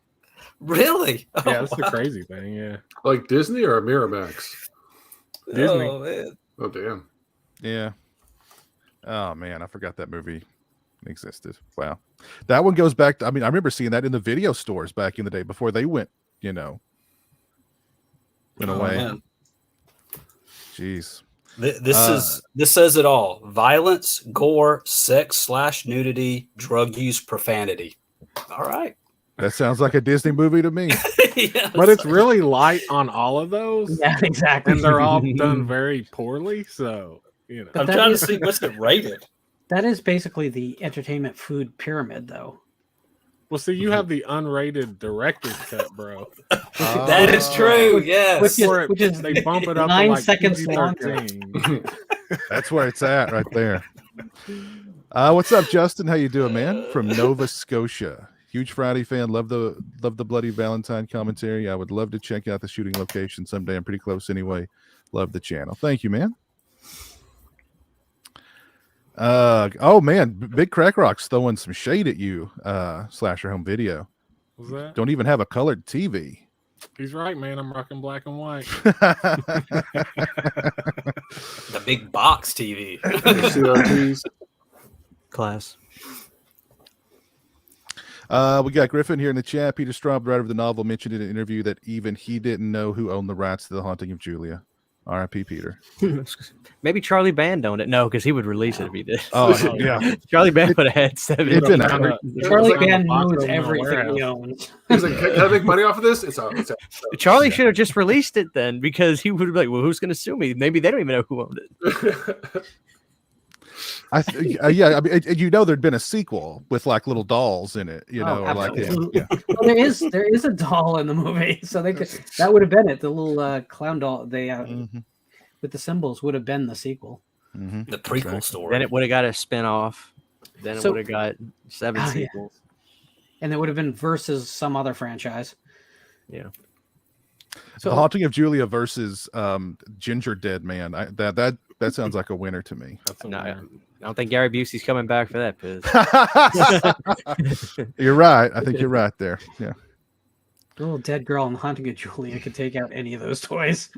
[SPEAKER 3] really?
[SPEAKER 2] Yeah, that's the crazy thing. Yeah,
[SPEAKER 4] Like Disney or Miramax?
[SPEAKER 2] Disney.
[SPEAKER 3] Oh, man.
[SPEAKER 4] Oh, damn.
[SPEAKER 1] Yeah. Oh man, I forgot that movie existed. Wow. That one goes back to, I remember seeing that in the video stores back in the day before they went away.
[SPEAKER 3] Man.
[SPEAKER 1] Jeez.
[SPEAKER 3] This says it all: violence, gore, sex/nudity, drug use, profanity. All right.
[SPEAKER 1] That sounds like a Disney movie to me.
[SPEAKER 2] But it's really light on all of those.
[SPEAKER 5] Yeah, exactly.
[SPEAKER 2] And they're all done very poorly. So,
[SPEAKER 5] But
[SPEAKER 3] I'm
[SPEAKER 5] that
[SPEAKER 3] trying
[SPEAKER 5] is-
[SPEAKER 3] to see what's it rated.
[SPEAKER 5] That is basically the entertainment food pyramid, though.
[SPEAKER 2] Well, see, you have the unrated director's cut, bro.
[SPEAKER 3] That is true. Yes.
[SPEAKER 5] Which is
[SPEAKER 2] They bump it up
[SPEAKER 5] 9
[SPEAKER 2] to like
[SPEAKER 5] seconds longer.
[SPEAKER 2] PG-13.
[SPEAKER 1] That's where it's at right there. What's up, Justin? How you doing, man? From Nova Scotia. Huge Friday fan. Love the Bloody Valentine commentary. I would love to check out the shooting location someday. I'm pretty close anyway. Love the channel. Thank you, man. Oh man, Big Crack Rock's throwing some shade at you, Slasher Home Video.
[SPEAKER 2] Was that?
[SPEAKER 1] Don't even have a colored TV.
[SPEAKER 2] He's right, man. I'm rocking black and white.
[SPEAKER 3] The big box TV.
[SPEAKER 4] CRTs.
[SPEAKER 7] Class.
[SPEAKER 1] We got Griffin here in the chat. Peter Straub, writer of the novel, mentioned in an interview that even he didn't know who owned the rights to The Haunting of Julia. R.I.P. Peter.
[SPEAKER 7] Maybe Charlie Band owned it. No, because he would release it if he did.
[SPEAKER 1] Oh yeah,
[SPEAKER 7] Charlie Band would have had 7.
[SPEAKER 1] It's in
[SPEAKER 2] Found
[SPEAKER 1] there.
[SPEAKER 5] Charlie
[SPEAKER 2] It's like
[SPEAKER 5] Band
[SPEAKER 2] a box
[SPEAKER 5] knows
[SPEAKER 2] over in a
[SPEAKER 5] everything he
[SPEAKER 2] warehouse.
[SPEAKER 5] owns.
[SPEAKER 4] He's like, can I make money off of this? It's out.
[SPEAKER 7] Charlie should have just released it then, because he would be like, well, who's going to sue me? Maybe they don't even know who owned it.
[SPEAKER 1] There'd been a sequel with like little dolls in it, or like
[SPEAKER 5] absolutely. Well, there is a doll in the movie, so that would have been it. The little clown doll with the symbols would have been the sequel.
[SPEAKER 3] The prequel story.
[SPEAKER 7] Then it would have got a spin-off. Then it
[SPEAKER 5] So-
[SPEAKER 7] would have got 7
[SPEAKER 5] yeah.
[SPEAKER 7] sequels.
[SPEAKER 5] And it would have been versus some other franchise.
[SPEAKER 7] Yeah.
[SPEAKER 1] The Haunting of Julia versus Ginger Dead Man. That sounds like a winner to me.
[SPEAKER 2] That's a
[SPEAKER 7] No,
[SPEAKER 2] winner.
[SPEAKER 7] I don't think Gary Busey's coming back for that, Piz.
[SPEAKER 1] You're right. I think you're right there. Yeah.
[SPEAKER 5] The little dead girl in Haunting of Julia could take out any of those toys.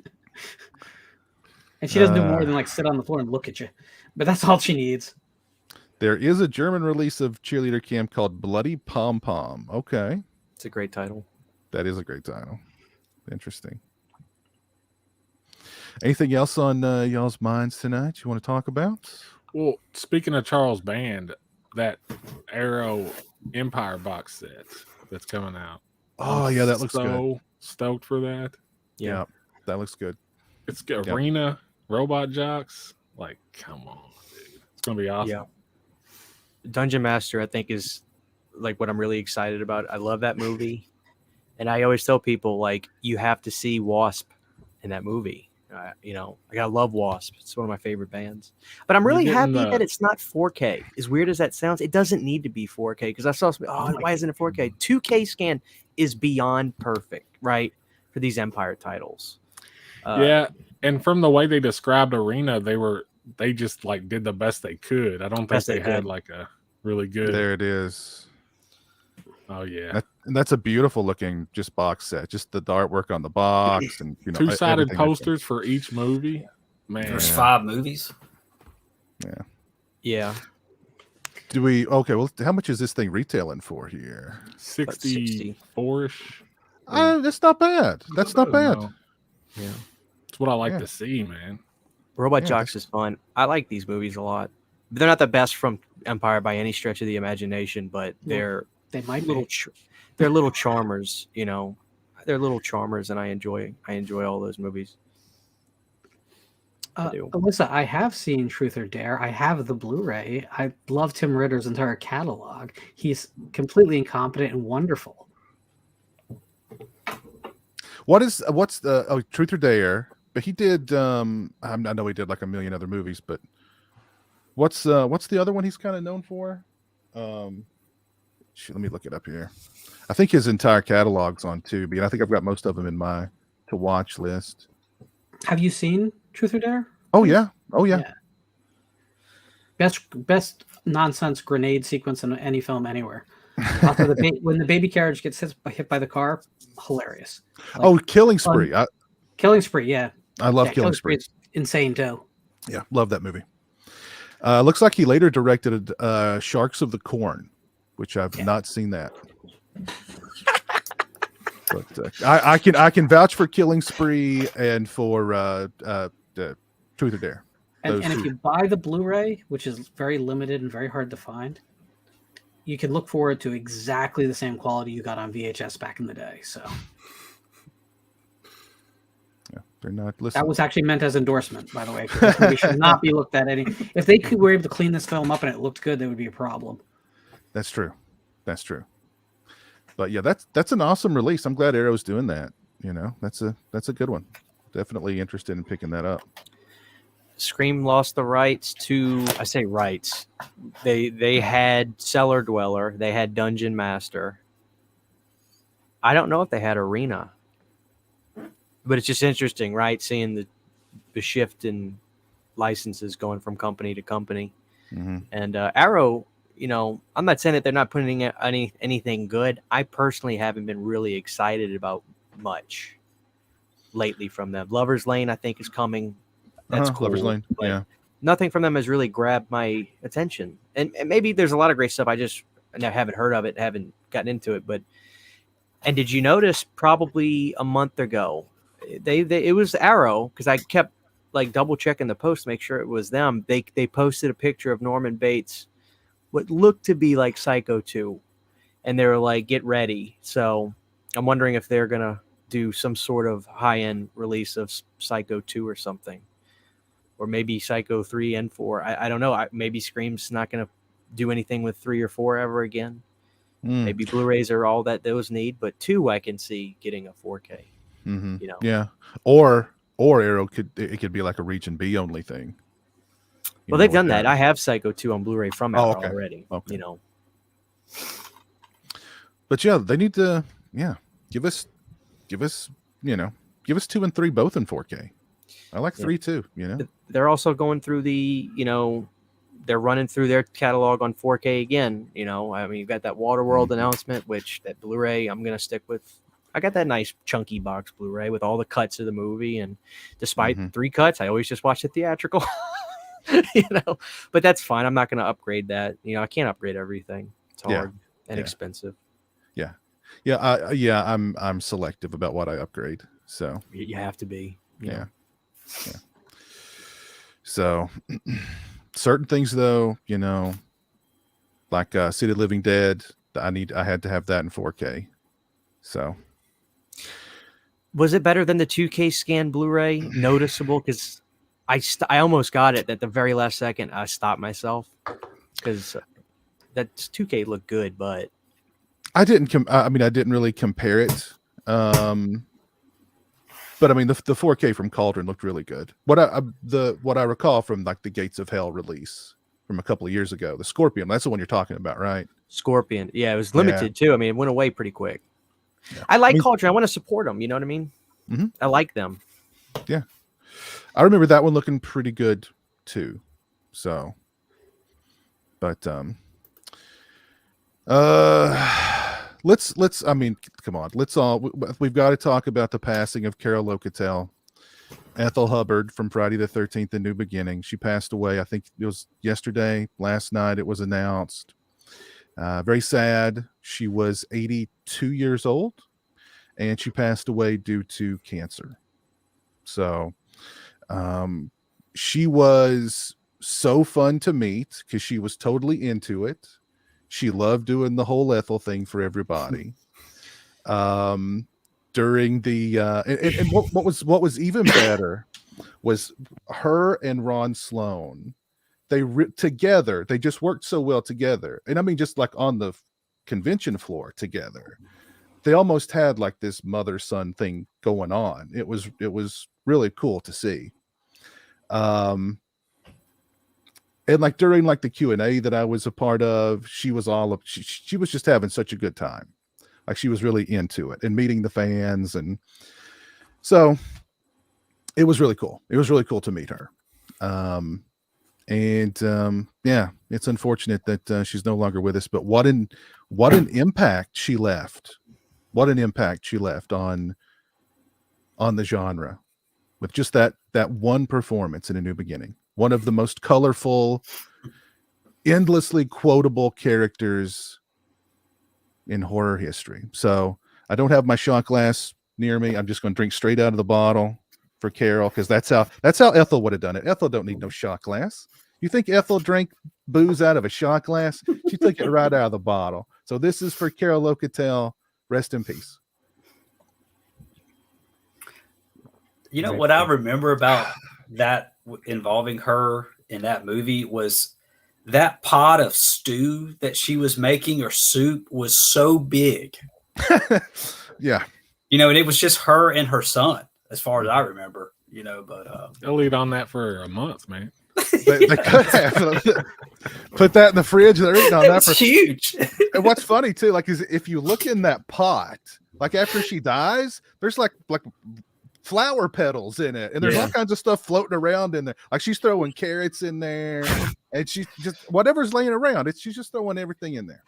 [SPEAKER 5] And she doesn't do more than like sit on the floor and look at you. But that's all she needs.
[SPEAKER 1] There is a German release of Cheerleader Camp called Bloody Pom Pom. Okay.
[SPEAKER 7] It's a great title.
[SPEAKER 1] That is a great title. Interesting. Anything else on y'all's minds tonight you want to talk about?
[SPEAKER 2] Well, speaking of Charles Band, that Arrow Empire box set that's coming out.
[SPEAKER 1] Oh, yeah, that looks good.
[SPEAKER 2] Stoked for that.
[SPEAKER 1] Yeah, that looks good.
[SPEAKER 2] It's Arena, Robot Jocks. Like, come on, dude. It's going to be awesome.
[SPEAKER 7] Yeah. Dungeon Master, I think, is like what I'm really excited about. I love that movie. And I always tell people, like, you have to see Wasp in that movie. Like, I love Wasp. It's one of my favorite bands. But I'm really happy that it's not 4K. As weird as that sounds, it doesn't need to be 4K, because I saw somebody, why isn't it 4K? 2K scan is beyond perfect, right, for these Empire titles.
[SPEAKER 2] Yeah, and from the way they described Arena, they just like did the best they could. I don't think
[SPEAKER 7] Best
[SPEAKER 2] they
[SPEAKER 7] they
[SPEAKER 2] had
[SPEAKER 7] could.
[SPEAKER 2] like a really good.
[SPEAKER 1] There it is.
[SPEAKER 2] Oh yeah,
[SPEAKER 1] And that's a beautiful looking just box set. Just the artwork on the box and
[SPEAKER 2] two-sided
[SPEAKER 1] everything.
[SPEAKER 2] posters for each movie. Man,
[SPEAKER 3] There's 5 movies.
[SPEAKER 7] Yeah.
[SPEAKER 1] Do we? Okay. Well, how much is this thing retailing for here?
[SPEAKER 2] 64-ish.
[SPEAKER 1] That's not bad. That's not bad.
[SPEAKER 2] No,
[SPEAKER 7] Yeah.
[SPEAKER 2] it's what I like
[SPEAKER 1] Yeah.
[SPEAKER 2] to see, man.
[SPEAKER 7] Robot
[SPEAKER 1] Yeah,
[SPEAKER 7] Jocks is fun. I like these movies a lot. They're not the best from Empire by any stretch of the imagination, but they're
[SPEAKER 5] They might
[SPEAKER 7] little
[SPEAKER 5] be.
[SPEAKER 7] they're little charmers, They're little charmers, and I enjoy all those movies. I do.
[SPEAKER 5] Alyssa, I have seen Truth or Dare. I have the Blu-ray. I love Tim Ritter's entire catalog. He's completely incompetent and wonderful.
[SPEAKER 1] What's the Truth or Dare? But he did. I know he did like a million other movies, but what's the other one he's kind of known for? Let me look it up here. I think his entire catalog's on Tubi, and I think I've got most of them in my to watch list.
[SPEAKER 5] Have you seen Truth or Dare?
[SPEAKER 1] Oh yeah. Oh yeah.
[SPEAKER 5] Best nonsense grenade sequence in any film anywhere. Also, when the baby carriage gets hit by the car, hilarious. Like,
[SPEAKER 1] Killing Spree.
[SPEAKER 5] Killing Spree, yeah.
[SPEAKER 1] I love Killing Spree.
[SPEAKER 5] It's insane too.
[SPEAKER 1] Yeah, love that movie. Looks like he later directed Sharks of the Corn, which I've not seen that. But I can vouch for Killing Spree and for Truth or Dare.
[SPEAKER 5] And if you buy the Blu-ray, which is very limited and very hard to find, you can look forward to exactly the same quality you got on VHS back in the day. So
[SPEAKER 1] yeah, they're not listening.
[SPEAKER 5] That was actually meant as endorsement, by the way. This movie should not be looked at any. If they were able to clean this film up and it looked good, there would be a problem.
[SPEAKER 1] That's true. That's true. But yeah, that's an awesome release. I'm glad Arrow's doing that. You know, that's a good one. Definitely interested in picking that up.
[SPEAKER 7] Scream lost the rights to, I say rights. They had Cellar Dweller, they had Dungeon Master. I don't know if they had Arena. But it's just interesting, right? Seeing the shift in licenses going from company to company.
[SPEAKER 1] Mm-hmm.
[SPEAKER 7] And Arrow, you know, I'm not saying that they're not putting anything good. I personally haven't been really excited about much lately from them. Lover's Lane, I think, is coming. That's cool.
[SPEAKER 1] Lover's Lane, yeah.
[SPEAKER 7] Nothing from them has really grabbed my attention. And maybe there's a lot of great stuff. I haven't heard of it, haven't gotten into it. And did you notice probably a month ago, it was Arrow, because I kept like double checking the post to make sure it was them. They posted a picture of Norman Bates, what looked to be like Psycho 2. And they were like, get ready. So I'm wondering if they're going to do some sort of high-end release of Psycho 2 or something. Or maybe Psycho 3 and 4. I don't know. Maybe Scream's not going to do anything with 3 or 4 ever again. Maybe Blu-rays are all that those need, but 2 I can see getting a 4K.
[SPEAKER 1] Mm-hmm.
[SPEAKER 7] You know,
[SPEAKER 1] yeah. Or Arrow could be like a Region B only thing.
[SPEAKER 7] Well, they've done that. I have Psycho 2 on Blu-ray from Arrow already.
[SPEAKER 1] Okay.
[SPEAKER 7] You know,
[SPEAKER 1] but yeah, they need to give us 2 and 3 both in 4K. I like 3 too. You know,
[SPEAKER 7] they're also going through they're running through their catalog on 4K again. You know, I mean, you've got that Waterworld announcement, which that Blu-ray I'm gonna stick with. I got that nice chunky box Blu-ray with all the cuts of the movie, and despite 3 cuts, I always just watch the theatrical. You know, but that's fine. I'm not gonna upgrade that. You know, I can't upgrade everything. It's hard and expensive.
[SPEAKER 1] I'm selective about what I upgrade. So
[SPEAKER 7] you have to be.
[SPEAKER 1] Yeah. So certain things though, you know, like City of Living Dead, I had to have that in 4K. So
[SPEAKER 7] was it better than the 2K scan Blu-ray? Noticeable? Because I almost got it at the very last second. I stopped myself because that 2K looked good, but
[SPEAKER 1] I didn't really compare it. But I mean, the 4K from Cauldron looked really good. What I recall from like the Gates of Hell release from a couple of years ago, the Scorpion, that's the one you're talking about, right?
[SPEAKER 7] Scorpion, yeah, it was limited too. I mean, it went away pretty quick. Yeah. I like Cauldron. I want to support them. You know what I mean?
[SPEAKER 1] Mm-hmm.
[SPEAKER 7] I like them.
[SPEAKER 1] Yeah, I remember that one looking pretty good too. So, but let's I mean, come on, we've got to talk about the passing of Carol Locatel, Ethel Hubbard from Friday the 13th, The New Beginning. She passed away, I think it was yesterday, last night it was announced. Very sad. She was 82 years old and she passed away due to cancer. So she was so fun to meet because she was totally into it. She loved doing the whole Ethel thing for everybody. During the and what was even better was her and Ron Sloan. Together, they just worked so well together, and I mean, just like on the convention floor together, they almost had like this mother-son thing going on. It was really cool to see. and like during like the Q&A that I was a part of, she was she was just having such a good time. Like she was really into it and meeting the fans. And so it was really cool. It was really cool to meet her. Yeah, it's unfortunate that she's no longer with us, but what an impact she left. What an impact she left on the genre with just that one performance in A New Beginning. One of the most colorful, endlessly quotable characters in horror history. So I don't have my shot glass near me. I'm just going to drink straight out of the bottle for Carol, because that's how Ethel would have done it. Ethel don't need no shot glass. You think Ethel drank booze out of a shot glass? She took it right out of the bottle. So this is for Carol Locatel. Rest in peace.
[SPEAKER 3] You know what I remember about that involving her in that movie was that pot of stew that she was making, or soup, was so big.
[SPEAKER 1] Yeah.
[SPEAKER 3] You know, and it was just her and her son, as far as I remember, you know, but
[SPEAKER 2] they'll eat on that for a month, man.
[SPEAKER 1] They could have put that in the fridge. They're eating on that.
[SPEAKER 3] It's huge.
[SPEAKER 1] And what's funny too, like, is if you look in that pot, like after she dies, there's like flower petals in it, and there's all kinds of stuff floating around in there. Like she's throwing carrots in there, and she's just whatever's laying around. She's just throwing everything in there.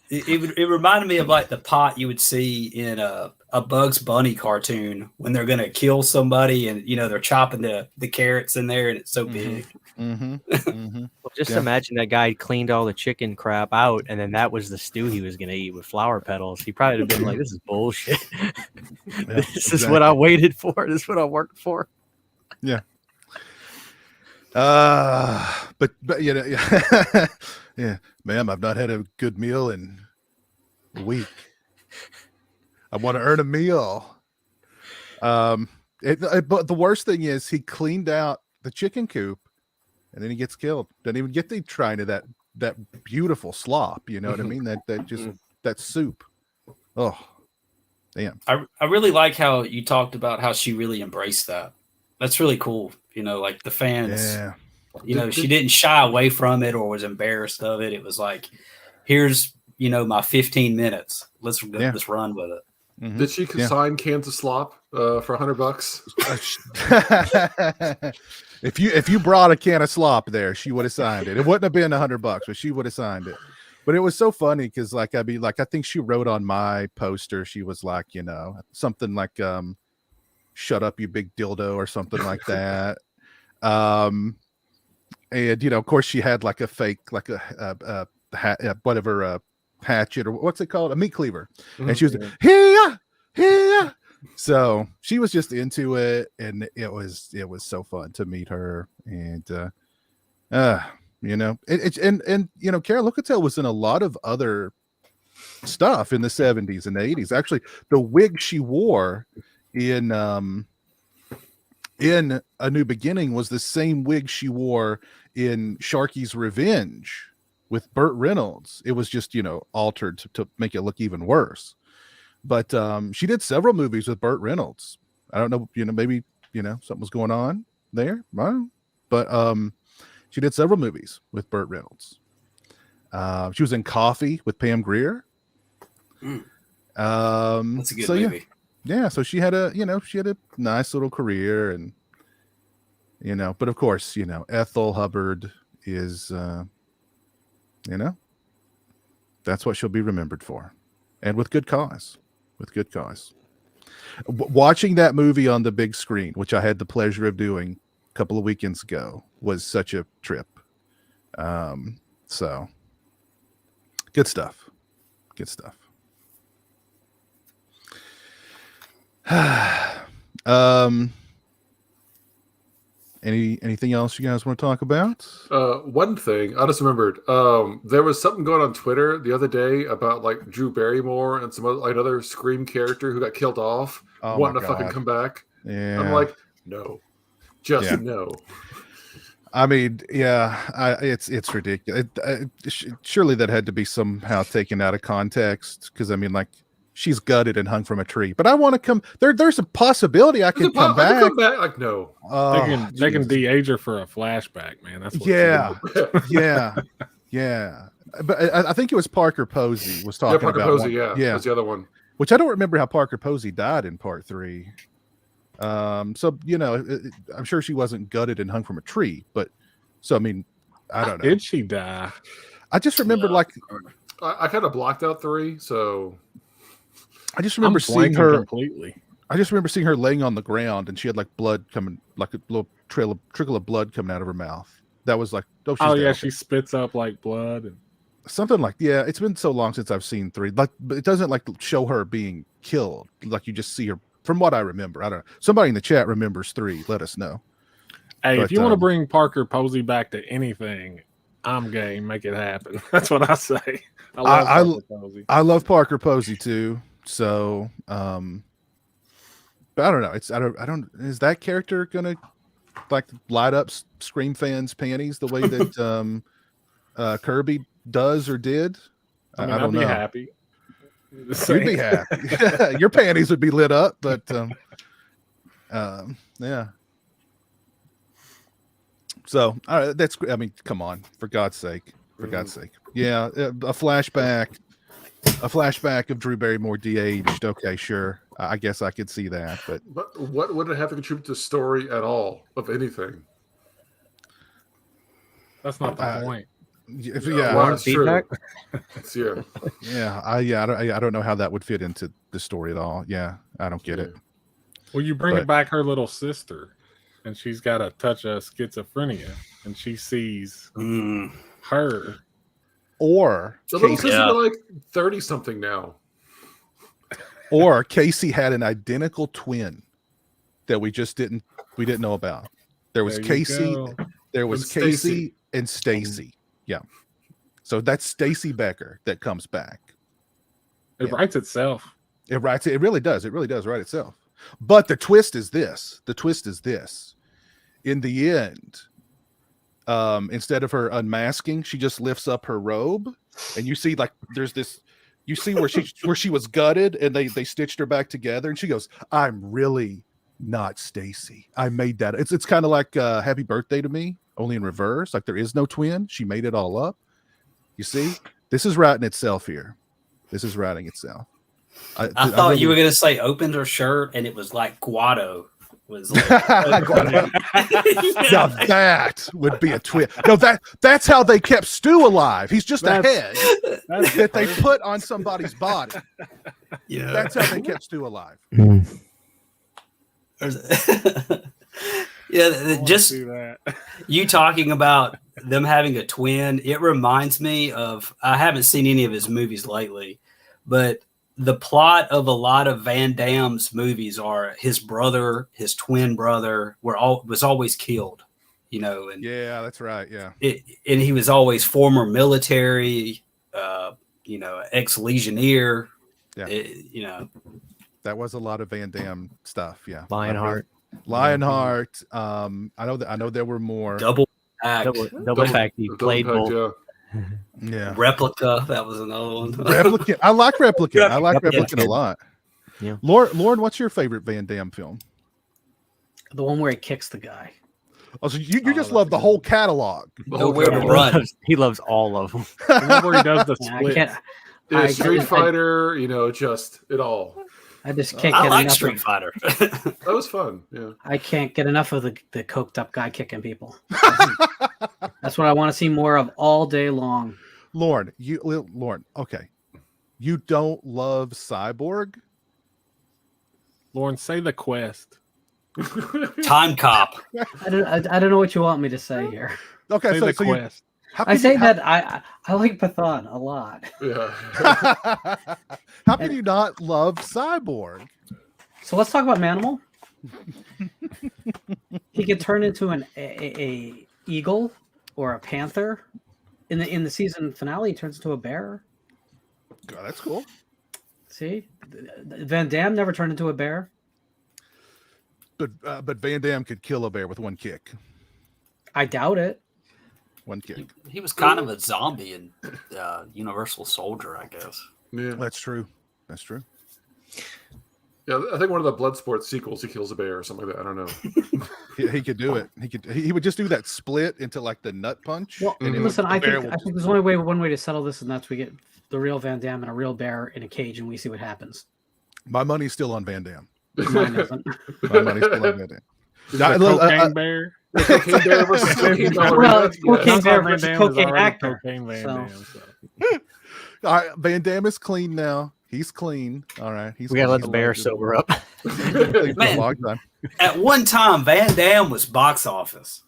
[SPEAKER 3] It reminded me of like the pot you would see in a Bugs Bunny cartoon when they're gonna kill somebody, and you know they're chopping the carrots in there, and it's so big.
[SPEAKER 7] Well, just imagine that guy cleaned all the chicken crap out, and then that was the stew he was gonna eat with flower petals. He probably would have been like, "This is bullshit. This is what I waited for. This is what I worked for."
[SPEAKER 1] Yeah. But you know, yeah, ma'am, I've not had a good meal in a week. I want to earn a meal. But the worst thing is he cleaned out the chicken coop, and then he gets killed. Doesn't even get to try into that beautiful slop. You know what I mean? That soup. Oh, damn.
[SPEAKER 3] I really like how you talked about how she really embraced that. That's really cool. You know, like the fans.
[SPEAKER 1] Yeah.
[SPEAKER 3] You know, she didn't shy away from it or was embarrassed of it. It was like, here's, you know, my 15 minutes. Let's run with it.
[SPEAKER 1] Mm-hmm.
[SPEAKER 4] Did she consign cans of slop for $100?
[SPEAKER 1] If you brought a can of slop there, she would have signed it. It wouldn't have been $100, but she would have signed it. But it was so funny because, like, I think she wrote on my poster, she was like, you know, something like, "Shut up, you big dildo," or something like that. And you know, of course, she had like a fake, like a hatchet, or what's it called, a meat cleaver, and she was here. So she was just into it, and it was so fun to meet her. And you know, and you know, Carol Locatel was in a lot of other stuff in the 70s and 80s. Actually, the wig she wore in A New Beginning was the same wig she wore in Sharky's Revenge with Burt Reynolds. It was just, you know, altered to make it look even worse. But she did several movies with Burt Reynolds. I don't know, you know, maybe, you know, something was going on there. But she did several movies with Burt Reynolds. She was in Coffee with Pam Grier.
[SPEAKER 3] That's a good movie.
[SPEAKER 1] Yeah, so she had a nice little career, and you know, but of course, you know, Ethel Hubbard is you know, that's what she'll be remembered for, and with good cause. Watching that movie on the big screen, which I had the pleasure of doing a couple of weekends ago, was such a trip. So good stuff. Anything else you guys want to talk about?
[SPEAKER 4] One thing I just remembered, there was something going on Twitter the other day about like Drew Barrymore and some other, like, another Scream character who got killed off, wanting to fucking come back.
[SPEAKER 1] Yeah,
[SPEAKER 4] I'm like, no, no.
[SPEAKER 1] I mean, yeah, it's ridiculous. Surely that had to be somehow taken out of context, because I mean, like, she's gutted and hung from a tree. But I want to come. There's a possibility I could come back.
[SPEAKER 4] Like no,
[SPEAKER 2] they can de-age her for a flashback, man. That's what
[SPEAKER 1] yeah. But I think it was Parker Posey was talking
[SPEAKER 4] Parker
[SPEAKER 1] about
[SPEAKER 4] Posey.
[SPEAKER 1] one,
[SPEAKER 4] That's the other one.
[SPEAKER 1] Which I don't remember how Parker Posey died in part 3. So I'm sure she wasn't gutted and hung from a tree, but so I mean, I don't know.
[SPEAKER 2] Did she die?
[SPEAKER 1] I just remember
[SPEAKER 4] I kind of blocked out 3, so
[SPEAKER 1] I just remember seeing her
[SPEAKER 2] completely.
[SPEAKER 1] I just remember seeing her laying on the ground, and she had like blood coming, like a little trickle of blood coming out of her mouth. That was like, she's dead.
[SPEAKER 2] She spits up like blood and
[SPEAKER 1] something like. Yeah, it's been so long since I've seen 3. Like, but it doesn't like show her being killed. Like you just see her. From what I remember, I don't know. Somebody in the chat remembers 3. Let us know.
[SPEAKER 2] Hey,
[SPEAKER 1] But,
[SPEAKER 2] if you want to bring Parker Posey back to anything, I'm game. Make it happen. That's what I say. I love Parker Posey.
[SPEAKER 1] I love Parker Posey too. So, but I don't know. I don't. Is that character gonna like light up Scream fans' panties the way that Kirby does or did?
[SPEAKER 2] I mean,
[SPEAKER 1] I don't
[SPEAKER 2] I'd be
[SPEAKER 1] know.
[SPEAKER 2] happy.
[SPEAKER 1] You'd be happy. Your panties would be lit up, but yeah. So that's. I mean, come on, for God's sake, Yeah, a flashback of Drew Barrymore de-aged. Okay, sure. I guess I could see that, but
[SPEAKER 4] what would it have to contribute to the story at all of anything?
[SPEAKER 2] That's not the point.
[SPEAKER 7] Feedback.
[SPEAKER 1] I don't know how that would fit into the story at all. Yeah, I don't get it.
[SPEAKER 2] Well, you bring it back her little sister, and she's got a touch of schizophrenia, and she sees her.
[SPEAKER 1] Or
[SPEAKER 4] the little sister like 30 something now.
[SPEAKER 1] Or Casey had an identical twin that we didn't know about. There was Casey. There was Casey and Stacy. Yeah. So that's Stacy Becker that comes back.
[SPEAKER 2] It writes itself.
[SPEAKER 1] It really does. It really does write itself. But the twist is this. In the end, instead of her unmasking, she just lifts up her robe, and you see like there's this. You see where she was gutted, and they stitched her back together, and she goes, "I'm really not Stacy. I made that." It's kind of like Happy Birthday to Me, only in reverse. Like there is no twin. She made it all up. You see, this is writing itself here. This is writing itself.
[SPEAKER 3] I thought you were going to say opened her shirt and it was like Guado was like,
[SPEAKER 1] Now that would be a twin. No, that's how they kept Stu alive. He's just a head that they put on somebody's body.
[SPEAKER 3] Yeah,
[SPEAKER 1] that's how they kept Stu alive.
[SPEAKER 3] Yeah, just you talking about them having a twin. It reminds me of, I haven't seen any of his movies lately, but the plot of a lot of Van Damme's movies are his brother, his twin brother, was always killed, And
[SPEAKER 1] yeah, that's right. Yeah,
[SPEAKER 3] and he was always former military, ex-legionnaire.
[SPEAKER 1] Yeah, that was a lot of Van Damme stuff. Yeah,
[SPEAKER 7] Lionheart.
[SPEAKER 1] I know there were more.
[SPEAKER 3] Double
[SPEAKER 7] Fact. He played both.
[SPEAKER 1] Yeah.
[SPEAKER 3] Replica. That was another one.
[SPEAKER 1] Replicant. I like Replicant. I like Replicant a lot.
[SPEAKER 7] Yeah.
[SPEAKER 1] Lauren, what's your favorite Van Damme film?
[SPEAKER 5] The one where he kicks the guy.
[SPEAKER 1] Oh, so you just love the whole catalog.
[SPEAKER 7] He loves all of them.
[SPEAKER 2] The one where he does the split.
[SPEAKER 4] Street Fighter, just it all.
[SPEAKER 5] I just can't.
[SPEAKER 3] I
[SPEAKER 5] get
[SPEAKER 3] like
[SPEAKER 5] enough
[SPEAKER 3] Street Fighter.
[SPEAKER 4] That was fun. Yeah.
[SPEAKER 5] I can't get enough of the coked up guy kicking people. That's what I want to see more of all day long.
[SPEAKER 1] Lauren, okay. You don't love Cyborg?
[SPEAKER 2] Lauren, say The Quest.
[SPEAKER 3] Time Cop.
[SPEAKER 5] I don't know what you want me to say here.
[SPEAKER 1] Okay,
[SPEAKER 2] say The Quest.
[SPEAKER 5] I like Patron a lot.
[SPEAKER 4] Yeah.
[SPEAKER 1] How can you not love Cyborg?
[SPEAKER 5] So let's talk about Manimal. He could turn into a eagle or a panther. In the season finale, he turns into a bear.
[SPEAKER 1] God, that's cool.
[SPEAKER 5] See, Van Damme never turned into a bear.
[SPEAKER 1] But Van Damme could kill a bear with one kick.
[SPEAKER 5] I doubt it.
[SPEAKER 1] One kick.
[SPEAKER 3] He was kind of a zombie in Universal Soldier, I guess.
[SPEAKER 4] Yeah,
[SPEAKER 1] that's true. That's true.
[SPEAKER 4] Yeah, I think one of the Bloodsport sequels, he kills a bear or something like that. I don't know.
[SPEAKER 1] He could do it. He would just do that split into like the nut punch.
[SPEAKER 5] Well,
[SPEAKER 1] and
[SPEAKER 5] listen, I think
[SPEAKER 1] just...
[SPEAKER 5] there's only one way to settle this, and that's we get the real Van Damme and a real bear in a cage, and we see what happens.
[SPEAKER 1] My money's still on Van Damme.
[SPEAKER 5] Mine isn't.
[SPEAKER 1] My money's still on Van Damme.
[SPEAKER 2] Cocaine bear.
[SPEAKER 4] The cocaine bear versus cocaine ballerina.
[SPEAKER 5] Well, it's cocaine bear
[SPEAKER 2] Van
[SPEAKER 5] versus
[SPEAKER 2] Damme is
[SPEAKER 5] cocaine
[SPEAKER 2] already
[SPEAKER 5] actor.
[SPEAKER 2] Cocaine Van
[SPEAKER 5] so.
[SPEAKER 2] Damme, so.
[SPEAKER 1] All right, Van Damme is clean now. He's clean. All right,
[SPEAKER 7] We gotta let the bear sober up.
[SPEAKER 3] Man.
[SPEAKER 1] A long time.
[SPEAKER 3] At one time, Van Damme was box office.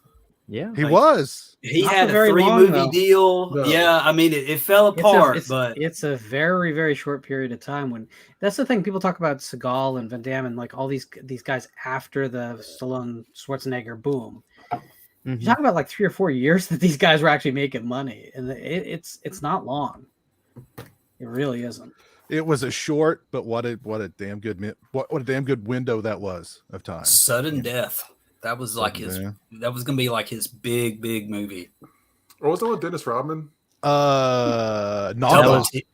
[SPEAKER 7] Yeah,
[SPEAKER 1] He was.
[SPEAKER 3] He
[SPEAKER 5] Not
[SPEAKER 3] had
[SPEAKER 5] for
[SPEAKER 3] a
[SPEAKER 5] very
[SPEAKER 3] 3
[SPEAKER 5] long,
[SPEAKER 3] movie
[SPEAKER 5] though.
[SPEAKER 3] deal.
[SPEAKER 4] No.
[SPEAKER 3] Yeah, I mean it fell apart, but
[SPEAKER 5] it's a very, very short period of time when that's the thing. People talk about Seagal and Van Damme and like all these guys after the Stallone Schwarzenegger boom. You talk about like 3 or 4 years that these guys were actually making money, and it's not long. It really isn't.
[SPEAKER 1] It was a short, but what a damn good what a damn good window that was of time.
[SPEAKER 3] Sudden Death. That was like his.
[SPEAKER 1] Yeah.
[SPEAKER 3] That was gonna be like his big movie.
[SPEAKER 4] What was the one with Dennis Rodman?
[SPEAKER 1] Knockoff.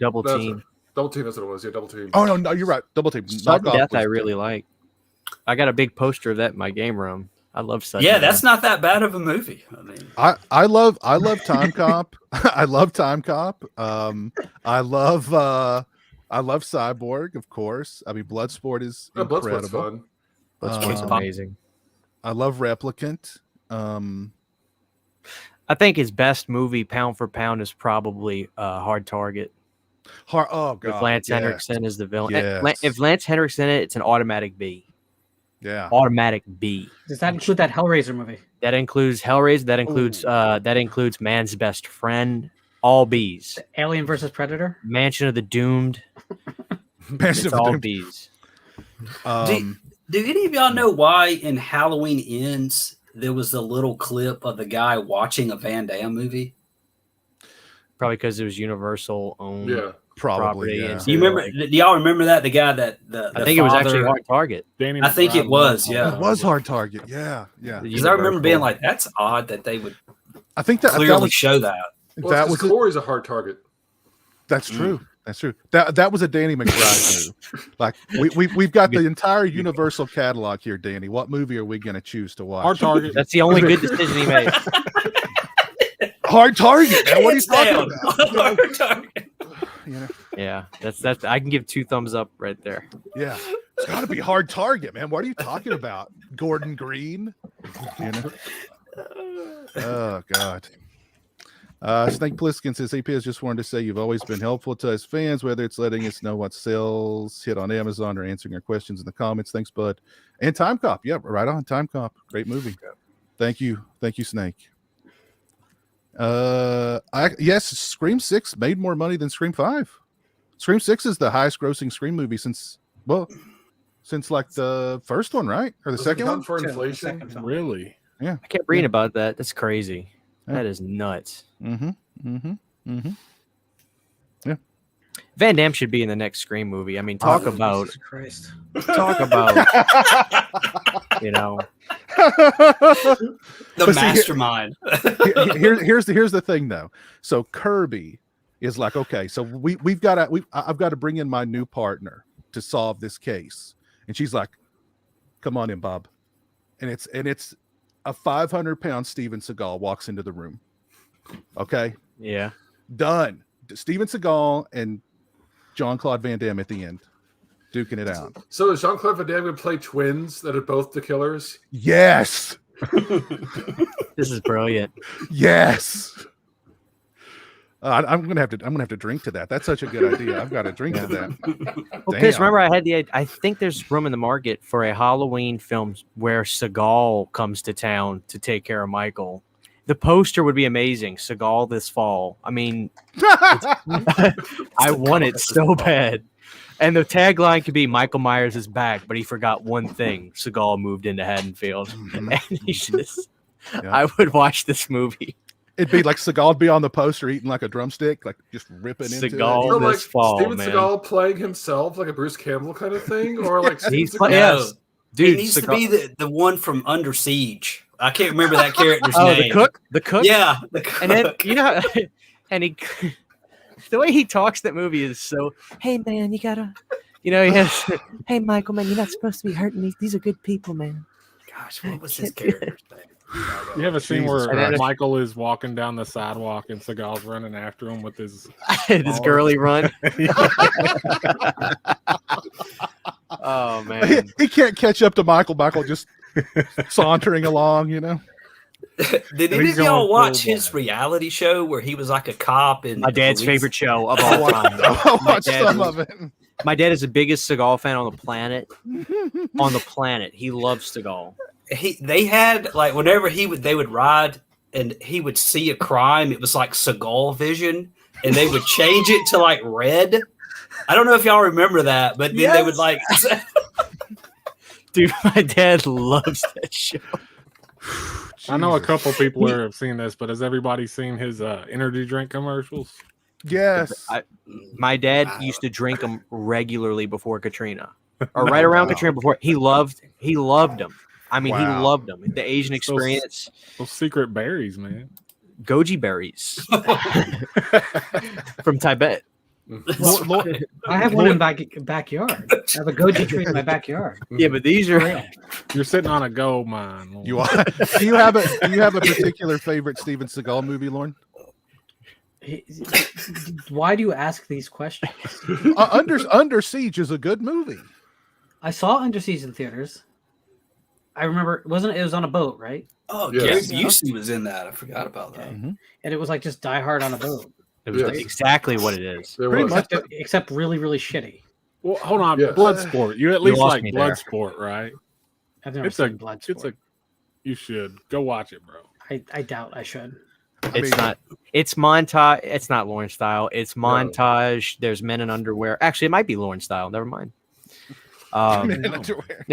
[SPEAKER 7] Double Team.
[SPEAKER 4] Double Team, that's what it was. Yeah, Double Team.
[SPEAKER 1] Oh no, you're right. Double Team.
[SPEAKER 7] Sudden
[SPEAKER 1] Knockoff
[SPEAKER 7] Death,
[SPEAKER 1] was
[SPEAKER 7] I really like. I got a big poster of that in my game room. I love Sudden
[SPEAKER 3] Yeah,
[SPEAKER 7] Death.
[SPEAKER 3] that's not that bad of a movie. I mean,
[SPEAKER 1] I love Time Cop. I love Time Cop. I love Cyborg, of course. I mean, Bloodsport is incredible.
[SPEAKER 4] Bloodsport's fun.
[SPEAKER 7] Bloodsport's amazing.
[SPEAKER 1] I love Replicant.
[SPEAKER 7] I think his best movie, pound for pound, is probably Hard Target.
[SPEAKER 1] Oh god,
[SPEAKER 7] With Lance Henriksen as the villain.
[SPEAKER 1] Yes.
[SPEAKER 7] If Lance Henriksen in it, it's an automatic B.
[SPEAKER 1] Yeah.
[SPEAKER 7] Automatic B.
[SPEAKER 5] Does that include that Hellraiser movie?
[SPEAKER 7] That includes Hellraiser. That includes Man's Best Friend. All B's.
[SPEAKER 5] Alien versus Predator.
[SPEAKER 7] Mansion of the Doomed.
[SPEAKER 1] Mansion
[SPEAKER 7] It's
[SPEAKER 1] of the
[SPEAKER 7] all
[SPEAKER 1] Doomed.
[SPEAKER 7] B's.
[SPEAKER 3] do any of y'all know why in Halloween Ends there was a little clip of the guy watching a Van Damme movie?
[SPEAKER 7] Probably because it was Universal owned.
[SPEAKER 4] Yeah.
[SPEAKER 1] Probably.
[SPEAKER 7] property
[SPEAKER 1] Yeah.
[SPEAKER 7] and
[SPEAKER 3] Do you remember? Do y'all remember that? The guy that the
[SPEAKER 7] I think it was actually
[SPEAKER 3] father-
[SPEAKER 7] Hard Target.
[SPEAKER 2] Danny
[SPEAKER 3] I think it
[SPEAKER 2] McBride
[SPEAKER 3] was,
[SPEAKER 2] loved
[SPEAKER 3] yeah.
[SPEAKER 1] It was Hard Target. Yeah. Yeah.
[SPEAKER 3] Because I remember being like, "That's odd that they would
[SPEAKER 1] I think that
[SPEAKER 3] clearly
[SPEAKER 1] was
[SPEAKER 3] show that."
[SPEAKER 4] Well,
[SPEAKER 1] that
[SPEAKER 4] because
[SPEAKER 1] was
[SPEAKER 4] Corey's a hard target.
[SPEAKER 1] That's true. That's true. That was a Danny McBride move. Like we've got the entire Universal catalog here, Danny. What movie are we going to choose to watch?
[SPEAKER 2] Hard Target.
[SPEAKER 7] That's the only good decision he made.
[SPEAKER 1] Hard Target. Man. What are you
[SPEAKER 3] Hands
[SPEAKER 1] talking
[SPEAKER 3] down.
[SPEAKER 1] about?
[SPEAKER 3] Hard Target.
[SPEAKER 1] You know?
[SPEAKER 7] Yeah, that's I can give 2 thumbs up right there.
[SPEAKER 1] Yeah. It's got to be Hard Target, man. What are you talking about? Gordon Green? You know? Oh God. Snake Pliskin says AP has just wanted to say you've always been helpful to us fans, whether it's letting us know what sells hit on Amazon or answering our questions in the comments. Thanks, bud. And Time Cop. Yep, right on. Time Cop. Great movie. Thank you, Snake. Yes, Scream 6 made more money than Scream 5. Scream 6 is the highest grossing Scream movie since like the first one, right? Or the
[SPEAKER 4] Does it
[SPEAKER 1] second
[SPEAKER 4] count
[SPEAKER 1] one?
[SPEAKER 4] for
[SPEAKER 5] Two, the
[SPEAKER 4] inflation?
[SPEAKER 5] second film.
[SPEAKER 2] Really?
[SPEAKER 1] Yeah.
[SPEAKER 7] I kept reading about that. That's crazy.
[SPEAKER 1] Yeah.
[SPEAKER 7] That is nuts.
[SPEAKER 1] Yeah.
[SPEAKER 7] Van Damme should be in the next Scream movie. I mean, talk about
[SPEAKER 5] Jesus Christ.
[SPEAKER 7] you know.
[SPEAKER 3] The
[SPEAKER 1] But see,
[SPEAKER 3] mastermind.
[SPEAKER 1] Here's the thing though. So Kirby is like, okay, so I've got to bring in my new partner to solve this case, and she's like, come on in, Bob, and it's a 500-pound Steven Seagal walks into the room. Okay,
[SPEAKER 7] Yeah.
[SPEAKER 1] done. Steven Seagal and Jean-Claude Van Damme at the end, duking it out.
[SPEAKER 4] So is Jean-Claude Van Damme going to play twins that are both the killers?
[SPEAKER 1] Yes,
[SPEAKER 7] This is brilliant.
[SPEAKER 1] yes. I'm gonna have to drink to that. That's such a good idea. I've got to drink to that.
[SPEAKER 7] Well, Chris,
[SPEAKER 1] Damn.
[SPEAKER 7] remember I think there's room in the market for a Halloween film where Seagal comes to town to take care of Michael. The poster would be amazing. Seagal this fall. I mean, I want it so bad. And the tagline could be Michael Myers is back, but he forgot one thing. Seagal moved into Haddonfield. And he's just
[SPEAKER 1] Yeah.
[SPEAKER 7] I would watch this movie.
[SPEAKER 1] It'd be like Seagal'd be on the poster eating like a drumstick, like just ripping into it.
[SPEAKER 7] Seagal.
[SPEAKER 4] Or like
[SPEAKER 7] this fall,
[SPEAKER 4] Steven
[SPEAKER 7] man.
[SPEAKER 4] Seagal playing himself, like a Bruce Campbell kind of thing, or like Steven
[SPEAKER 7] He's
[SPEAKER 4] Seagal.
[SPEAKER 7] yes. Dude,
[SPEAKER 3] he needs to
[SPEAKER 7] Seagal-
[SPEAKER 3] be the one from Under Siege. I can't remember that character's
[SPEAKER 7] Oh,
[SPEAKER 3] name.
[SPEAKER 7] the cook.
[SPEAKER 3] Yeah, the cook.
[SPEAKER 7] And then you know, and he, the way he talks that movie is so. Hey man, you gotta You know, he has. Hey, Michael, man, you're not supposed to be hurting these. These are good people, man.
[SPEAKER 3] Gosh, what was his character's name?
[SPEAKER 2] You have a scene
[SPEAKER 1] Jesus
[SPEAKER 2] where
[SPEAKER 1] Christ.
[SPEAKER 2] Michael is walking down the sidewalk and Seagal's running after him with his
[SPEAKER 7] This girly run. Oh man,
[SPEAKER 1] He can't catch up to Michael. Michael just sauntering along, you know.
[SPEAKER 3] Did any of y'all watch his reality show where he was like a cop? And
[SPEAKER 7] my dad's favorite show of all time.
[SPEAKER 1] I watched some of it.
[SPEAKER 7] My dad is the biggest Seagal fan on the planet. On the planet, he loves Seagal.
[SPEAKER 3] They had like whenever they would ride and he would see a crime, it was like Seagal vision, and they would change it to like red. I don't know if y'all remember that, but then they would like.
[SPEAKER 7] Dude, my dad loves that show.
[SPEAKER 2] I know a couple people have seen this, but has everybody seen his energy drink commercials?
[SPEAKER 1] Yes.
[SPEAKER 7] My dad used to drink them regularly before Katrina, or right around Katrina before. He loved them. I mean, he loved them. The Asian experience.
[SPEAKER 2] Those secret berries, man.
[SPEAKER 7] Goji berries from Tibet.
[SPEAKER 5] I have one in backyard. I have a goji tree in my backyard.
[SPEAKER 7] Yeah, but these are.
[SPEAKER 2] You're sitting on a gold mine.
[SPEAKER 1] You are. Do you have a particular favorite Steven Seagal movie, Lauren?
[SPEAKER 5] Why do you ask these questions?
[SPEAKER 1] Under Siege is a good movie.
[SPEAKER 5] I saw Under Siege in theaters. I remember it was on a boat, right?
[SPEAKER 3] Oh, yes. Busey was in that. I forgot about that.
[SPEAKER 5] Mm-hmm. And it was like just Die Hard on a boat.
[SPEAKER 7] It was exactly what it is.
[SPEAKER 5] Except really, really shitty.
[SPEAKER 2] Well, hold on. Bloodsport. You at least like Bloodsport, right?
[SPEAKER 5] I've never seen Bloodsport.
[SPEAKER 2] You should go watch it, bro.
[SPEAKER 5] I doubt I should.
[SPEAKER 7] It's montage. It's not Lauren style. It's montage. There's men in underwear. Actually, it might be Lauren style. Never mind.
[SPEAKER 1] Men in underwear.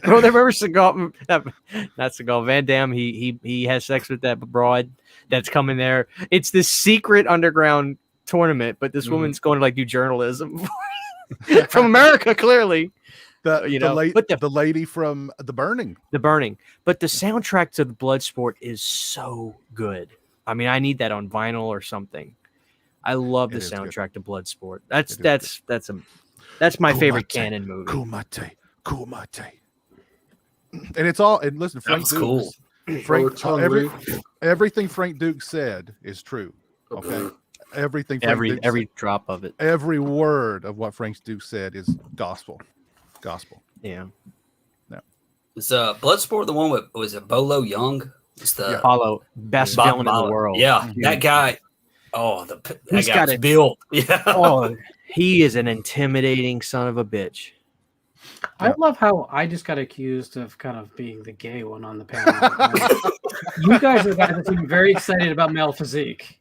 [SPEAKER 7] Well, remember Seagal? Not Seagal. Van Damme. He has sex with that broad that's coming there. It's this secret underground tournament, but this woman's going to like do journalism from America, clearly.
[SPEAKER 1] The lady from The Burning.
[SPEAKER 7] The Burning. But the soundtrack to the Bloodsport is so good. I mean, I need that on vinyl or something. I love the soundtrack to Bloodsport. That's my favorite canon movie.
[SPEAKER 1] Kumite. And it's all. And listen, Frank Dukes.
[SPEAKER 3] Cool.
[SPEAKER 1] Everything Frank Dukes said is true. Okay. Everything.
[SPEAKER 7] Every drop of it.
[SPEAKER 1] Every word of what Frank Dukes said is gospel.
[SPEAKER 7] Yeah.
[SPEAKER 1] No.
[SPEAKER 3] Was Bloodsport the one with was it Bolo Young? It's the
[SPEAKER 7] Apollo, best villain in the world.
[SPEAKER 3] Yeah, that guy. Oh, that guy's built. Yeah.
[SPEAKER 7] Oh, he is an intimidating son of a bitch.
[SPEAKER 5] I love how I just got accused of kind of being the gay one on the panel. You guys are the guys that seem very excited about male physique.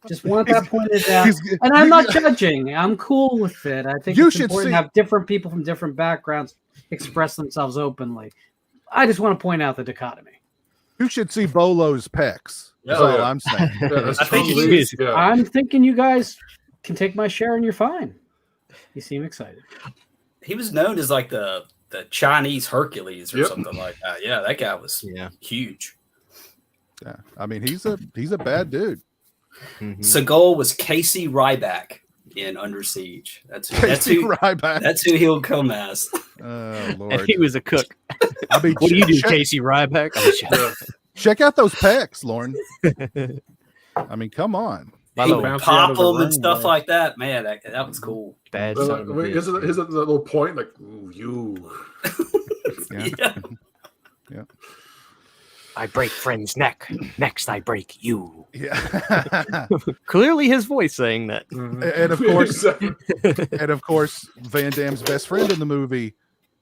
[SPEAKER 5] Just want that pointed out. And I'm not judging. I'm cool with it. I think it's important to have different people from different backgrounds express themselves openly. I just want to point out the dichotomy.
[SPEAKER 1] You should see Bolo's pecs. That's all I'm saying.
[SPEAKER 5] I'm thinking you guys can take my share and you're fine. You seem excited.
[SPEAKER 3] He was known as like the Chinese Hercules or something like that. Yeah, that guy was huge.
[SPEAKER 1] Yeah, I mean he's a bad dude.
[SPEAKER 7] Mm-hmm.
[SPEAKER 3] Seagal was Casey Ryback in Under Siege. That's who he'll come as.
[SPEAKER 1] Oh Lord!
[SPEAKER 7] And he was a cook. I mean, what do you do, Casey Ryback?
[SPEAKER 1] Check out those pecs, Lauren. I mean, come on.
[SPEAKER 3] He would pop them and stuff like that. Man, that was cool.
[SPEAKER 4] Bad. Isn't that little point like ooh, you?
[SPEAKER 1] Yeah.
[SPEAKER 7] I break friend's neck. Next, I break you.
[SPEAKER 1] Yeah.
[SPEAKER 7] Clearly, his voice saying that.
[SPEAKER 1] And of course, Van Damme's best friend in the movie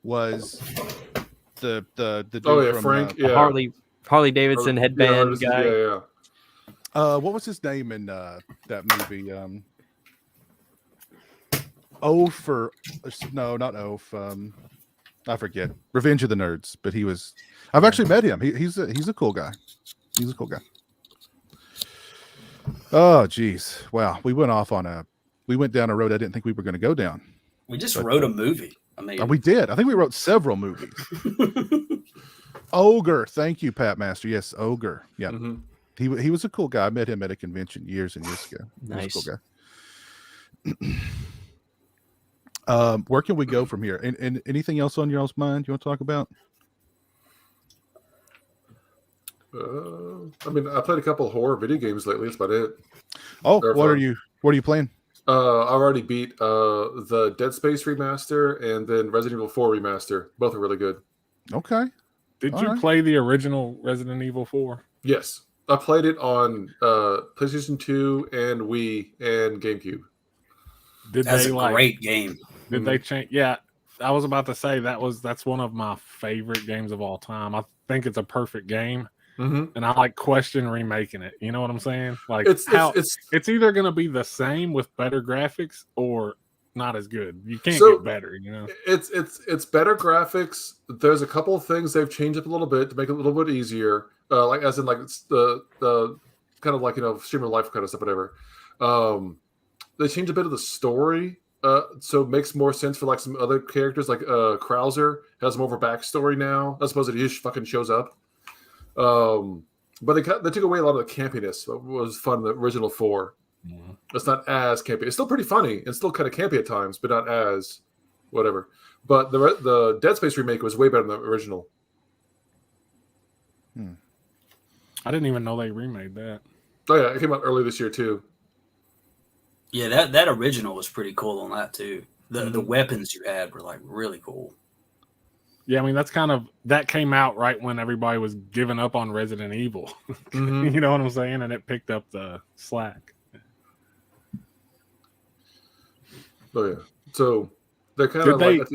[SPEAKER 1] was the dude from
[SPEAKER 4] Frank.
[SPEAKER 7] Harley Davidson headband guy.
[SPEAKER 4] Yeah.
[SPEAKER 1] What was his name in that movie? Not Oath. I forget. Revenge of the Nerds. But he was. I've actually met him. He's a cool guy. He's a cool guy. Oh, geez. Wow. We went down a road I didn't think we were going to go down.
[SPEAKER 3] We just wrote a movie. I mean,
[SPEAKER 1] we did. I think we wrote several movies. Ogre. Thank you, Pat Master. Yes, Ogre. Yeah. Mm-hmm. He was a cool guy. I met him at a convention years and years ago.
[SPEAKER 7] Nice.
[SPEAKER 1] He was a cool Where can we go from here? And anything else on y'all's mind you want to talk about?
[SPEAKER 4] I mean, I played a couple of horror video games lately. That's about it.
[SPEAKER 1] Oh, what are you playing?
[SPEAKER 4] I already beat the Dead Space remaster and then Resident Evil 4 remaster. Both are really good.
[SPEAKER 1] Okay.
[SPEAKER 2] Did
[SPEAKER 1] All
[SPEAKER 2] you
[SPEAKER 1] right.
[SPEAKER 2] play the original Resident Evil 4?
[SPEAKER 4] Yes. I played it on PlayStation 2 and Wii and GameCube.
[SPEAKER 3] That's a great game.
[SPEAKER 2] Did they change? Yeah, I was about to say that's one of my favorite games of all time. I think it's a perfect game, and I like question remaking it. You know what I'm saying? Like it's either going to be the same with better graphics or not as good. You can't get better. You know,
[SPEAKER 4] it's better graphics. There's a couple of things they've changed up a little bit to make it a little bit easier. Like as in like it's the kind of like stream of life kind of stuff, whatever. They changed a bit of the story. So it makes more sense for like some other characters, like Krauser has more of a backstory now, as opposed to he just fucking shows up. But they took away a lot of the campiness. What was fun in the original 4. Mm-hmm. It's not as campy. It's still pretty funny and still kind of campy at times, but not as whatever. But the Dead Space remake was way better than the original.
[SPEAKER 2] I didn't even know they remade that.
[SPEAKER 4] Oh yeah, it came out early this year too.
[SPEAKER 3] Yeah, that original was pretty cool on that too. The weapons you had were like really cool.
[SPEAKER 2] Yeah, I mean that came out right when everybody was giving up on Resident Evil.
[SPEAKER 4] Mm-hmm.
[SPEAKER 2] You know what I'm saying? And it picked up the slack.
[SPEAKER 4] Oh yeah. So they're kind of like.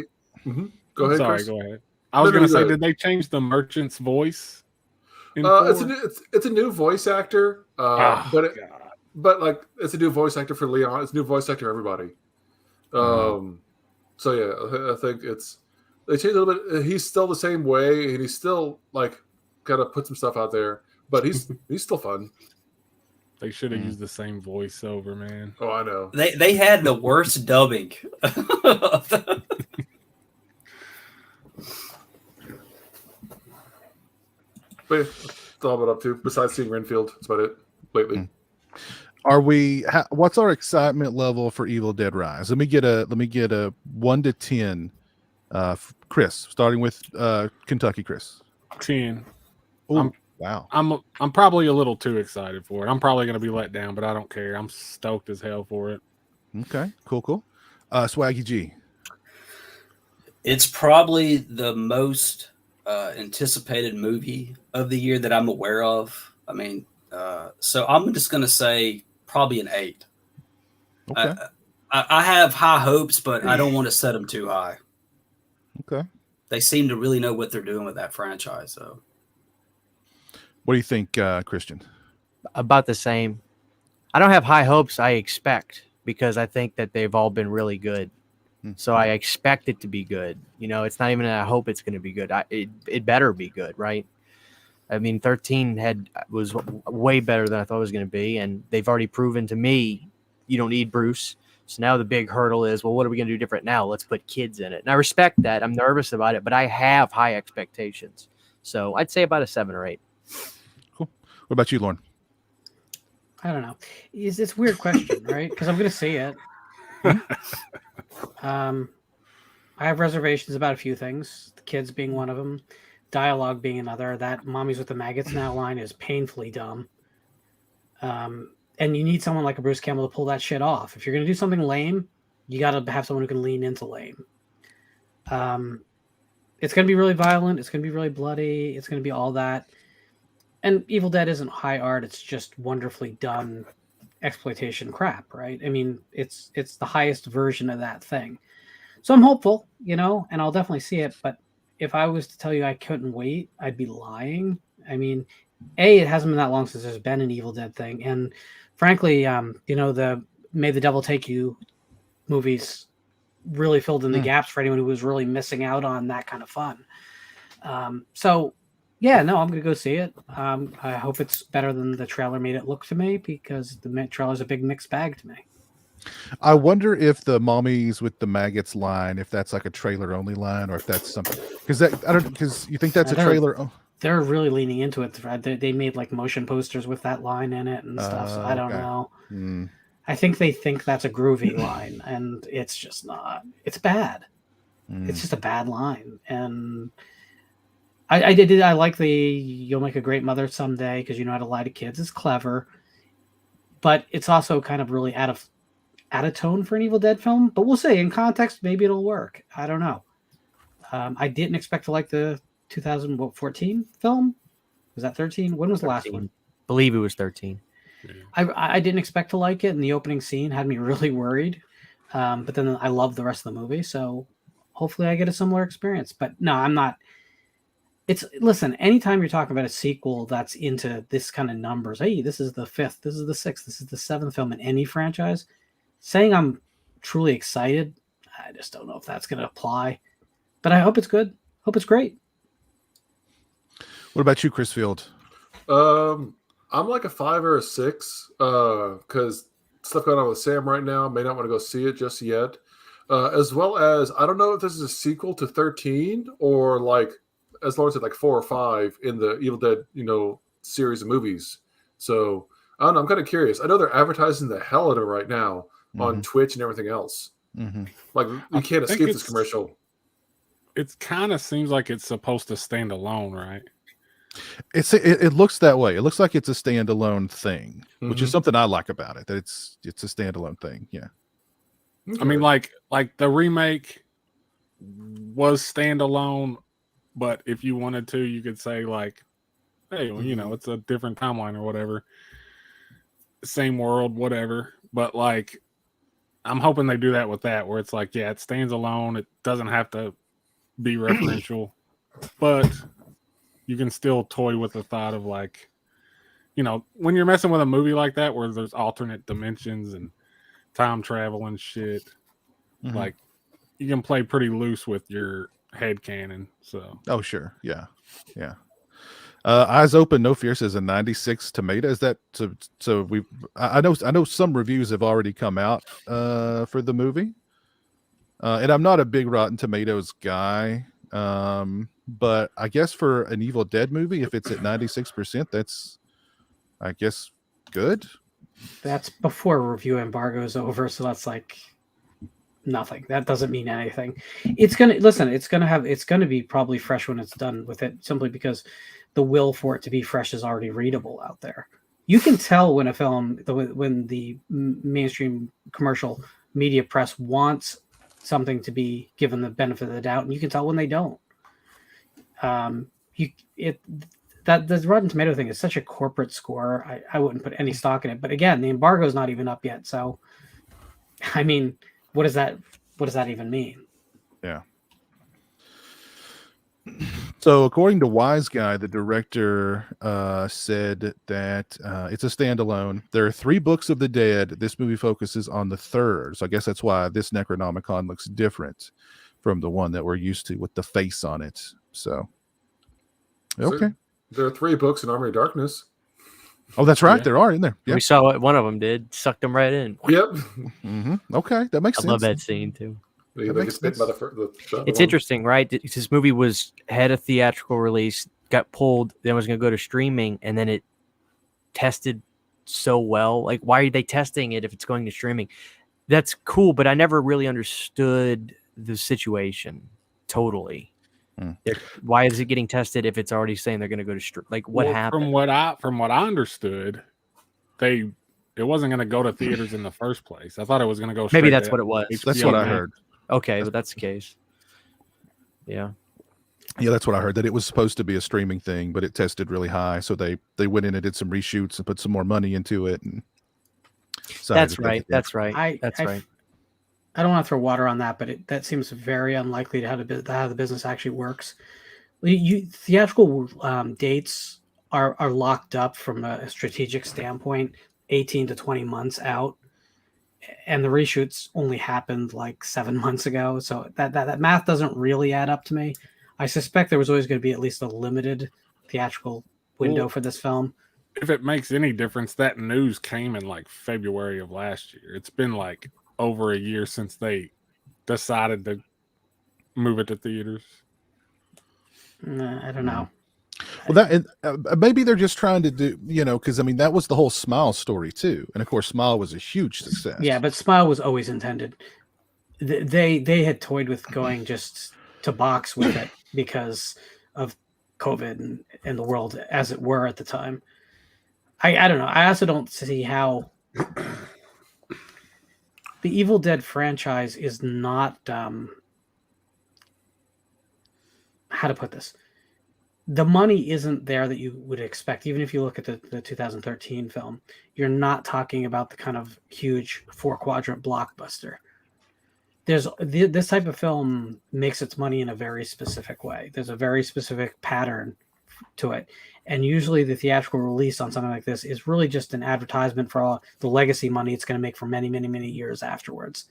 [SPEAKER 4] Go ahead.
[SPEAKER 2] Sorry,
[SPEAKER 4] Chris.
[SPEAKER 2] Go ahead. I was going to say, did they change the merchant's voice?
[SPEAKER 4] It's a new voice actor. But like it's a new voice actor for Leon. It's a new voice actor for everybody. So yeah, I think they changed a little bit. He's still the same way, and he's still like kind of put some stuff out there, but he's still fun.
[SPEAKER 2] They should have used the same voiceover, man.
[SPEAKER 4] Oh, I know.
[SPEAKER 3] They had the worst dubbing.
[SPEAKER 4] But that's all I've been up to. Besides seeing Renfield, that's about it lately.
[SPEAKER 1] What's our excitement level for Evil Dead Rise? Let me get a 1 to 10. Chris, starting with Kentucky Chris.
[SPEAKER 2] 10.
[SPEAKER 1] Ooh, wow.
[SPEAKER 2] I'm probably a little too excited for it. I'm probably going to be let down, but I don't care. I'm stoked as hell for it.
[SPEAKER 1] Okay, cool. Swaggy G.
[SPEAKER 3] It's probably the most anticipated movie of the year that I'm aware of. I mean, so I'm just going to say probably an 8.
[SPEAKER 1] Okay.
[SPEAKER 3] I have high hopes, but I don't want to set them too high.
[SPEAKER 1] Okay.
[SPEAKER 3] They seem to really know what they're doing with that franchise. So,
[SPEAKER 1] what do you think, Christian?
[SPEAKER 7] About the same. I don't have high hopes. I expect, because I think that they've all been really good. So I expect it to be good. You know, it's not even that I hope it's going to be good. It better be good, right? I mean, 13 was way better than I thought it was going to be, and they've already proven to me you don't need Bruce. So now the big hurdle is, well, what are we going to do different now? Let's put kids in it. And I respect that. I'm nervous about it, but I have high expectations. So I'd say about a 7 or 8.
[SPEAKER 1] Cool. What about you, Lauren?
[SPEAKER 5] I don't know. It's a weird question, right? Because I'm going to see it. I have reservations about a few things. The kids being one of them. Dialogue being another. That "Mommy's with the Maggots now" line is painfully dumb. And you need someone like a Bruce Campbell to pull that shit off. If you're going to do something lame, you got to have someone who can lean into lame. It's going to be really violent. It's going to be really bloody. It's going to be all that. And Evil Dead isn't high art. It's just wonderfully done exploitation crap, right? I mean, it's the highest version of that thing. So I'm hopeful, and I'll definitely see it. But if I was to tell you I couldn't wait, I'd be lying. I mean, it hasn't been that long since there's been an Evil Dead thing. And frankly, the May the Devil Take You movies really filled in the gaps for anyone who was really missing out on that kind of fun. So yeah, no, I'm going to go see it. I hope it's better than the trailer made it look to me, because the trailer's a big mixed bag to me.
[SPEAKER 1] I wonder if the "Mommies with the Maggots" line, if that's like a trailer only line, or if that's something, because you think that's a trailer. Oh.
[SPEAKER 5] They're really leaning into it. They made like motion posters with that line in it and stuff. So I don't know. I think they think that's a groovy line, and it's just not. It's bad. It's just a bad line, and I like the "you'll make a great mother someday" because you know how to lie to kids. It's clever, but it's also kind of really out of tone for an Evil Dead film. But we'll see. In context, maybe it'll work. I don't know. I didn't expect to like the 2014 film. Was that 13? When was the last one?
[SPEAKER 7] Believe it was 13.
[SPEAKER 5] I didn't expect to like it, and the opening scene had me really worried. But then I loved the rest of the movie, so hopefully I get a similar experience. But no, I'm not. Listen, anytime you're talking about a sequel that's into this kind of numbers, hey, this is the 5th, this is the 6th, this is the 7th film in any franchise, saying I'm truly excited, I just don't know if that's going to apply. But I hope it's good. Hope it's great.
[SPEAKER 1] What about you, Chris Field?
[SPEAKER 4] I'm like a 5 or a 6 because stuff going on with Sam right now. May not want to go see it just yet. As well as, I don't know if this is a sequel to 13 or like, as Lauren said, like 4 or 5 in the Evil Dead, series of movies. So I don't know. I'm kind of curious. I know they're advertising the hell out of it right now on Twitch and everything else. Like you can't escape this commercial.
[SPEAKER 2] It kind of seems like it's supposed to stand alone, right?
[SPEAKER 1] It looks that way. It looks like it's a standalone thing, which is something I like about it. That it's a standalone thing. Yeah.
[SPEAKER 2] Okay. I mean, like the remake was standalone, but if you wanted to, you could say like, hey, well, it's a different timeline or whatever, same world, whatever. But like, I'm hoping they do that with that, where it's like, yeah, it stands alone. It doesn't have to be referential, but you can still toy with the thought of like, when you're messing with a movie like that, where there's alternate dimensions and time travel and shit, like you can play pretty loose with your head canon. So,
[SPEAKER 1] oh sure, yeah. Eyes Open No Fear says a 96 tomato. Is that so? I know some reviews have already come out for the movie, and I'm not a big Rotten Tomatoes guy, but I guess for an Evil Dead movie, if it's at 96%, that's, I guess, good.
[SPEAKER 5] That's before review embargo is over, so that's like nothing. That doesn't mean anything. It's gonna be probably fresh when it's done with it, simply because the will for it to be fresh is already readable out there. You can tell when a film, when the mainstream commercial media press wants something to be given the benefit of the doubt, and you can tell when they don't. That the Rotten Tomato thing is such a corporate score. I wouldn't put any stock in it. But again, the embargo is not even up yet. So, I mean, what does that even mean?
[SPEAKER 1] Yeah. So according to Wise Guy, the director said that it's a standalone. There are 3 books of the dead. This movie focuses on the 3rd. So I guess that's why this Necronomicon looks different from the one that we're used to with the face on it. So, okay.
[SPEAKER 4] So there are 3 books in Army of Darkness.
[SPEAKER 1] Oh, that's right. Yeah. There are in there.
[SPEAKER 7] Yeah. We saw what one of them did. Sucked them right in.
[SPEAKER 4] Yep.
[SPEAKER 1] Okay. That makes sense.
[SPEAKER 7] I love that scene too.
[SPEAKER 4] It's
[SPEAKER 7] interesting, right? This movie had a theatrical release, got pulled, then was going to go to streaming, and then it tested so well. Like, why are they testing it if it's going to streaming? That's cool, but I never really understood the situation totally. Why is it getting tested if it's already saying they're going to go to stream? Like, what happened?
[SPEAKER 2] From what I understood, it wasn't going to go to theaters in the first place. I thought it was going to go.
[SPEAKER 7] Maybe that's what it was.
[SPEAKER 1] That's what I heard.
[SPEAKER 7] Okay, but that's the case. Yeah,
[SPEAKER 1] that's what I heard. That it was supposed to be a streaming thing, but it tested really high, so they went in and did some reshoots and put some more money into it. And
[SPEAKER 7] that's right. That's right.
[SPEAKER 5] I don't want to throw water on that, but that seems very unlikely to how the business actually works. Theatrical dates are locked up from a strategic standpoint, 18 to 20 months out. And the reshoots only happened like 7 months ago. So that math doesn't really add up to me. I suspect there was always going to be at least a limited theatrical window for this film.
[SPEAKER 2] If it makes any difference, that news came in like February of last year. It's been like over a year since they decided to move it to theaters.
[SPEAKER 5] I don't know.
[SPEAKER 1] Well, that and maybe they're just trying to do, because I mean that was the whole Smile story too, and of course Smile was a huge success.
[SPEAKER 5] Yeah, but Smile was always intended. They had toyed with going just to box with it because of COVID and the world as it were at the time. I don't know. I also don't see how the Evil Dead franchise is not how to put this. The money isn't there that you would expect. Even if you look at the 2013 film, you're not talking about the kind of huge 4-quadrant blockbuster. This type of film makes its money in a very specific way. There's a very specific pattern to it. And usually the theatrical release on something like this is really just an advertisement for all the legacy money it's going to make for many, many, many years afterwards.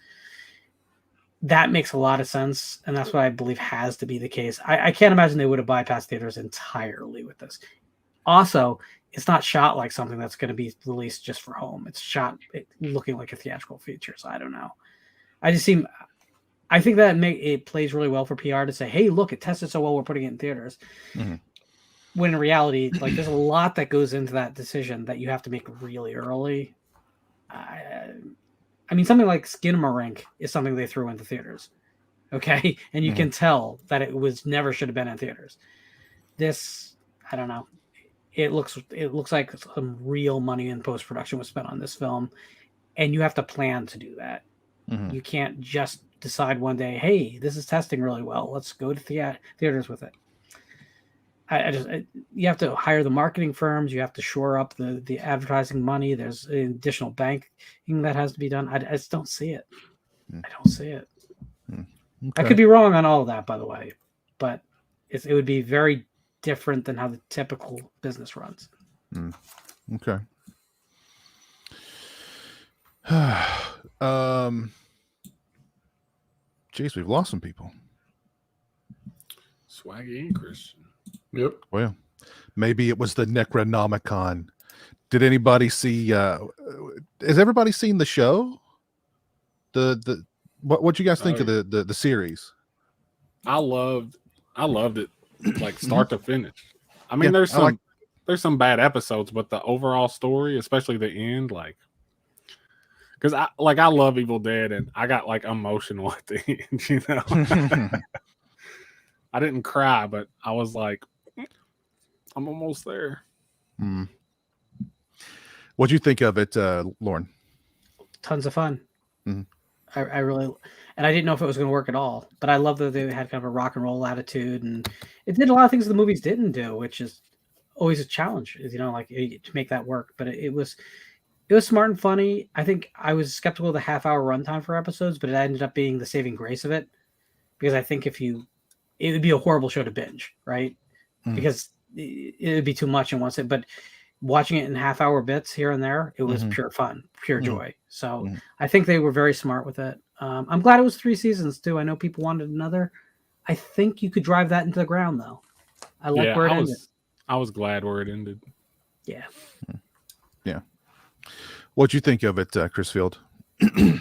[SPEAKER 5] That makes a lot of sense, and that's what I believe has to be the case. I can't imagine they would have bypassed theaters entirely with this. Also, it's not shot like something that's going to be released just for home. It's shot looking like a theatrical feature, so I don't know. I think that it plays really well for PR to say, hey, look, it tested so well, we're putting it in theaters. Mm-hmm. When in reality, like there's a lot that goes into that decision that you have to make really early. I mean, something like Skinamarink is something they threw into theaters. Okay. And you can tell that it never should have been in theaters. This, I don't know. It looks like some real money in post-production was spent on this film. And you have to plan to do that. Mm-hmm. You can't just decide one day, hey, this is testing really well. Let's go to theaters with it. You have to hire the marketing firms. You have to shore up the advertising money. There's additional banking that has to be done. I just don't see it. I don't see it. Okay. I could be wrong on all of that, by the way, but it would be very different than how the typical business runs.
[SPEAKER 1] Okay. Geez, we've lost some people.
[SPEAKER 2] Swaggy and Christian.
[SPEAKER 4] Yep.
[SPEAKER 1] Well, maybe it was the Necronomicon. Did anybody see? Has everybody seen the show? What you guys think of the series?
[SPEAKER 2] I loved it, like start to finish. I mean, there's some bad episodes, but the overall story, especially the end, like, because I love Evil Dead, and I got like emotional at the end. You know, I didn't cry, but I was like, I'm almost there.
[SPEAKER 1] What'd you think of it, Lauren?
[SPEAKER 5] Tons of fun. I really, and I didn't know if it was going to work at all, but I love that they had kind of a rock and roll attitude, and it did a lot of things the movies didn't do, which is always a challenge, like to make that work. But it was smart and funny. I think I was skeptical of the half-hour runtime for episodes, but it ended up being the saving grace of it, because I think it would be a horrible show to binge, right? Because it would be too much in one sit, but watching it in half-hour bits here and there, it was pure fun, pure joy. So I think they were very smart with it. I'm glad it was 3 seasons too. I know people wanted another. I think you could drive that into the ground though. I like where it ended.
[SPEAKER 2] I was glad where it ended.
[SPEAKER 5] Yeah.
[SPEAKER 1] Yeah. What'd you think of it, Chris Field?
[SPEAKER 4] I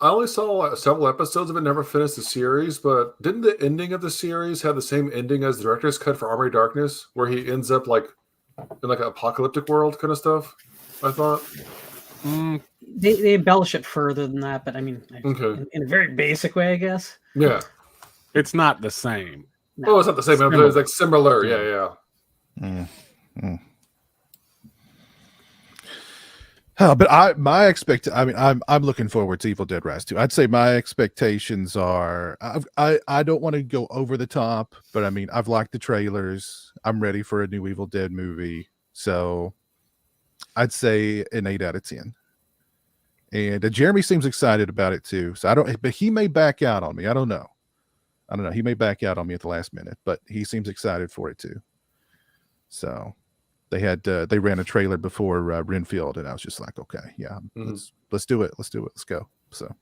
[SPEAKER 4] only saw several episodes of it, never finished the series, but didn't the ending of the series have the same ending as the director's cut for Armory Darkness, where he ends up like in like an apocalyptic world kind of stuff? I thought.
[SPEAKER 5] They embellish it further than that, but I mean, in a very basic way, I guess.
[SPEAKER 4] Yeah.
[SPEAKER 2] It's not the same.
[SPEAKER 4] No, it's not the same, but it's like similar. Yeah.
[SPEAKER 1] But I'm looking forward to Evil Dead Rise 2. I'd say my expectations are I don't want to go over the top, but I mean I've liked the trailers. I'm ready for a new Evil Dead movie, so I'd say an 8 out of 10. And Jeremy seems excited about it too. So but he may back out on me. I don't know. He may back out on me at the last minute, but he seems excited for it too. So. They ran a trailer before Renfield, and I was just like, okay, yeah, let's do it. Let's go. So,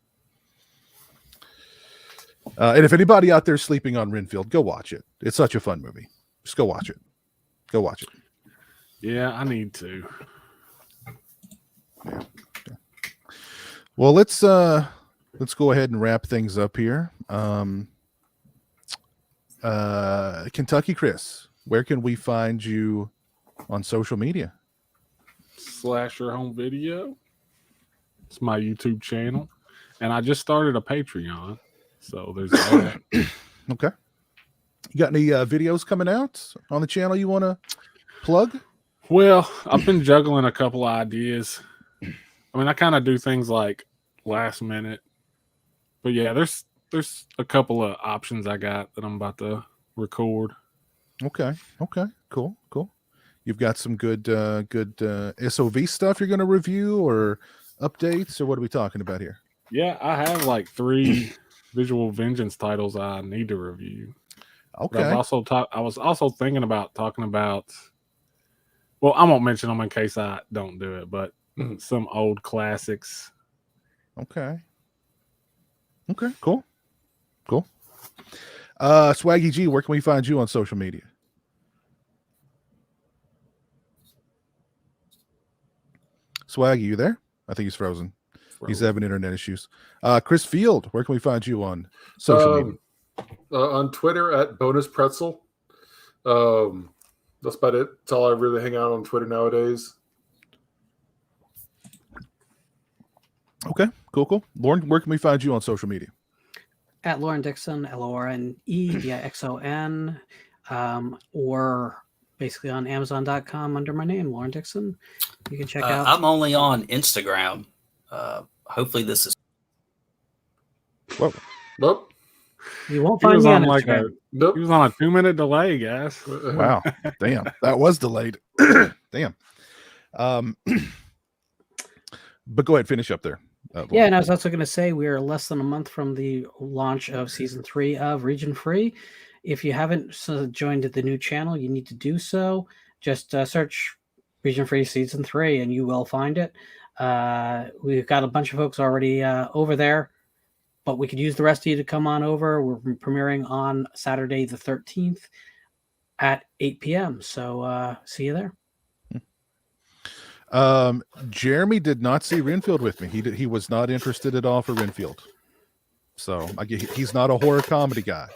[SPEAKER 1] and if anybody out there is sleeping on Renfield, go watch it. It's such a fun movie. Just go watch it.
[SPEAKER 2] Yeah, I need to.
[SPEAKER 1] Yeah. Well, let's go ahead and wrap things up here. Kentucky Chris, where can we find you on social media?
[SPEAKER 2] Slasher Home Video. It's my YouTube channel. And I just started a Patreon. So there's that.
[SPEAKER 1] Okay. You got any videos coming out on the channel you want to plug?
[SPEAKER 2] Well, I've been juggling a couple ideas. I mean, I kind of do things like last minute. But yeah, there's a couple of options I got that I'm about to record.
[SPEAKER 1] Okay. Cool. You've got some good SOV stuff you're going to review or updates, or what are we talking about here?
[SPEAKER 2] Yeah, I have like 3 Visual Vengeance titles I need to review.
[SPEAKER 1] Okay.
[SPEAKER 2] But I was also thinking about talking about. Well, I won't mention them in case I don't do it, but some old classics.
[SPEAKER 1] Okay. Cool. Swaggy G, where can we find you on social media? Swaggy, you there? I think he's frozen. He's having internet issues. Chris Field, where can we find you on social media?
[SPEAKER 4] On Twitter at Bonus Pretzel. That's about it. That's all I really hang out on Twitter nowadays.
[SPEAKER 1] Okay, cool. Lauren, where can we find you on social media?
[SPEAKER 5] At Lauren Dixon, LORNE, or basically on Amazon.com under my name, Lauren Dixon. You can check out.
[SPEAKER 3] I'm only on Instagram. Hopefully this is.
[SPEAKER 1] Whoa.
[SPEAKER 4] Nope.
[SPEAKER 5] You won't find me on Instagram.
[SPEAKER 4] Nope.
[SPEAKER 2] He was on a 2-minute delay, guys.
[SPEAKER 1] Wow. Damn. That was delayed. Damn. But go ahead, finish up there.
[SPEAKER 5] Yeah, and I was also going to say we are less than a month from the launch of season 3 of Region Free. If you haven't joined the new channel, you need to do so. Just search Region Free season 3 and you will find it. We've got a bunch of folks already over there, but we could use the rest of you to come on over. We're premiering on Saturday the 13th at 8 p.m. So see you there.
[SPEAKER 1] Jeremy did not see Renfield with me. He was not interested at all for Renfield. So he's not a horror comedy guy.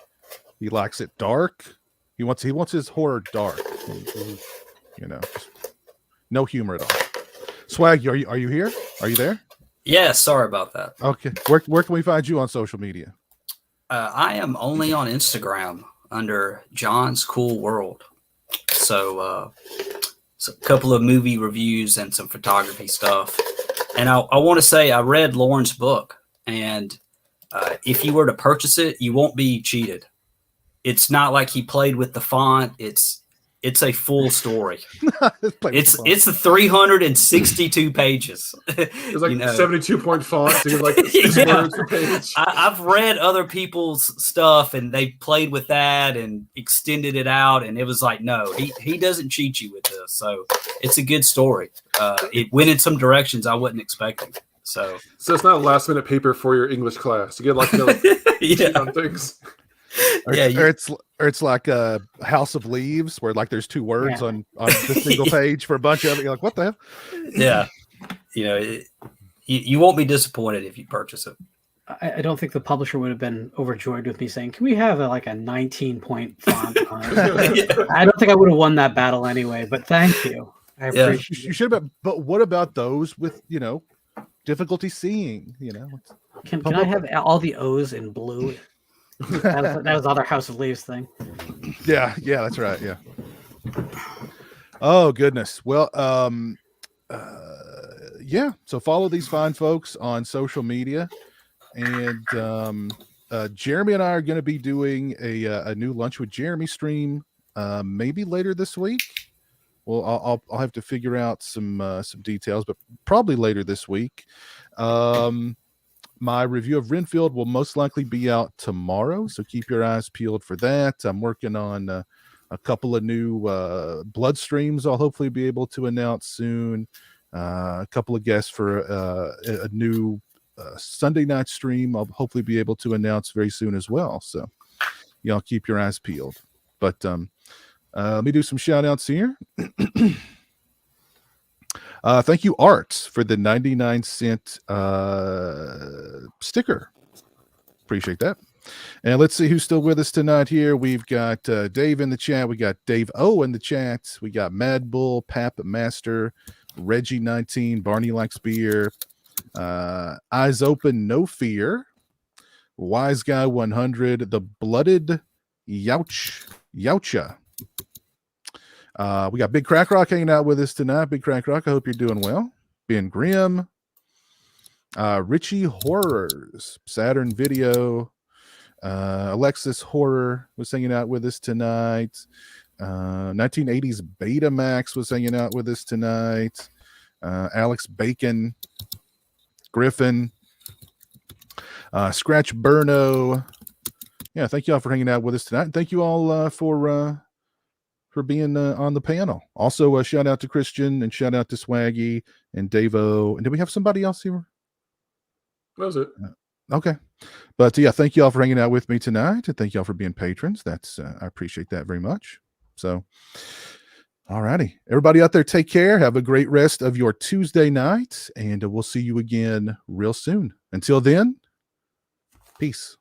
[SPEAKER 1] He likes it dark. He wants his horror dark. You know, no humor at all. Swag, are you here? Are you there?
[SPEAKER 3] Yeah, sorry about that.
[SPEAKER 1] Okay. Where can we find you on social media?
[SPEAKER 3] I am only on Instagram under John's Cool World. So a couple of movie reviews and some photography stuff. And I want to say I read Lauren's book, and if you were to purchase it, you won't be cheated. It's not like he played with the font. It's a full story. It's the 362 pages.
[SPEAKER 4] It's like 72-point font. So like words per page.
[SPEAKER 3] I've read other people's stuff, and they played with that and extended it out, and it was like, no, he doesn't cheat you with this. So it's a good story. It went in some directions I wasn't expecting. So
[SPEAKER 4] it's not a last-minute paper for your English class. You get like on things.
[SPEAKER 1] Or it's like a House of Leaves where like there's 2 words on the single page for a bunch of it. You're like, what the hell?
[SPEAKER 3] Yeah. You won't be disappointed if you purchase it.
[SPEAKER 5] I don't think the publisher would have been overjoyed with me saying, can we have a 19-point font on it? I don't think I would have won that battle anyway, but thank you. I appreciate
[SPEAKER 1] you should have. But what about those with, difficulty seeing,
[SPEAKER 5] Can I have all the O's in blue? That was other House of Leaves thing.
[SPEAKER 1] Yeah, that's right. Yeah. Oh goodness. Well, yeah. So follow these fine folks on social media, and Jeremy and I are going to be doing a new Lunch with Jeremy stream, maybe later this week. Well, I'll have to figure out some details, but probably later this week. My review of Renfield will most likely be out tomorrow, so keep your eyes peeled for that. I'm working on a couple of new blood streams I'll hopefully be able to announce soon. A couple of guests for a new Sunday night stream I'll hopefully be able to announce very soon as well. So y'all keep your eyes peeled. But let me do some shout outs here. Thank you, Arts, for the 99-cent sticker. Appreciate that. And let's see who's still with us tonight here. We've got Dave in the chat. We got Dave O in the chat. We got Mad Bull, Pap Master, Reggie 19, Barney Likes Beer, Eyes Open, No Fear, Wise Guy 100, The Blooded Youcha. We got Big Crack Rock hanging out with us tonight. Big Crack Rock, I hope you're doing well. Ben Grimm, Richie Horrors, Saturn Video, Alexis Horror was hanging out with us tonight. 1980s Betamax was hanging out with us tonight. Alex Bacon, Griffin, Scratch Burno. Yeah, thank you all for hanging out with us tonight. And thank you all for being on the panel. Also, a shout out to Christian and shout out to Swaggy and Davo. And did we have somebody else here?
[SPEAKER 4] That was it.
[SPEAKER 1] Okay. But yeah, thank you all for hanging out with me tonight. And thank you all for being patrons. That's I appreciate that very much. So, all righty. Everybody out there, take care. Have a great rest of your Tuesday night. And we'll see you again real soon. Until then, peace.